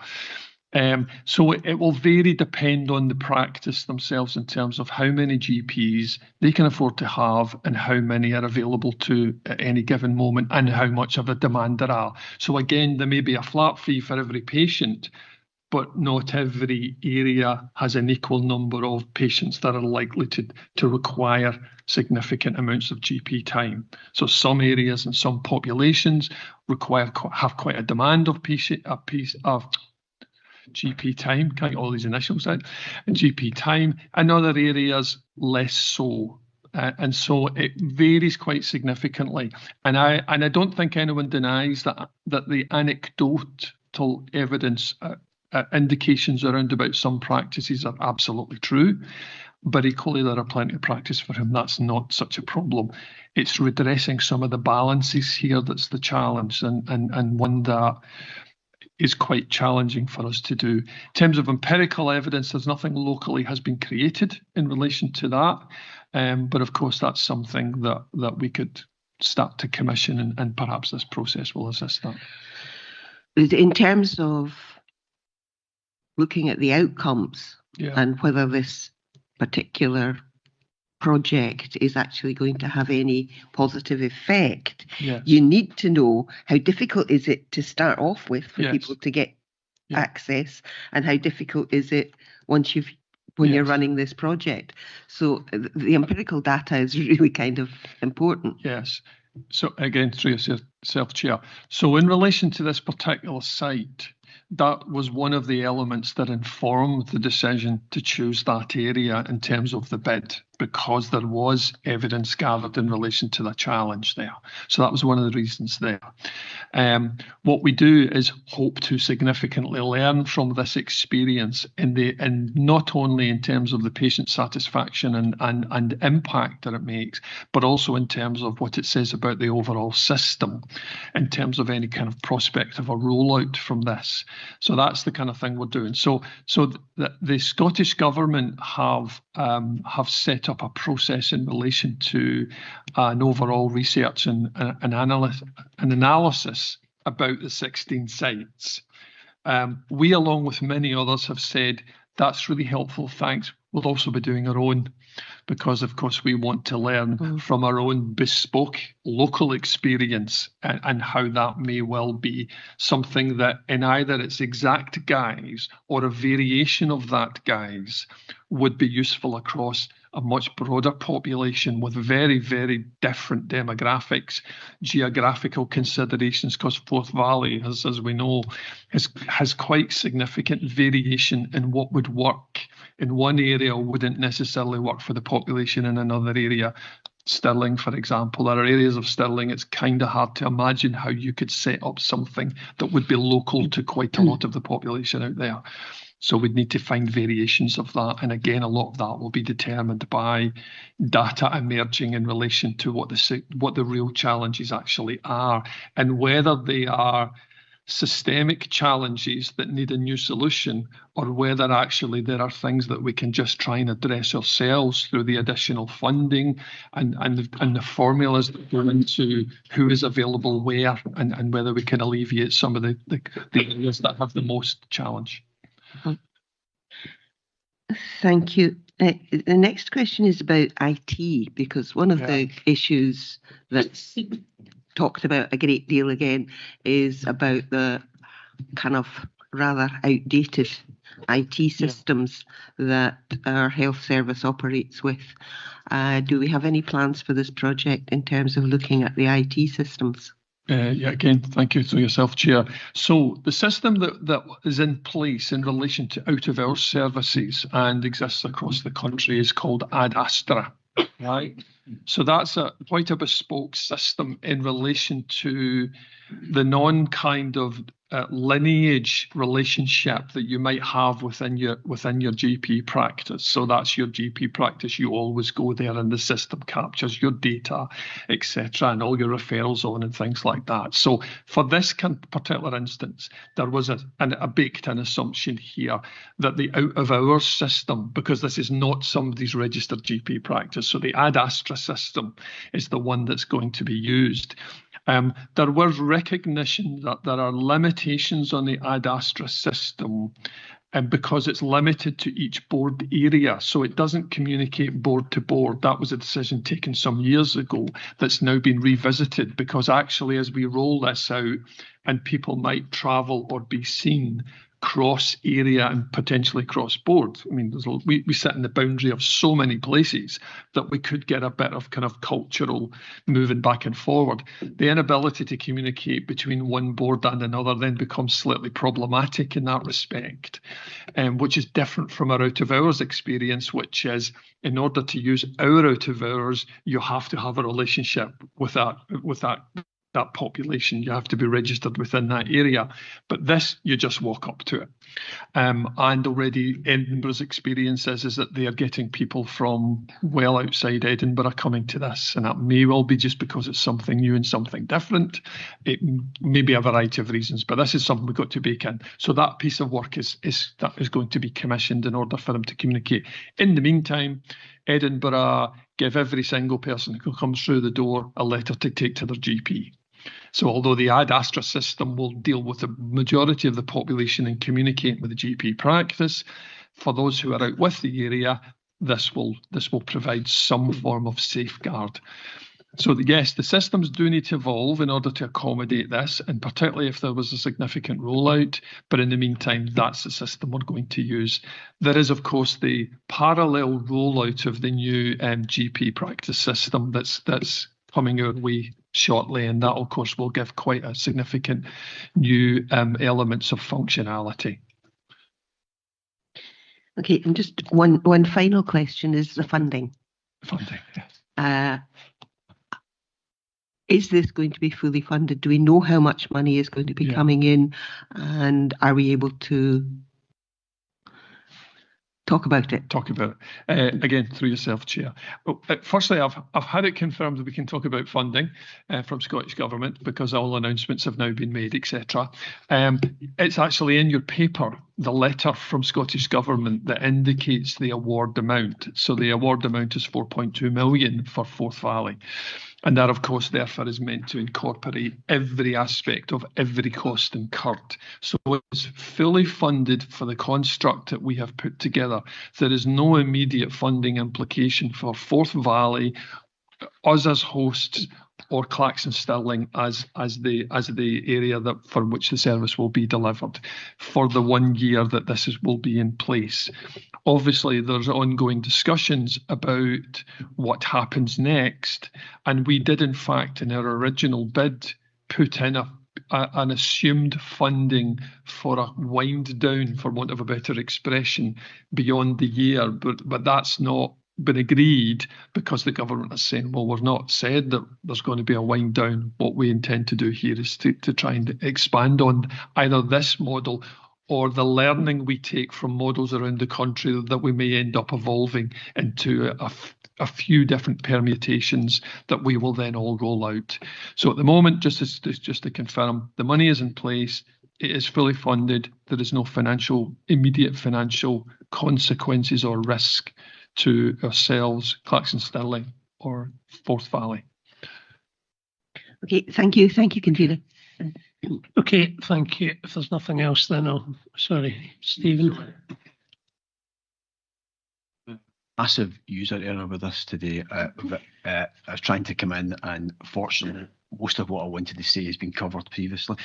so it will vary depend on the practice themselves in terms of how many GPs they can afford to have and how many are available to at any given moment and how much of a demand there are. So again, there may be a flat fee for every patient, but not every area has an equal number of patients that are likely to require significant amounts of GP time. So some areas and some populations have quite a demand of GP time, can't get all these initials out, and GP time, and other areas less so. And so it varies quite significantly. And I don't think anyone denies that the anecdotal evidence indications around about some practices are absolutely true. But equally, there are plenty of practice for whom that's not such a problem. It's redressing some of the balances here that's the challenge, and one that is quite challenging for us to do. In terms of empirical evidence, there's nothing locally has been created in relation to that. But of course, that's something that we could start to commission, and perhaps this process will assist that. In terms of looking at the outcomes and whether this particular project is actually going to have any positive effect. Yes. You need to know how difficult is it to start off with for Yes. people to get Yeah. access, and how difficult is it when you're Yes. running this project. So the empirical data is really kind of important. Yes. So again, through yourself, Chair. So in relation to this particular site, that was one of the elements that informed the decision to choose that area in terms of the bid, because there was evidence gathered in relation to the challenge there. So that was one of the reasons there. What we do is hope to significantly learn from this experience and not only in terms of the patient satisfaction and impact that it makes, but also in terms of what it says about the overall system, in terms of any kind of prospect of a rollout from this. So that's the kind of thing we're doing. So the Scottish Government have set up a process in relation to an overall research and analysis about the 16 sites. We, along with many others, have said that's really helpful, thanks. We'll also be doing our own, because of course we want to learn from our own bespoke local experience and how that may well be something that in either its exact guise or a variation of that guise would be useful across a much broader population with very, very different demographics, geographical considerations, because Forth Valley, as we know, has quite significant variation in what would work in one area wouldn't necessarily work for the population in another area. Stirling, for example, there are areas of Stirling it's kind of hard to imagine how you could set up something that would be local to quite a lot of the population out there. So we'd need to find variations of that. And again, a lot of that will be determined by data emerging in relation to what the real challenges actually are, and whether they are systemic challenges that need a new solution, or whether actually there are things that we can just try and address ourselves through the additional funding and the formulas that go into who is available where, and whether we can alleviate some of the areas that have the most challenge. Thank you. The next question is about IT, because one of the issues that's talked about a great deal again is about the kind of rather outdated IT systems that our health service operates with. Do we have any plans for this project in terms of looking at the IT systems? Again, thank you to yourself, Chair. So the system that is in place in relation to out-of-hours services and exists across the country is called Ad Astra, right? So that's quite a bespoke system in relation to the non-kind of lineage relationship that you might have within your GP practice. So that's your GP practice. You always go there, and the system captures your data, etc., and all your referrals on and things like that. So for this particular instance, there was a baked-in assumption here that the out-of-hours system, because this is not somebody's registered GP practice, so the Ad Astra system is the one that's going to be used. There was recognition that there are limitations on the Ad Astra system because it's limited to each board area, so it doesn't communicate board to board. That was a decision taken some years ago that's now been revisited, because actually as we roll this out and people might travel or be seen cross area and potentially cross board. I mean, we sit in the boundary of so many places that we could get a bit of kind of cultural moving back and forward. The inability to communicate between one board and another then becomes slightly problematic in that respect, which is different from our out-of-hours experience, which is in order to use our out-of-hours, you have to have a relationship with that population. You have to be registered within that area, but this, you just walk up to it. And already Edinburgh's experience is that they are getting people from well outside Edinburgh coming to this, and that may well be just because it's something new and something different. It may be a variety of reasons, but this is something we've got to bake in. So that piece of work is going to be commissioned in order for them to communicate. In the meantime, Edinburgh give every single person who comes through the door a letter to take to their GP. So although the Ad Astra system will deal with the majority of the population and communicate with the GP practice, for those who are out with the area, this will provide some form of safeguard. So yes, the systems do need to evolve in order to accommodate this, and particularly if there was a significant rollout. But in the meantime, that's the system we're going to use. There is, of course, the parallel rollout of the new GP practice system that's coming our way shortly, and that, of course, will give quite a significant new elements of functionality. Okay, and just one final question is the funding. Funding, yes. Is this going to be fully funded? Do we know how much money is going to be coming in, and are we able to talk about it? Again, through yourself, Chair. Well, firstly, I've had it confirmed that we can talk about funding from Scottish Government, because all announcements have now been made, etc. It's actually in your paper, the letter from Scottish Government that indicates the award amount. So the award amount is 4.2 million for Forth Valley. And that, of course, therefore, is meant to incorporate every aspect of every cost incurred. So it's fully funded for the construct that we have put together. There is no immediate funding implication for Forth Valley, us as hosts, or Clacton Stirling as the area that for which the service will be delivered for the 1 year that will be in place. Obviously, there's ongoing discussions about what happens next, and we did, in fact, in our original bid, put in an assumed funding for a wind down, for want of a better expression, beyond the year, but that's not been agreed, because the government is saying, well, we've not said that there's going to be a wind down. What we intend to do here is to try and expand on either this model or the learning we take from models around the country that we may end up evolving into a few different permutations that we will then all roll out. So at the moment, just to confirm, the money is in place. It is fully funded. There is no immediate financial consequences or risk to ourselves, Clacton Stirling, or Forth Valley. Okay, thank you, convener. Okay, thank you. If there's nothing else, then sorry, Stephen. Massive user error with us today. I was trying to come in, and fortunately, most of what I wanted to say has been covered previously.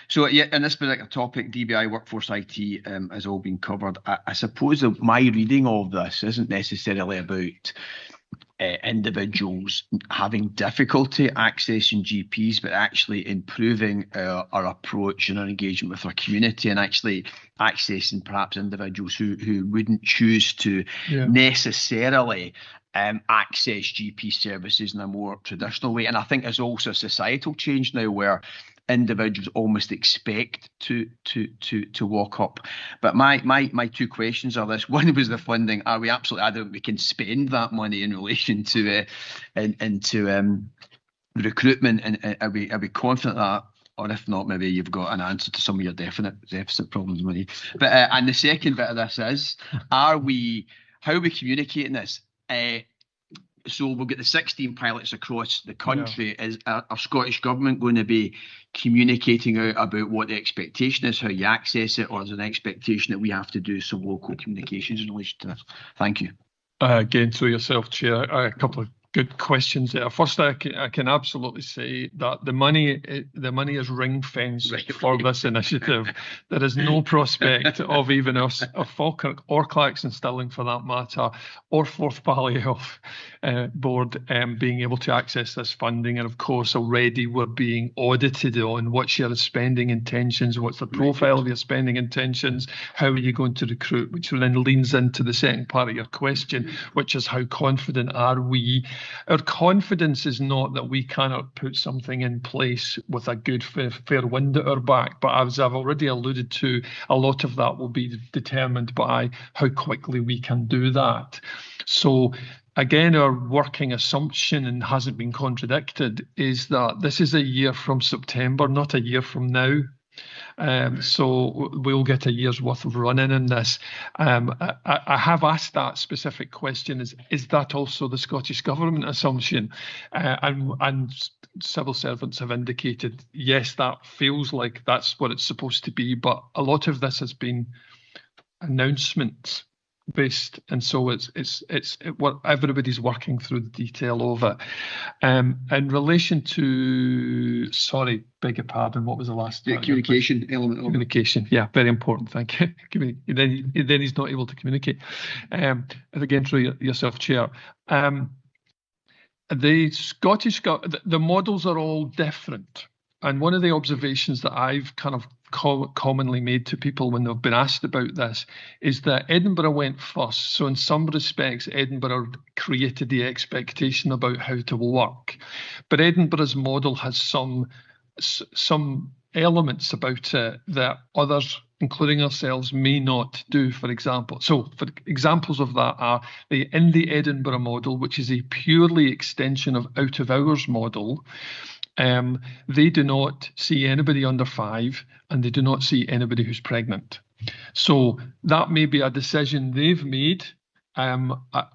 So yeah, in this particular topic, DBI Workforce IT has all been covered. I suppose that my reading of this isn't necessarily about individuals having difficulty accessing GPs, but actually improving our approach and our engagement with our community, and actually accessing perhaps individuals who wouldn't choose to necessarily access GP services in a more traditional way. And I think there's also a societal change now where individuals almost expect to walk up. But my two questions are this. One was the funding. Are we absolutely adamant we can spend that money in relation to into recruitment, and are we confident that? Or if not, maybe you've got an answer to some of your deficit problems, money. But and the second bit of this is, how are we communicating this? So we'll get the 16 pilots across the country. Is our Scottish Government going to be communicating out about what the expectation is, how you access it, or is there an expectation that we have to do some local communications in relation to this? Thank you. Again, through yourself, Chair, a couple of good questions there. First, I can absolutely say that the money is ring-fenced for this initiative. There is no prospect of even us, of Falkirk or Clacton Stirling for that matter, or Forth Valley Health Board being able to access this funding. And of course, already we're being audited on what's your spending intentions, what's the profile of your spending intentions, how are you going to recruit, which then leans into the second part of your question, which is how confident are we? Our confidence is not that we cannot put something in place with a good fair wind at our back, but as I've already alluded to, a lot of that will be determined by how quickly we can do that. So again, our working assumption, and hasn't been contradicted, is that this is a year from September, not a year from now. So we'll get a year's worth of running in this. I have asked that specific question, is that also the Scottish Government assumption? And civil servants have indicated, yes, that feels like that's what it's supposed to be, but a lot of this has been announcements based, and so it's what everybody's working through the detail of it. In relation to, sorry, beg your pardon, what was the last part? Communication element of communication. Yeah, very important. Thank you. Then he's not able to communicate. Again, through yourself, Chair. The Scottish, the models are all different. And one of the observations that I've kind of commonly made to people when they've been asked about this is that Edinburgh went first. So in some respects, Edinburgh created the expectation about how to work. But Edinburgh's model has some elements about it that others, including ourselves, may not do, for example. So for examples of that are in the Edinburgh model, which is a purely extension of out of hours model. They do not see anybody under 5 and they do not see anybody who's pregnant. So that may be a decision they've made.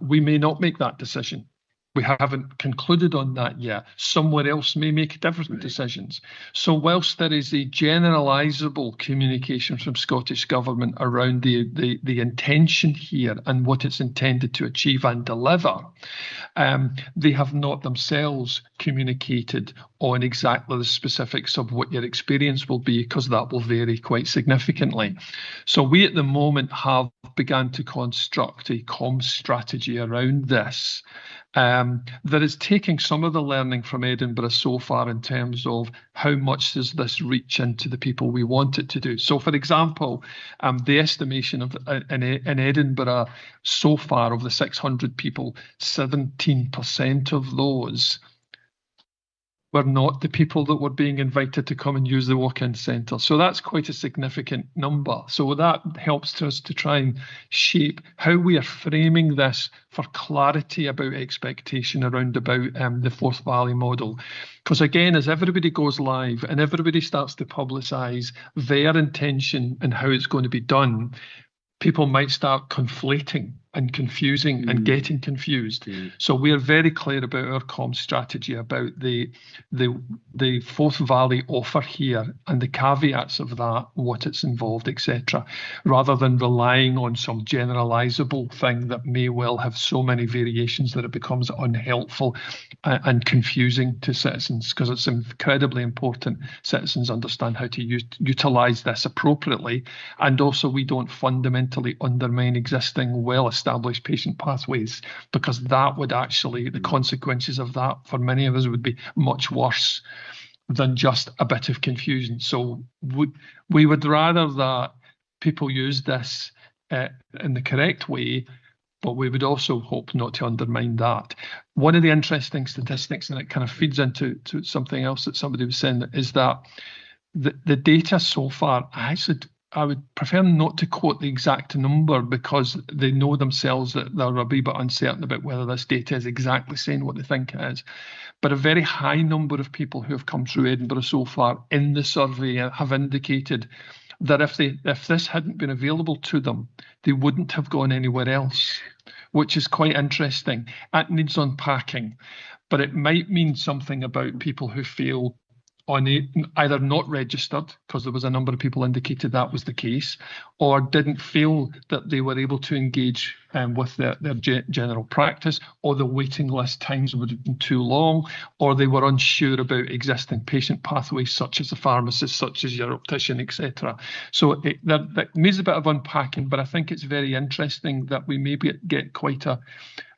We may not make that decision. We haven't concluded on that yet. Somewhere else may make different decisions. So whilst there is a generalisable communication from Scottish Government around the intention here and what it's intended to achieve and deliver, they have not themselves communicated on exactly the specifics of what your experience will be, because that will vary quite significantly. So we at the moment have begun to construct a comms strategy around this. That is taking some of the learning from Edinburgh so far in terms of how much does this reach into the people we want it to do. So, for example, the estimation of in Edinburgh so far of the 600 people, 17% of those were not the people that were being invited to come and use the walk-in centre. So that's quite a significant number. So that helps us to try and shape how we are framing this for clarity about expectation around about the Forth Valley model. Because again, as everybody goes live and everybody starts to publicise their intention and how it's going to be done, people might start conflating and confusing and getting confused. So we are very clear about our comms strategy about the Forth Valley offer here and the caveats of that, what it's involved, etc., rather than relying on some generalisable thing that may well have so many variations that it becomes unhelpful and confusing to citizens, because it's incredibly important citizens understand how to utilise this appropriately, and also we don't fundamentally undermine existing well-established patient pathways, because that would actually, the consequences of that for many of us would be much worse than just a bit of confusion. So we would rather that people use this in the correct way, but we would also hope not to undermine that. One of the interesting statistics, and it kind of feeds into something else that somebody was saying, is that the data so far, I would prefer not to quote the exact number, because they know themselves that they're a wee bit uncertain about whether this data is exactly saying what they think it is. But a very high number of people who have come through Edinburgh so far in the survey have indicated that if this hadn't been available to them, they wouldn't have gone anywhere else, which is quite interesting. It needs unpacking, but it might mean something about people who feel either not registered, because there was a number of people indicated that was the case, or didn't feel that they were able to engage with their general practice, or the waiting list times would have been too long, or they were unsure about existing patient pathways such as the pharmacist, such as your optician, etc. So that needs a bit of unpacking, but I think it's very interesting that we maybe get quite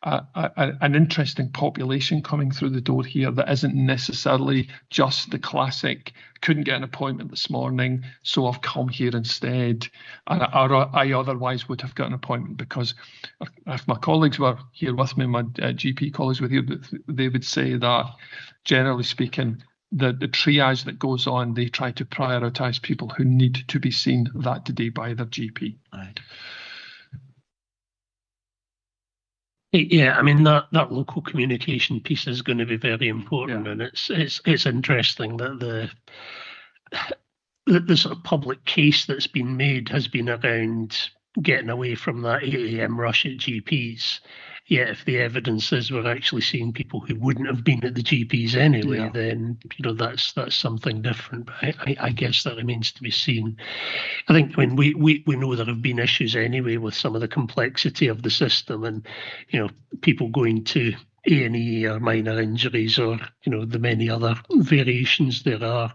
an interesting population coming through the door here that isn't necessarily just the classic, couldn't get an appointment this morning, so I've come here instead, or I otherwise would have got an appointment. Because if my colleagues were here with me, my GP colleagues were here, they would say that, generally speaking, the triage that goes on, they try to prioritise people who need to be seen that day by their GP. Right. Yeah, I mean that local communication piece is going to be very important, and it's interesting that the sort of public case that's been made has been around getting away from that 8 a.m. rush at GPs. Yet if the evidence is we're actually seeing people who wouldn't have been at the GPs anyway, then that's something different. But I guess that remains to be seen. I think we know there have been issues anyway with some of the complexity of the system, and people going to A&E or minor injuries, or the many other variations there are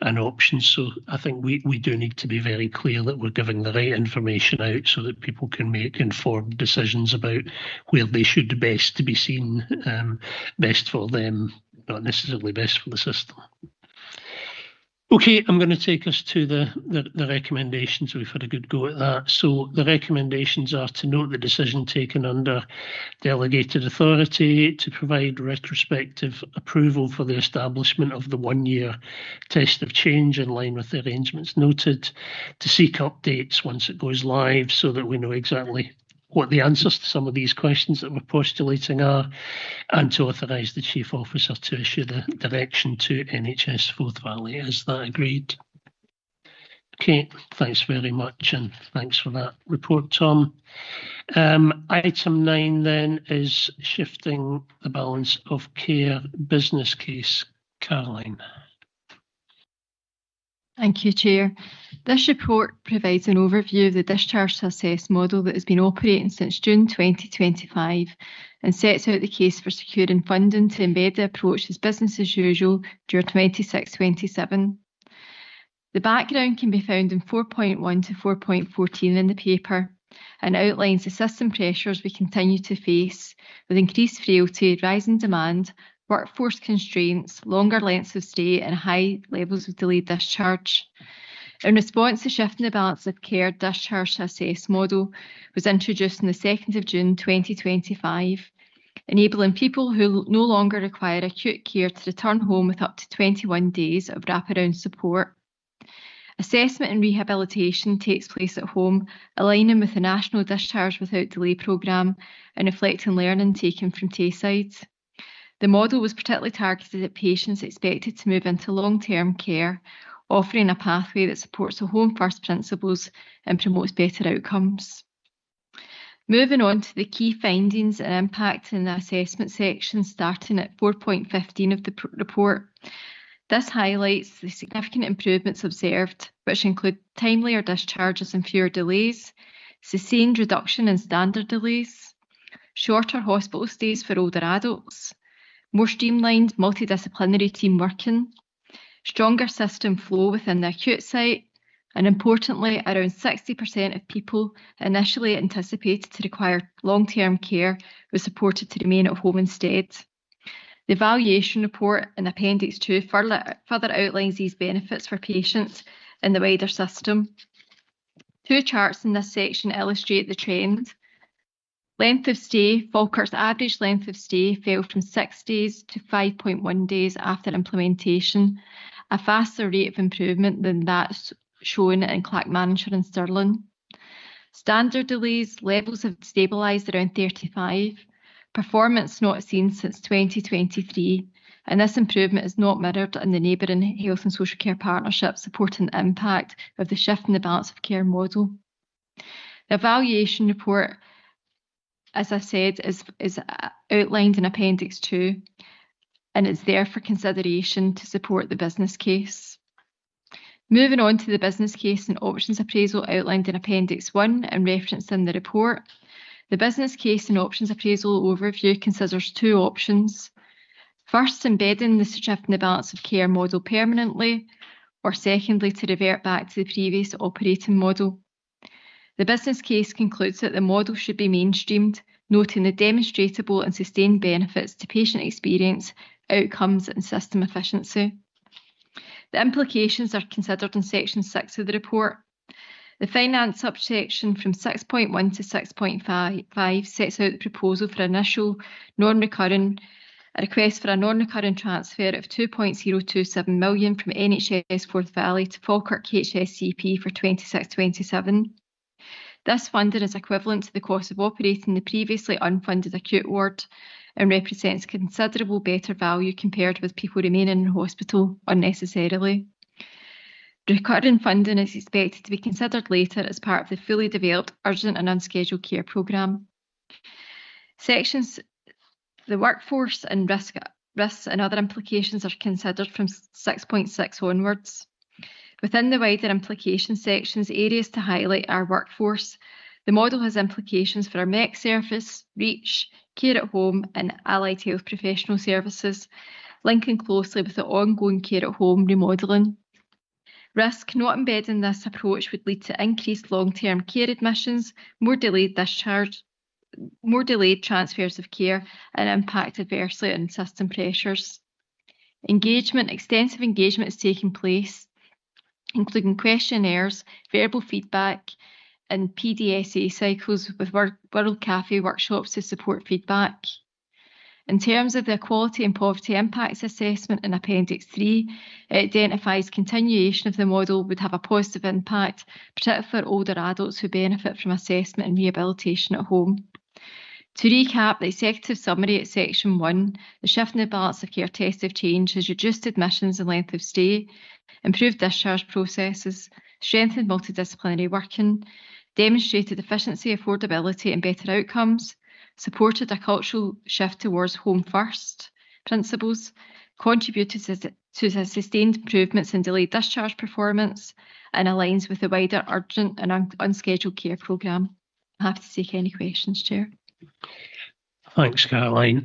and options. So I think we do need to be very clear that we're giving the right information out so that people can make informed decisions about where they should best to be seen, best for them, not necessarily best for the system. Okay, I'm going to take us to the recommendations. We've had a good go at that. So the recommendations are to note the decision taken under delegated authority to provide retrospective approval for the establishment of the 1-year test of change in line with the arrangements noted, to seek updates once it goes live so that we know exactly what the answers to some of these questions that we're postulating are, and to authorise the Chief Officer to issue the direction to NHS Forth Valley. Is that agreed? Okay, thanks very much, and thanks for that report, Tom. Item 9 then is shifting the balance of care business case. Caroline. Thank you, Chair. This report provides an overview of the discharge to assess model that has been operating since June 2025 and sets out the case for securing funding to embed the approach as business as usual during 26-27. The background can be found in 4.1 to 4.14 in the paper and outlines the system pressures we continue to face with increased frailty, rising demand, workforce constraints, longer lengths of stay and high levels of delayed discharge. In response, the shifting the balance of care discharge to assess model was introduced on the 2nd of June 2025, enabling people who no longer require acute care to return home with up to 21 days of wraparound support. Assessment and rehabilitation takes place at home, aligning with the National Discharge Without Delay programme and reflecting learning taken from Tayside. The model was particularly targeted at patients expected to move into long-term care, offering a pathway that supports the Home First principles and promotes better outcomes. Moving on to the key findings and impact in the assessment section, starting at 4.15 of the report. This highlights the significant improvements observed, which include timelier discharges and fewer delays, sustained reduction in standard delays, shorter hospital stays for older adults, more streamlined multidisciplinary team working, stronger system flow within the acute site, and importantly, around 60% of people initially anticipated to require long-term care were supported to remain at home instead. The evaluation report in Appendix 2 further outlines these benefits for patients in the wider system. 2 charts in this section illustrate the trend. Length of stay, Falkirk's average length of stay fell from 6 days to 5.1 days after implementation, a faster rate of improvement than that shown in Clackmannanshire and Stirling. Standard delays, levels have stabilised around 35, performance not seen since 2023, and this improvement is not mirrored in the neighbouring health and social care partnership supporting the impact of the shift in the balance of care model. The evaluation report, as I said, is outlined in Appendix 2, and it's there for consideration to support the business case. Moving on to the business case and options appraisal outlined in Appendix 1 and referenced in the report. The business case and options appraisal overview considers 2 options. First, embedding the shift in the balance of care model permanently, or secondly, to revert back to the previous operating model. The business case concludes that the model should be mainstreamed, noting the demonstrable and sustained benefits to patient experience, outcomes and system efficiency. The implications are considered in Section 6 of the report. The finance subsection from 6.1 to 6.5 sets out the proposal for initial a request for a non-recurring transfer of 2.027 million from NHS Forth Valley to Falkirk HSCP for 26-27. This funding is equivalent to the cost of operating the previously unfunded acute ward and represents considerable better value compared with people remaining in hospital unnecessarily. Recurring funding is expected to be considered later as part of the fully developed urgent and unscheduled care programme. Sections, the workforce and risks and other implications are considered from 6.6 onwards. Within the wider implication sections, areas to highlight are workforce. The model has implications for our MEC service, REACH, care at home and allied health professional services, linking closely with the ongoing care at home remodelling. Risk not embedding this approach would lead to increased long-term care admissions, more delayed discharge, more delayed transfers of care and impact adversely on system pressures. Engagement, extensive engagement is taking place, including questionnaires, verbal feedback and PDSA cycles with World Cafe workshops to support feedback. In terms of the Equality and Poverty Impacts Assessment in Appendix 3, it identifies continuation of the model would have a positive impact, particularly for older adults who benefit from assessment and rehabilitation at home. To recap, the executive summary at Section 1, the shift in the balance of care test of change has reduced admissions and length of stay, improved discharge processes, strengthened multidisciplinary working, demonstrated efficiency, affordability and better outcomes, supported a cultural shift towards home first principles, contributed to the sustained improvements in delayed discharge performance and aligns with the wider urgent and unscheduled care programme. I'm happy to take any questions, Chair. Thanks, Caroline.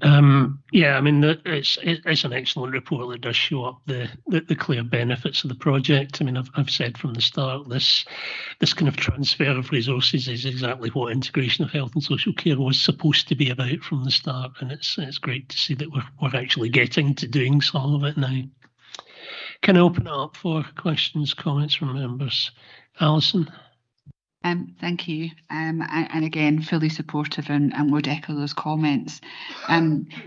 Yeah, I mean, it's an excellent report that does show up the clear benefits of the project. I mean, I've said from the start, this kind of transfer of resources is exactly what integration of health and social care was supposed to be about from the start, and it's great to see that we're actually getting to doing some of it now. Can I open it up for questions, comments from members? Alison? Thank you. And again, fully supportive and would echo those comments.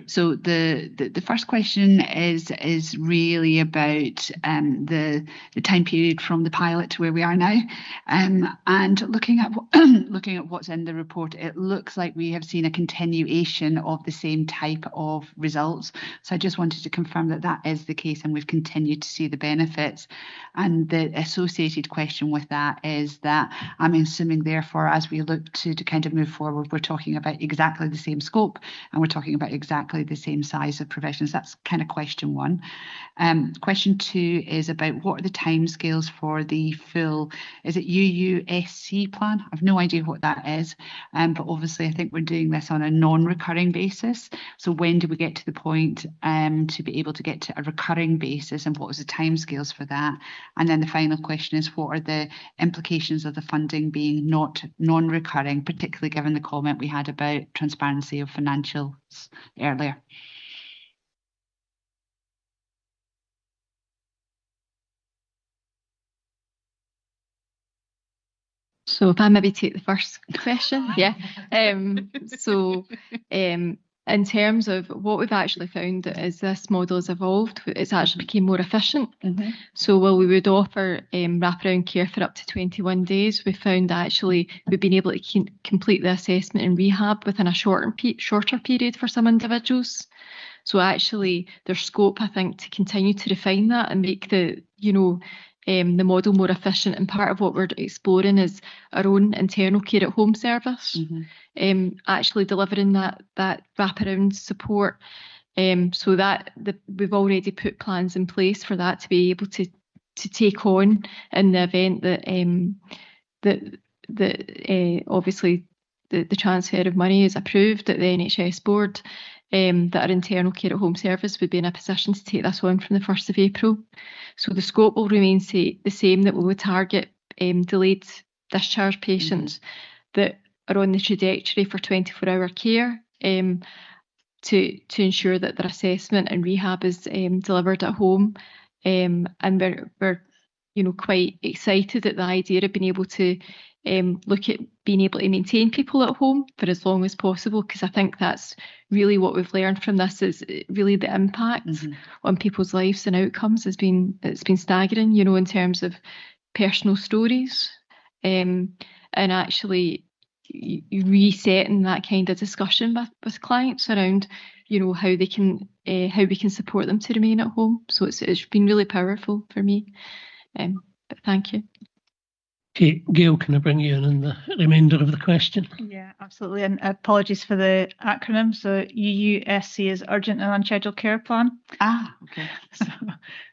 So the first question is really about the time period from the pilot to where we are now. And looking at what's in the report, it looks like we have seen a continuation of the same type of results. So I just wanted to confirm that that is the case and we've continued to see the benefits. And the associated question with that is that I'm assuming therefore as we look to kind of move forward, we're talking about exactly the same scope and we're talking about exactly the same size of provisions. That's kind of question one. Question two is about what are the timescales for the full, is it UUSC plan? I've no idea what that is, but obviously I think we're doing this on a non-recurring basis. So when do we get to the point to be able to get to a recurring basis and what was the timescales for that? And then the final question is what are the implications of the funding being not non-recurring, particularly given the comment we had about transparency of financials earlier. So if I maybe take the first question, yeah. In terms of what we've actually found as this model has evolved, it's actually become more efficient. Mm-hmm. So while we would offer wraparound care for up to 21 days, we found that actually we've been able to complete the assessment and rehab within a shorter period for some individuals. So actually there's scope, I think, to continue to refine that and make the model more efficient. And part of what we're exploring is our own internal care at home service. Mm-hmm. Actually delivering that wraparound support, so that we've already put plans in place for that to be able to take on in the event that obviously the transfer of money is approved at the NHS board, that our internal care at home service would be in a position to take this on from the 1st of April. So the scope will remain the same, that we would target delayed discharge patients that are on the trajectory for 24-hour care, to ensure that their assessment and rehab is delivered at home. And we're quite excited at the idea of being able to look at being able to maintain people at home for as long as possible, because I think that's really what we've learned from this, is really the impact on people's lives and outcomes it's been staggering, in terms of personal stories, and actually resetting that kind of discussion with clients around how we can support them to remain at home. So it's been really powerful for me. But thank you. Okay, Gail, can I bring you in the remainder of the question? Yeah, absolutely. And apologies for the acronym. So UUSC is Urgent and Unscheduled Care Plan. Okay. So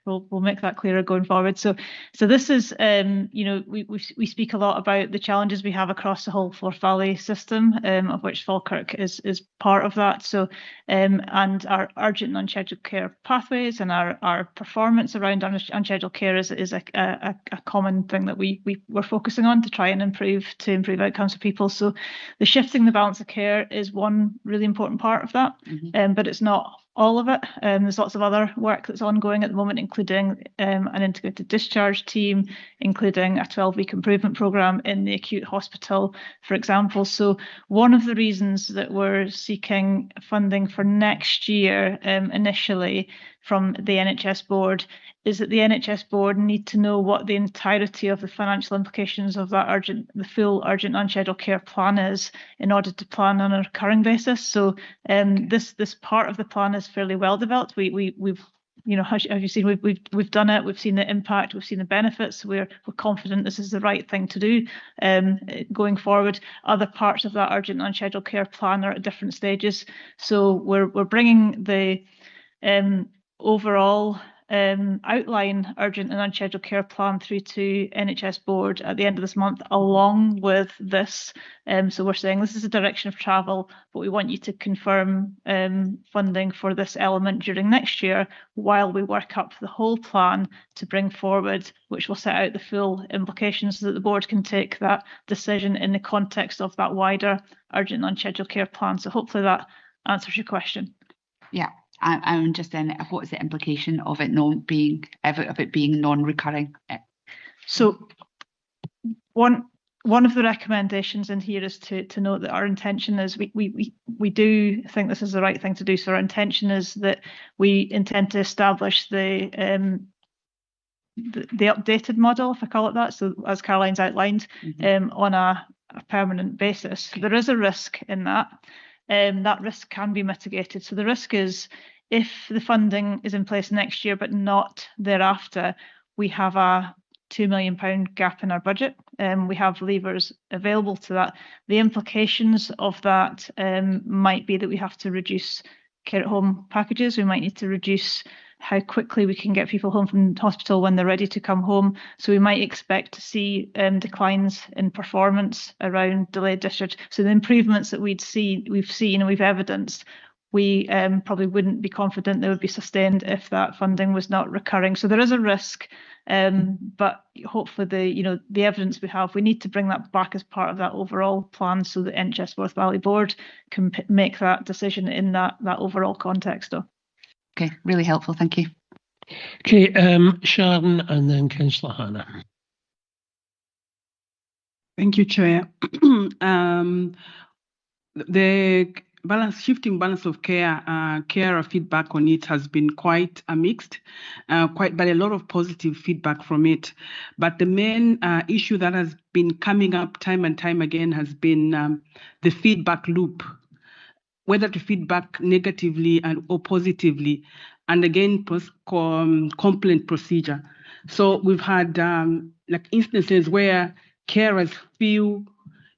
we'll make that clearer going forward. So this is, we speak a lot about the challenges we have across the whole Forth Valley system, of which Falkirk is part of that. So and our urgent and unscheduled care pathways and our performance around unscheduled care is a common thing that we're focusing on to try and improve outcomes for people. So the shifting the balance of care is one really important part of that, but it's not all of it. There's lots of other work that's ongoing at the moment, including an integrated discharge team, including a 12-week improvement programme in the acute hospital, for example. So one of the reasons that we're seeking funding for next year initially from the NHS board is that the NHS board need to know what the entirety of the financial implications of that the full urgent unscheduled care plan is in order to plan on a recurring basis. So this part of the plan is fairly well developed. We've as you've seen, we've done it. We've seen the impact. We've seen the benefits. We're confident this is the right thing to do going forward. Other parts of that urgent and unscheduled care plan are at different stages. So we're bringing the overall outline urgent and unscheduled care plan through to NHS board at the end of this month along with this. So we're saying this is a direction of travel, but we want you to confirm funding for this element during next year while we work up the whole plan to bring forward, which will set out the full implications so that the board can take that decision in the context of that wider urgent and unscheduled care plan. So hopefully that answers your question. Yeah. I'm just in. What is the implication of it being non-recurring? So one of the recommendations in here is to note that our intention is we do think this is the right thing to do. So our intention is that we intend to establish the updated model, if I call it that. So as Caroline's outlined, on a permanent basis. There is a risk in that. That risk can be mitigated. So the risk is if the funding is in place next year but not thereafter, we have a £2 million gap in our budget. We have levers available to that. The implications of that might be that we have to reduce care at home packages. We might need to reduce how quickly we can get people home from hospital when they're ready to come home. So we might expect to see declines in performance around delayed discharge. So the improvements that we've seen and we've evidenced, we probably wouldn't be confident they would be sustained if that funding was not recurring. So there is a risk, but hopefully the evidence we have, we need to bring that back as part of that overall plan so the NHS Forth Valley Board can make that decision in that overall context. Though. Okay, really helpful. Thank you. Okay, Sharon and then Councillor Hannah. Thank you, Chair. The shifting balance of care, carer feedback on it has been quite mixed, but a lot of positive feedback from it. But the main issue that has been coming up time and time again has been the feedback loop, whether to feedback negatively or positively, and again, complaint procedure. So we've had instances where carers feel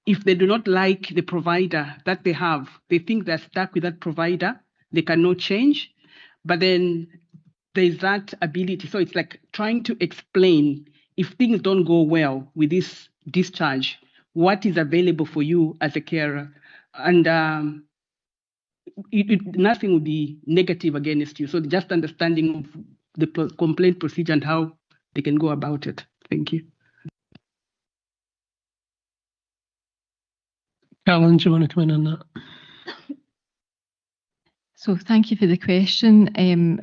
if they do not like the provider that they have, they think they're stuck with that provider, they cannot change, but then there's that ability. So it's like trying to explain if things don't go well with this discharge, what is available for you as a carer. And nothing will be negative against you. So just understanding of the complaint procedure and how they can go about it. Thank you. Caroline, do you want to come in on that? So thank you for the question.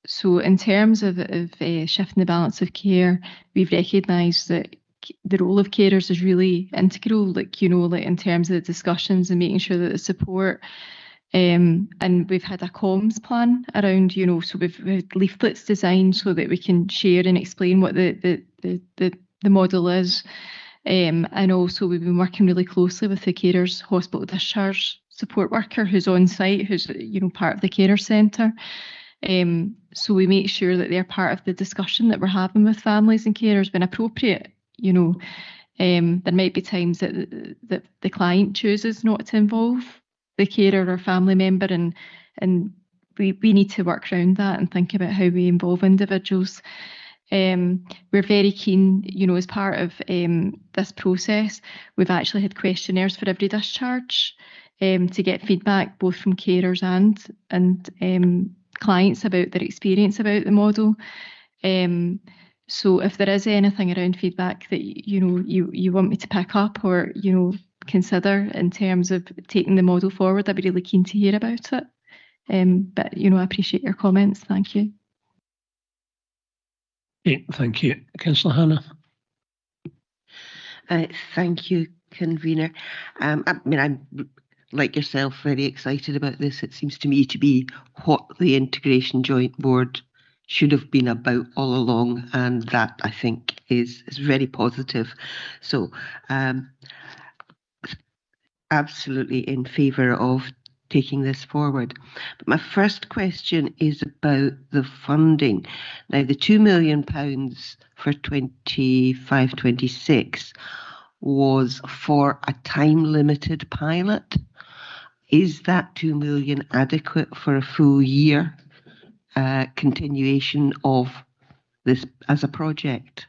So in terms of shifting the balance of care, we've recognised that the role of carers is really integral, in terms of the discussions and making sure that the support. And we've had a comms plan around, so we've leaflets designed so that we can share and explain what the model is. And also we've been working really closely with the carers hospital discharge support worker who's on site, who's part of the carer centre. So we make sure that they're part of the discussion that we're having with families and carers when appropriate. You know, there might be times that the client chooses not to involve the carer or family member, and we need to work around that and think about how we involve individuals. We're very keen, you know, as part of this process, we've actually had questionnaires for every discharge to get feedback both from carers and clients about their experience about the model. So if there is anything around feedback that you want me to pick up or consider in terms of taking the model forward, I'd be really keen to hear about it. But I appreciate your comments. Thank you. Okay, thank you. Councillor Hannah. Thank you, convener. I mean, I'm like yourself very excited about this. It seems to me to be what the Integration Joint Board should have been about all along, and that I think is very positive. So absolutely in favour of taking this forward. But my first question is about the funding. Now, the £2 million for 25-26 was for a time-limited pilot. Is that £2 million adequate for a full year continuation of this as a project?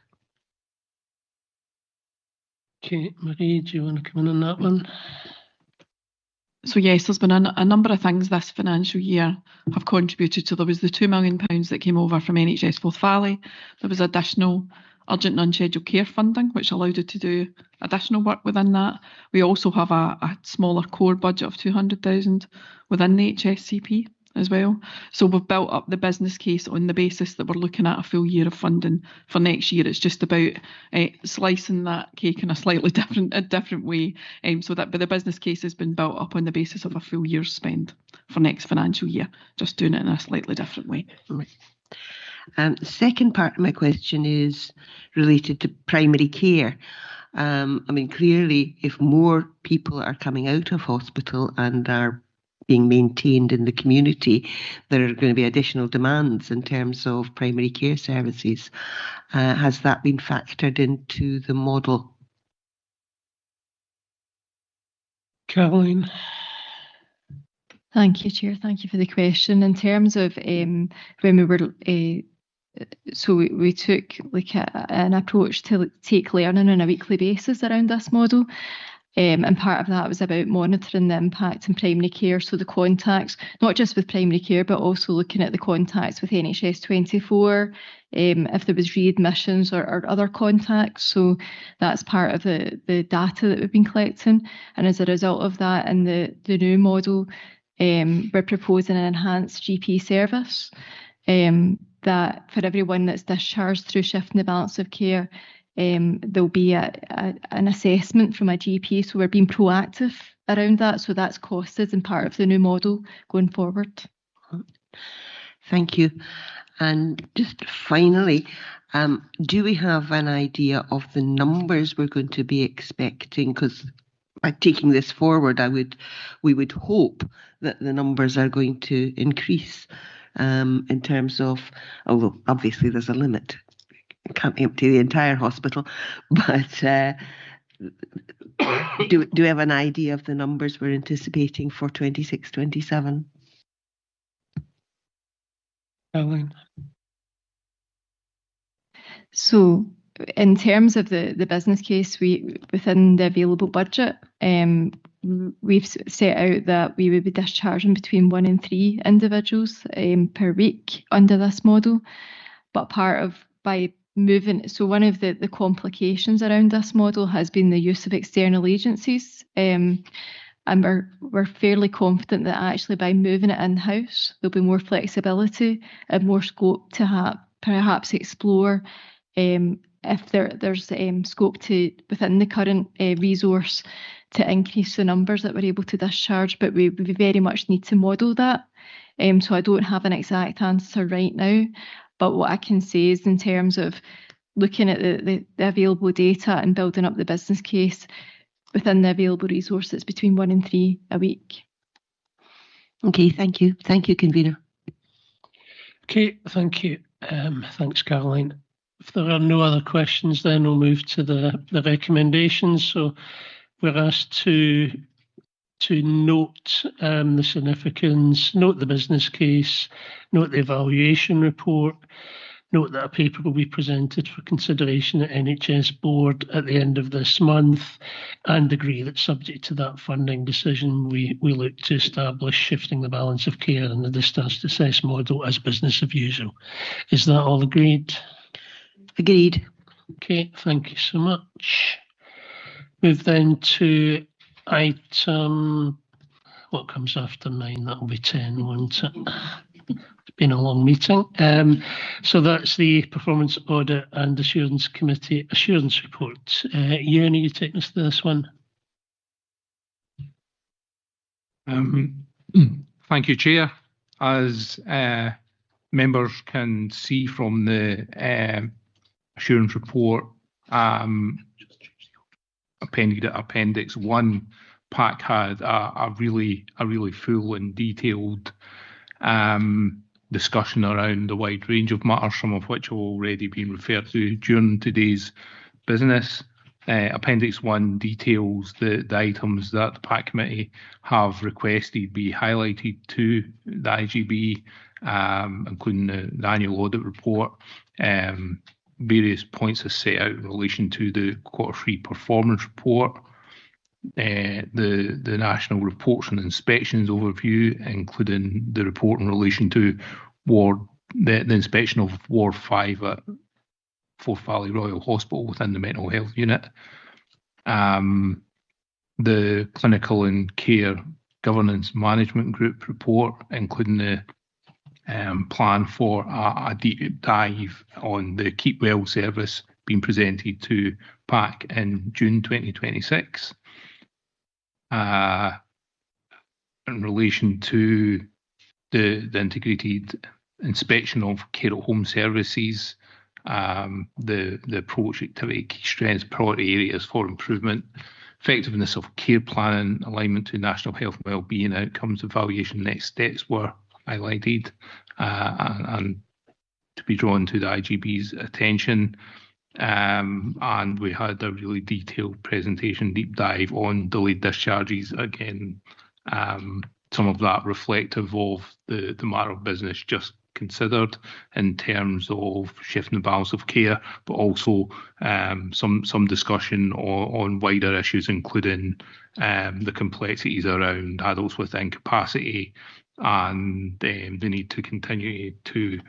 Okay, Marie, do you want to come in on that one? So yes, there's been a number of things this financial year have contributed to. There was the £2 million that came over from NHS Forth Valley. There was additional urgent and unscheduled care funding, which allowed it to do additional work within that. We also have a smaller core budget of 200,000 within the HSCP as well. So we've built up the business case on the basis that we're looking at a full year of funding for next year. It's just about slicing that cake in a slightly different way. But the business case has been built up on the basis of a full year's spend for next financial year, just doing it in a slightly different way. Right. The second part of my question is related to primary care. I mean, clearly, if more people are coming out of hospital and are being maintained in the community, there are going to be additional demands in terms of primary care services. Has that been factored into the model? Caroline. Thank you, Chair. Thank you for the question. In terms of when we were, so we took like an approach to take learning on a weekly basis around this model. And part of that was about monitoring the impact in primary care. So the contacts, not just with primary care, but also looking at the contacts with NHS 24, if there was readmissions or other contacts. So that's part of the data that we've been collecting. And as a result of that, in the new model, we're proposing an enhanced GP service that for everyone that's discharged through shifting the balance of care, there'll be an assessment from a GP. So we're being proactive around that. So that's costed and part of the new model going forward. Thank you. And just finally, do we have an idea of the numbers we're going to be expecting? Because by taking this forward, we would hope that the numbers are going to increase in terms of, although obviously there's a limit. It can't empty the entire hospital, but do we have an idea of the numbers we're anticipating for 26-27? Caroline. So in terms of the business case, within the available budget, we've set out that we would be discharging between 1 and 3 individuals per week under this model. But by moving, so one of the complications around this model has been the use of external agencies. And we're fairly confident that actually by moving it in-house, there'll be more flexibility and more scope to perhaps explore if there's scope to, within the current resource, to increase the numbers that we're able to discharge, but we very much need to model that. So I don't have an exact answer right now, but what I can say is in terms of looking at the available data and building up the business case within the available resources, between 1 and 3 a week. Okay, thank you. Thank you, convener. Okay, thank you. Thanks, Caroline. If there are no other questions, then we'll move to the recommendations. So we're asked to note the significance, note the business case, note the evaluation report, note that a paper will be presented for consideration at NHS board at the end of this month, and agree that subject to that funding decision, we look to establish shifting the balance of care in the discharge to assess model as business as usual. Is that all agreed? Agreed. Okay, thank you so much. Move then to item, what comes after 9? That'll be 10, won't it? It's been a long meeting. So that's the Performance Audit and Assurance Committee Assurance Report. Ewan, are you taking us to this one? Thank you, Chair. As members can see from the assurance report, Appendix 1 pack had a really full and detailed discussion around a wide range of matters, some of which have already been referred to during today's business. Appendix 1 details the items that the PAC Committee have requested be highlighted to the IGB, including the annual audit report. Various points are set out in relation to the Q3 performance report, the national reports and inspections overview, including the report in relation to the inspection of Ward 5 at Forth Valley Royal Hospital within the mental health unit, the clinical and care governance management group report, including the plan for a deep dive on the Keep Well service being presented to PAC in June 2026. In relation to the integrated inspection of care at home services, the approach, activity, key strengths, priority areas for improvement, effectiveness of care planning, alignment to national health and wellbeing outcomes, evaluation, next steps were highlighted and to be drawn to the IGB's attention. And we had a really detailed presentation, deep dive on delayed discharges. Again, some of that reflective of the matter of business just considered in terms of shifting the balance of care, but also some discussion on wider issues, including the complexities around adults with incapacity and the need to continue to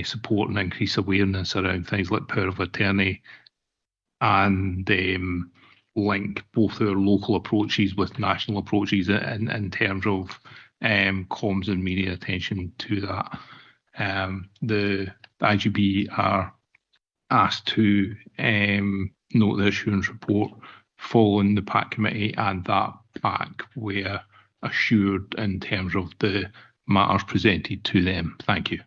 support and increase awareness around things like power of attorney, and link both our local approaches with national approaches in terms of comms and media attention to that. The IGB are asked to note the assurance report following the PAC Committee, and that PAC were assured in terms of the matters presented to them. Thank you.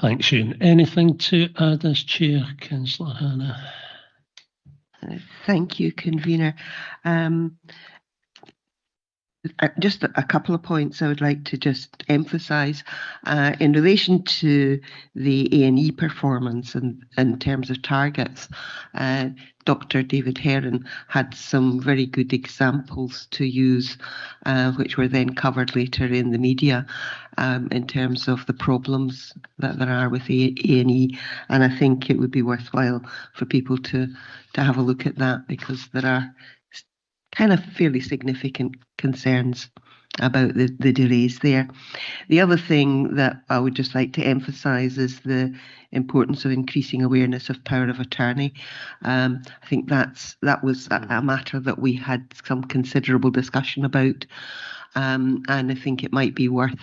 Thanks, Ewan. Anything to add as Chair, Councillor Hannah? Thank you, Convener. Just a couple of points I would like to just emphasise in relation to the A&E performance and in terms of targets. Dr. David Heron had some very good examples to use, which were then covered later in the media in terms of the problems that there are with A&E, and I think it would be worthwhile for people to have a look at that, because there are kind of fairly significant concerns about the delays there. The other thing that I would just like to emphasise is the importance of increasing awareness of power of attorney. I think that was a matter that we had some considerable discussion about, and I think it might be worth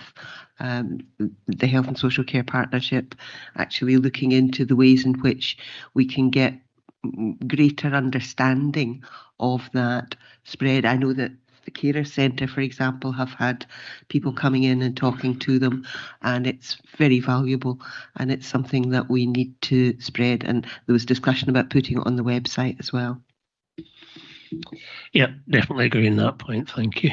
the Health and Social Care Partnership actually looking into the ways in which we can get greater understanding of that spread. I know that the Carer Centre, for example, have had people coming in and talking to them, and it's very valuable, and it's something that we need to spread, and there was discussion about putting it on the website as well. Yeah, definitely agree on that point. Thank you.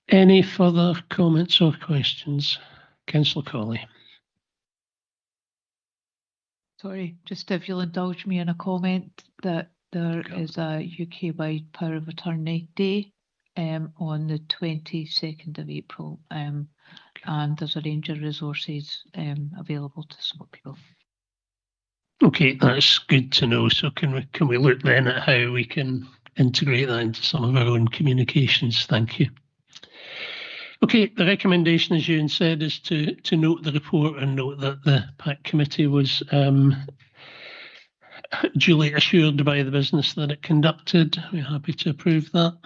Any further comments or questions? Councillor Colley. Sorry, just if you'll indulge me in a comment that there is a UK-wide Power of Attorney Day on the 22nd of April, and there's a range of resources available to support people. Okay, that's good to know. So can we look then at how we can integrate that into some of our own communications? Thank you. Okay, the recommendation, as Ewan said, is to note the report and note that the PAC committee was duly assured by the business that it conducted. We're happy to approve that.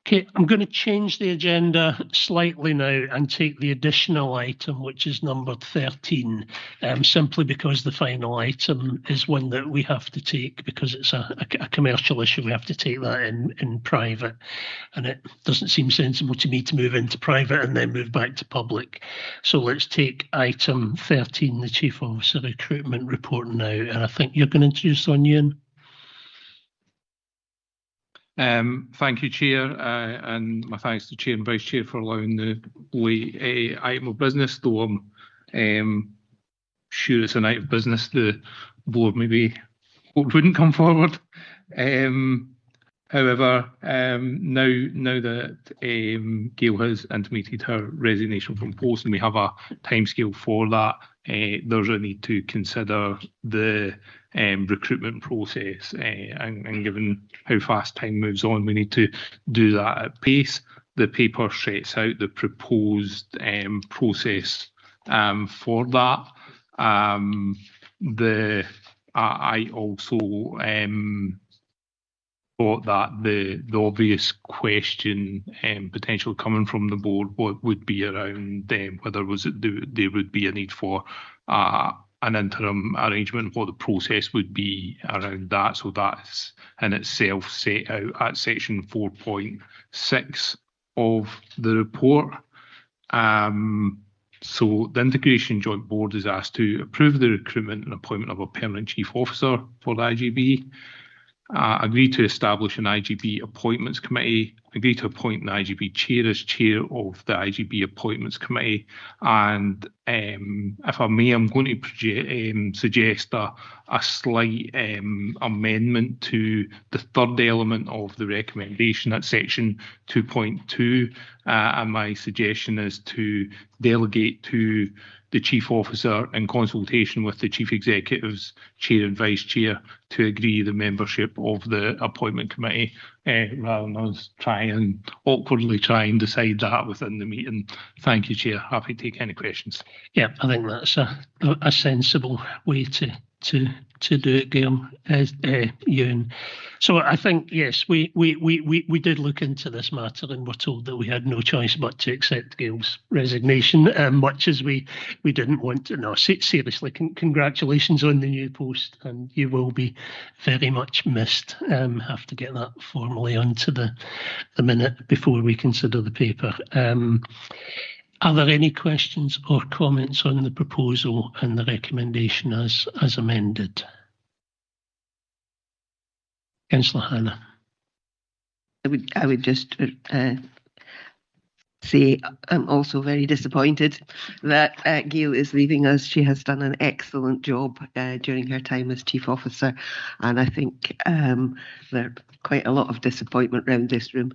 Okay, I'm going to change the agenda slightly now and take the additional item, which is numbered 13, simply because the final item is one that we have to take because it's a commercial issue. We have to take that in private, and it doesn't seem sensible to me to move into private and then move back to public. So let's take item 13, the Chief Officer Recruitment Report now, and I think you're going to introduce on, Ewan. Thank you, Chair, and my thanks to Chair and Vice Chair for allowing the late item of business, though I'm sure it's a night of business the board maybe wouldn't come forward. However, now that Gail has intimated her resignation from post and we have a timescale for that, there's a need to consider the recruitment process, and given how fast time moves on, we need to do that at pace. The paper sets out the proposed process for that. I also thought that the obvious question potentially coming from the board would be around whether there would be a need for an interim arrangement, what the process would be around that. So that's in itself set out at section 4.6 of the report. So the Integration Joint Board is asked to approve the recruitment and appointment of a permanent chief officer for the IGB, agree to establish an IGB appointments committee, agree to appoint the IGB chair as chair of the IGB appointments committee, and if I may, I'm going to suggest a slight amendment to the third element of the recommendation at section 2.2, and my suggestion is to delegate to the Chief Officer in consultation with the Chief Executive's Chair and Vice Chair to agree the membership of the appointment committee, rather than us awkwardly try and decide that within the meeting. Thank you, Chair. Happy to take any questions. Yeah, I think that's a sensible way to do it, Gail, Ewan. So I think, yes, we did look into this matter and were told that we had no choice but to accept Gail's resignation, much as we didn't want to. No, seriously, congratulations on the new post, and you will be very much missed. Have to get that formally onto the minute before we consider the paper. Are there any questions or comments on the proposal and the recommendation as amended? Councillor Hannah. I would just say I'm also very disappointed that Gail is leaving us. She has done an excellent job during her time as Chief Officer, and I think there's quite a lot of disappointment around this room,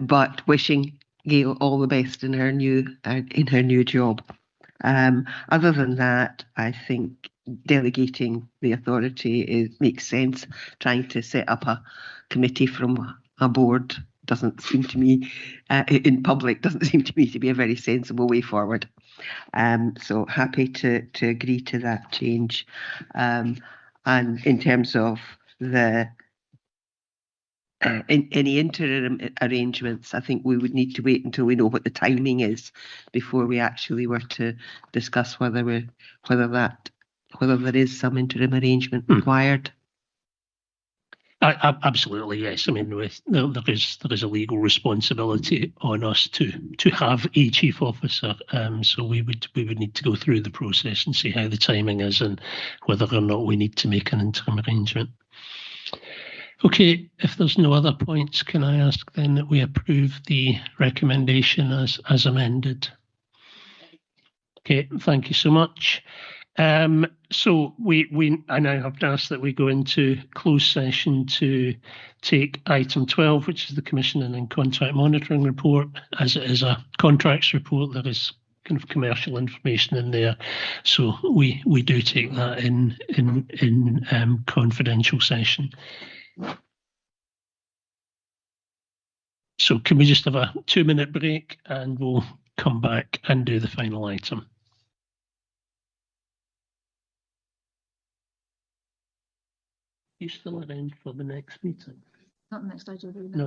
but wishing Gail all the best in her new job. Other than that, I think delegating the authority makes sense. Trying to set up a committee from a board doesn't seem to me, in public, doesn't seem to me to be a very sensible way forward. So happy to agree to that change. And in terms of the any interim arrangements, I think we would need to wait until we know what the timing is before we actually were to discuss whether there is some interim arrangement required. Absolutely, yes. I mean, there is a legal responsibility on us to have a chief officer. So we would need to go through the process and see how the timing is and whether or not we need to make an interim arrangement. Okay, if there's no other points, can I ask then that we approve the recommendation as amended? Okay, thank you so much. So I now have asked that we go into closed session to take item 12, which is the commissioning and contract monitoring report. As it is a contracts report, there is kind of commercial information in there, so we do take that in confidential session. So can we just have a 2-minute break and we'll come back and do the final item. You still around for the next meeting? Not next item. No.